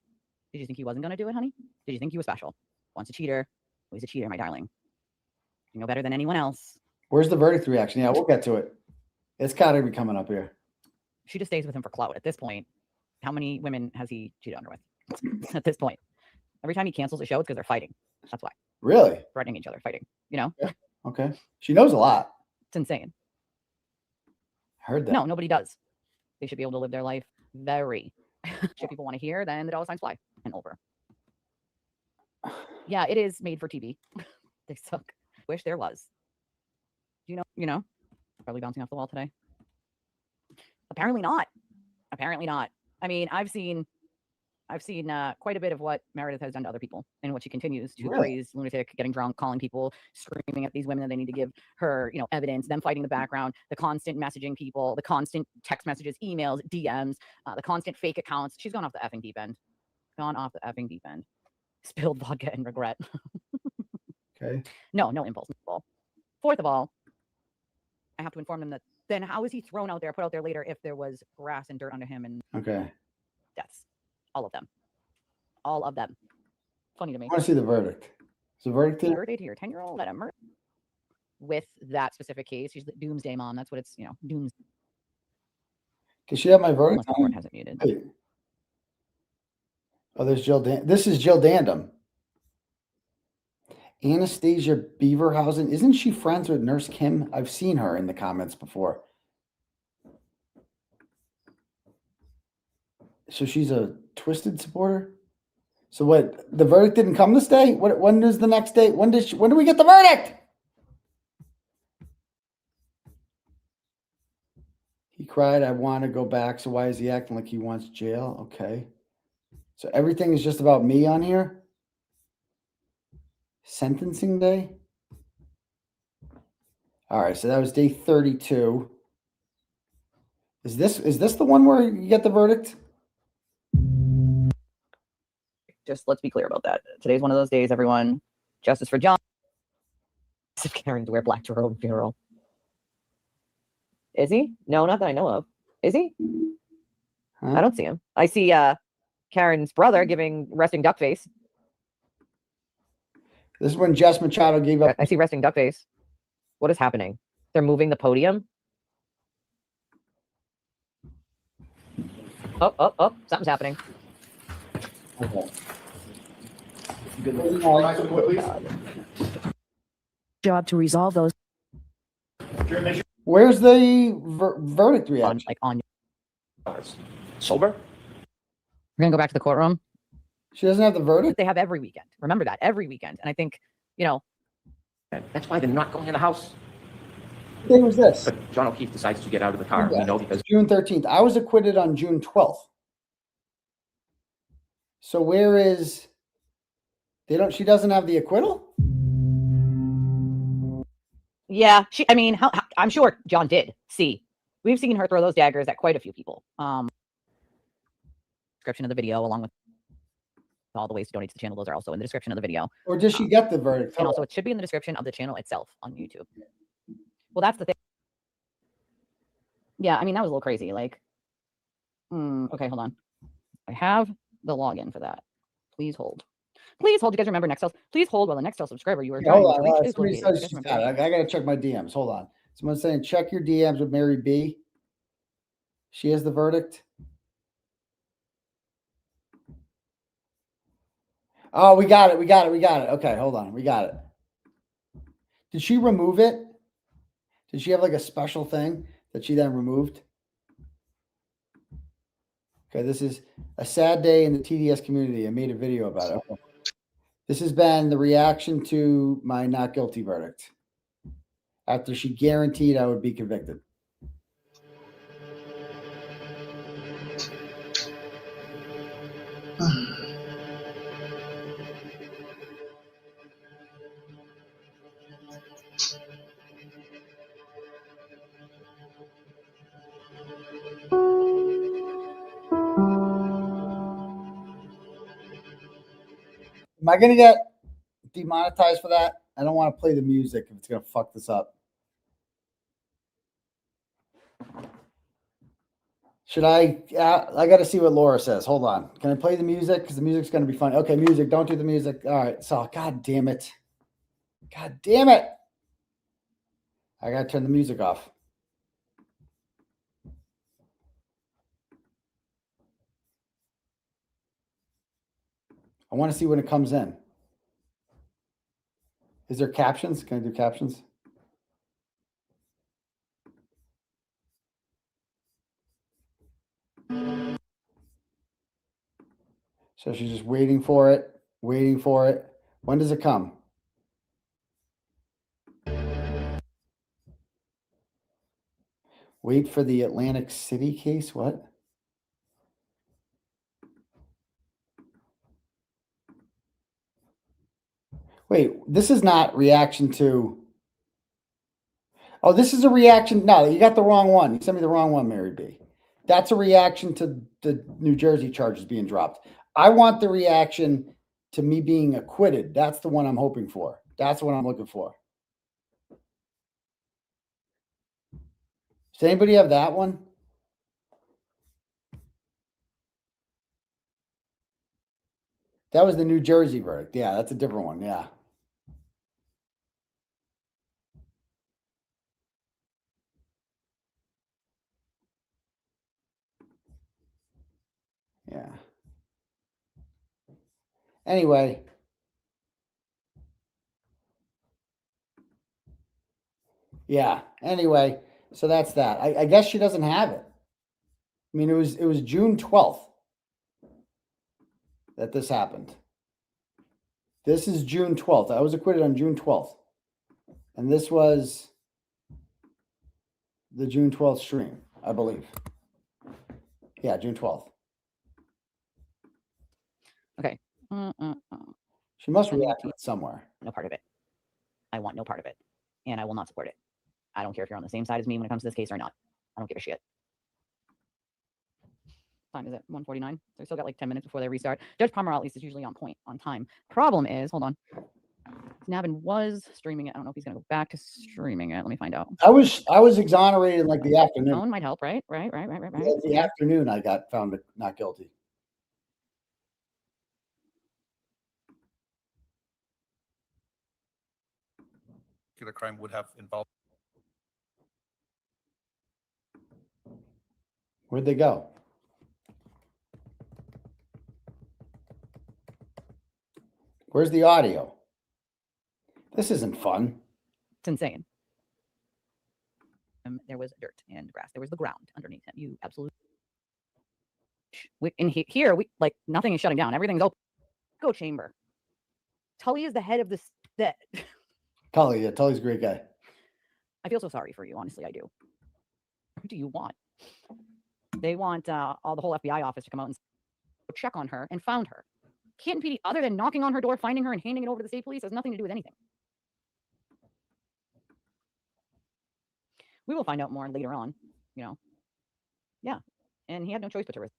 Did you think he wasn't going to do it, honey? Did you think he was special? Once a cheater, always a cheater, my darling. You know better than anyone else. Where's the verdict reaction? Yeah, we'll get to it. It's got to be coming up here. She just stays with him for clout. At this point, how many women has he cheated on her with? At this point, every time he cancels a show, it's because they're fighting. That's why. Really? Threatening each other, fighting. You know? Yeah. Okay. She knows a lot. It's insane. Heard that. No, nobody does. They should be able to live their life very. If people want to hear, then the dollar signs fly and over. Yeah, it is made for TV. They suck. Wish there was. You know, probably bouncing off the wall today. Apparently not. Apparently not. I mean, I've seen quite a bit of what Meredith has done to other people and what she continues to praise, lunatic, getting drunk, calling people, screaming at these women that they need to give her, evidence, them fighting the background, the constant messaging people, the constant text messages, emails, DMs, the constant fake accounts. She's gone off the effing deep end. Gone off the effing deep end. Spilled vodka and regret. Okay. No impulse. Fourth of all, I have to inform them that then how is he thrown out there, put out there later if there was grass and dirt under him and Okay. deaths? All of them. All of them. Funny to me. I want to see the verdict. Is the verdict here? Verdict here. 10-year-old at a murder. With that specific case, she's the doomsday mom. That's what it's, doomsday. Does she have my verdict? Unless the court has it muted. Wait. Oh, there's Jill. This is Jill Dandom. Anastasia Beaverhausen. Isn't she friends with Nurse Kim? I've seen her in the comments before. So she's a Twisted supporter? So what? The verdict didn't come this day? When is the next day? When do we get the verdict? He cried, I want to go back. So why is he acting like he wants jail? Okay. So everything is just about me on here? Sentencing day? All right, so that was day 32. Is this the one where you get the verdict? Just let's be clear about that. Today's one of those days, everyone. Justice for John. Caring to wear black to her own funeral. Is he? No, not that I know of. Is he? Huh? I don't see him. I see Karen's brother giving resting duck face. This is when Jess Machado gave up. I see resting duck face. What is happening? They're moving the podium. Oh, something's happening. Job to resolve those. Where's the verdict reaction? On Sober? We're gonna go back to the courtroom. She doesn't have the verdict? They have every weekend. Remember that, every weekend. And I think, you know, That's why they're not going in the house. What day was this? But John O'Keefe decides to get out of the car. Yeah, We know because June 13th. I was acquitted on June 12th. So where is she doesn't have the acquittal? yeah, I mean, I'm sure John did see. We've seen her throw those daggers at quite a few people. Description of the video, along with all the ways to donate to the channel, those are also in the description of the video. Or did she get the verdict? And also, it should be in the description of the channel itself on YouTube. Well, that's the thing. Yeah, I mean, that was a little crazy. Like, okay, hold on. I have the login for that. Please hold. Please hold. You guys remember Nextel? Please hold while the Nextel subscriber you are joining. Hold on. Somebody says she's got it. I got to check my DMs. Hold on. Someone's saying check your DMs with Mary B. She has the verdict. Oh, we got it. Okay, hold on. We got it. Did she remove it? Did she have like a special thing that she then removed? Okay, this is a sad day in the TDS community. I made a video about it. Okay. This has been the reaction to my not guilty verdict after she guaranteed I would be convicted. Am I going to get demonetized for that? I don't want to play the music if it's going to fuck this up. Should I got to see what Laura says. Hold on. Can I play the music? Because the music's going to be fun. Okay, music. Don't do the music. All right. So, God damn it. God damn it. I got to turn the music off. I want to see when it comes in. Is there captions? Can I do captions? So she's just waiting for it, waiting for it. When does it come? Wait for the Atlantic City case. What? Wait, this is not reaction to. Oh, this is a reaction. No, you got the wrong one. You sent me the wrong one, Mary B. That's a reaction to the New Jersey charges being dropped. I want the reaction to me being acquitted. That's the one I'm hoping for. That's what I'm looking for. Does anybody have that one? That was the New Jersey verdict. Yeah, that's a different one. Yeah. Yeah. Anyway. Yeah. Anyway, so that's that. I guess she doesn't have it. I mean, it was June 12th that this happened. This is June 12th. I was acquitted on June 12th. And this was the June 12th stream, I believe. Yeah, June 12th. Okay. She must react to it somewhere. No part of it. I want no part of it. And I will not support it. I don't care if you're on the same side as me when it comes to this case or not. I don't give a shit. Time is it? 1:49. So we still got like 10 minutes before they restart. Judge Pomerol at least is usually on point, on time. Problem is, hold on. Navin was streaming it. I don't know if he's going to go back to streaming it. Let me find out. I was exonerated in like the afternoon. Phone might help, right? Right. Like the afternoon, I got found not guilty. Particular crime would have involved. Where'd they go? Where's the audio? This isn't fun. It's insane. There was dirt and grass. There was the ground underneath him. You absolutely. Here, we like nothing is shutting down. Everything's open. Go chamber. Tully is the head of this. That Tully, yeah, Tully's a great guy. I feel so sorry for you. Honestly, I do. Who do you want? They want all the whole FBI office to come out and check on her and found her. Canton PD, other than knocking on her door, finding her, and handing it over to the state police, has nothing to do with anything. We will find out more later on, you know. Yeah. And he had no choice but to risk.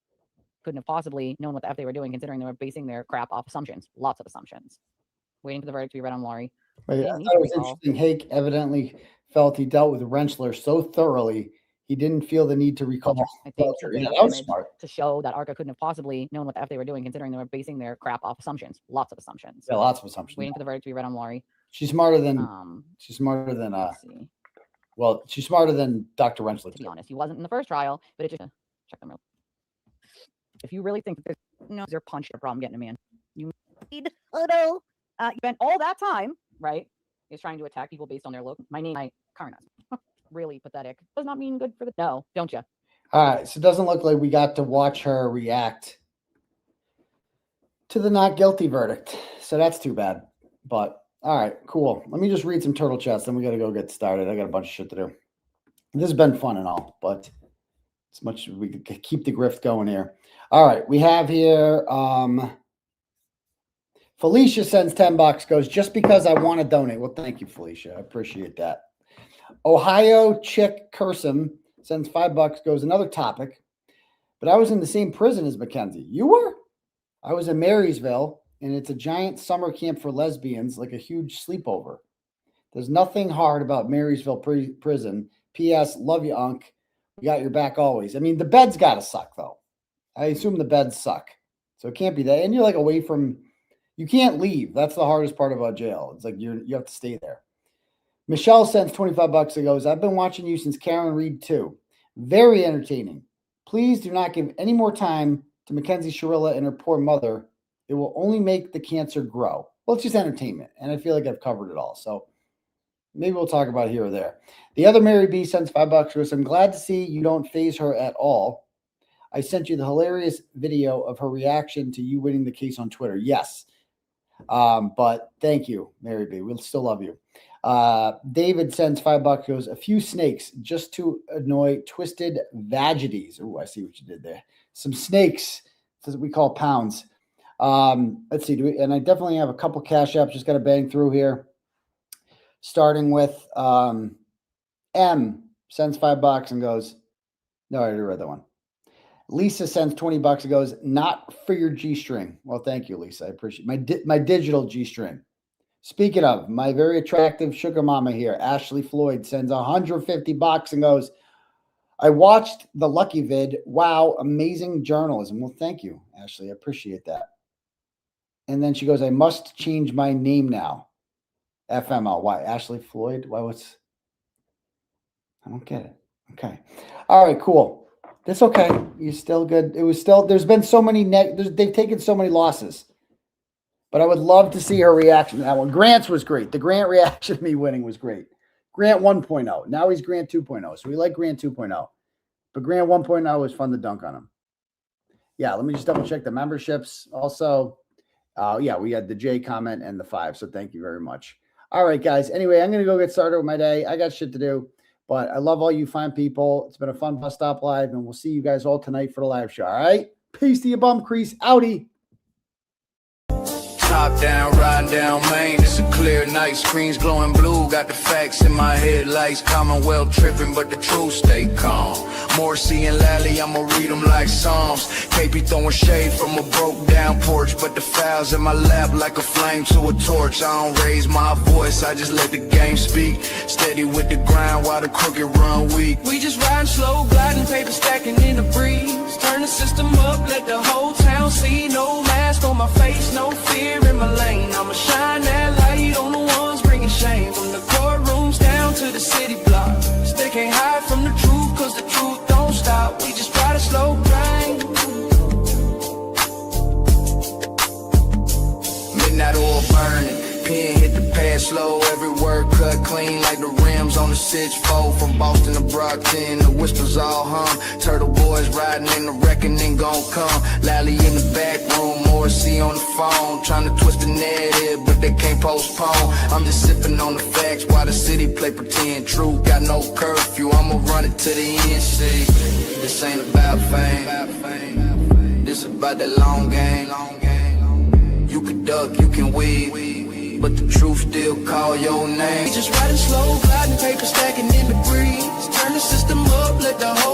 Couldn't have possibly known what the F they were doing, considering they were basing their crap off assumptions. Lots of assumptions. Waiting for the verdict to be read on Laurie. Wait, I thought it was interesting. Hake evidently felt he dealt with Rentschler so thoroughly, he didn't feel the need to recall. I think Yeah, that was smart. to show that ARCA couldn't have possibly known what the F they were doing, considering they were basing their crap off assumptions. Lots of assumptions. Yeah, lots of assumptions. Waiting for the verdict to be read on Laurie. She's smarter than well, she's smarter than Dr. Rentschler. To be honest, he wasn't in the first trial, but it just check them out. If you really think that there's no their punch, a problem getting a man, you need you spent all that time, right? Is trying to attack people based on their look. My name, Karna. Really pathetic. Does not mean good for the no, don't you? All right, so it doesn't look like we got to watch her react to the not guilty verdict. So that's too bad. But all right, cool. Let me just read some turtle chats, then we got to go get started. I got a bunch of shit to do. This has been fun and all, but as much as we could keep the grift going here. All right, we have here Felicia sends $10, goes, just because I want to donate. Well, thank you, Felicia. I appreciate that. Ohio Chick Cursum sends $5, goes, another topic. But I was in the same prison as Mackenzie. You were? I was in Marysville, and it's a giant summer camp for lesbians, like a huge sleepover. There's nothing hard about Marysville prison. P.S. Love you, Unc. We got your back always. I mean, the beds got to suck, though. I assume the beds suck. So it can't be that. And you're like away from, you can't leave. That's the hardest part about jail. It's like you have to stay there. Michelle sends $25 and goes, I've been watching you since Karen Reed 2. Very entertaining. Please do not give any more time to Mackenzie Shirilla and her poor mother. It will only make the cancer grow. Well, it's just entertainment. And I feel like I've covered it all. So maybe we'll talk about it here or there. The other Mary B sends $5 goes, I'm glad to see you don't faze her at all. I sent you the hilarious video of her reaction to you winning the case on Twitter. Yes. But thank you, Mary B. We'll still love you. David sends $5 goes, a few snakes just to annoy twisted vagides. Oh, I see what you did there. Some snakes, as we call pounds. Let's see. And I definitely have a couple cash apps. Just got to bang through here. Starting with M sends $5 and goes, no, I already read that one. Lisa sends $20 and goes, not for your G-string. Well, thank you, Lisa. I appreciate my digital G-string. Speaking of, my very attractive sugar mama here, Ashley Floyd, sends $150 and goes, I watched the Lucky vid. Wow, amazing journalism. Well, thank you, Ashley. I appreciate that. And then she goes, I must change my name now. FML. Why? Ashley Floyd? Why? I don't get it. Okay. All right, cool. That's okay. You're still good. It was still, there's been so many, they've taken so many losses. But I would love to see her reaction to that one. Grant's was great. The Grant reaction to me winning was great. Grant 1.0. Now he's Grant 2.0. So we like Grant 2.0. But Grant 1.0 was fun to dunk on him. Yeah, let me just double check the memberships. Also, yeah, we had the J comment and the 5. So thank you very much. All right, guys. Anyway, I'm going to go get started with my day. I got shit to do. But I love all you fine people. It's been a fun Bus Stop Live, and we'll see you guys all tonight for the live show. All right? Peace to your bum crease. Outie. Top down, riding down Main, it's a clear night. Screens glowing blue, got the facts in my headlights. Commonwealth tripping, but the truth stay calm. Morrissey and Lally, I'ma read them like Psalms. KP throwing shade from a broke down porch, but the files in my lap like a flame to a torch. I don't raise my voice, I just let the game speak. Steady with the grind while the crooked run weak. We just riding slow, gliding, paper stacking in the breeze. Turn the system up, let the whole town see. No mask on my face, no fear in my lane. I'ma shine that light on the ones bringing shame. From the courtrooms down to the city block. They can't hide from the truth, cause the truth don't stop. We just ride a slow grind. Midnight oil burning, pen hit the pad slow. Every word cut clean like the rims on the 6-4. From Boston to Brockton, the whispers all hum. Turtle boys riding in the reckoning gon' come. Lally in the back room, Morrissey on the phone. Trying to twist the narrative, but they can't postpone. I'm just sipping on the facts while the city play pretend. Truth got no curfew, I'ma run it to the end. See, this ain't about fame, this about that long game. You can duck, you can weave, but the truth still call your name. We just riding slow, gliding, paper stacking in the breeze. Turn the system up, let the whole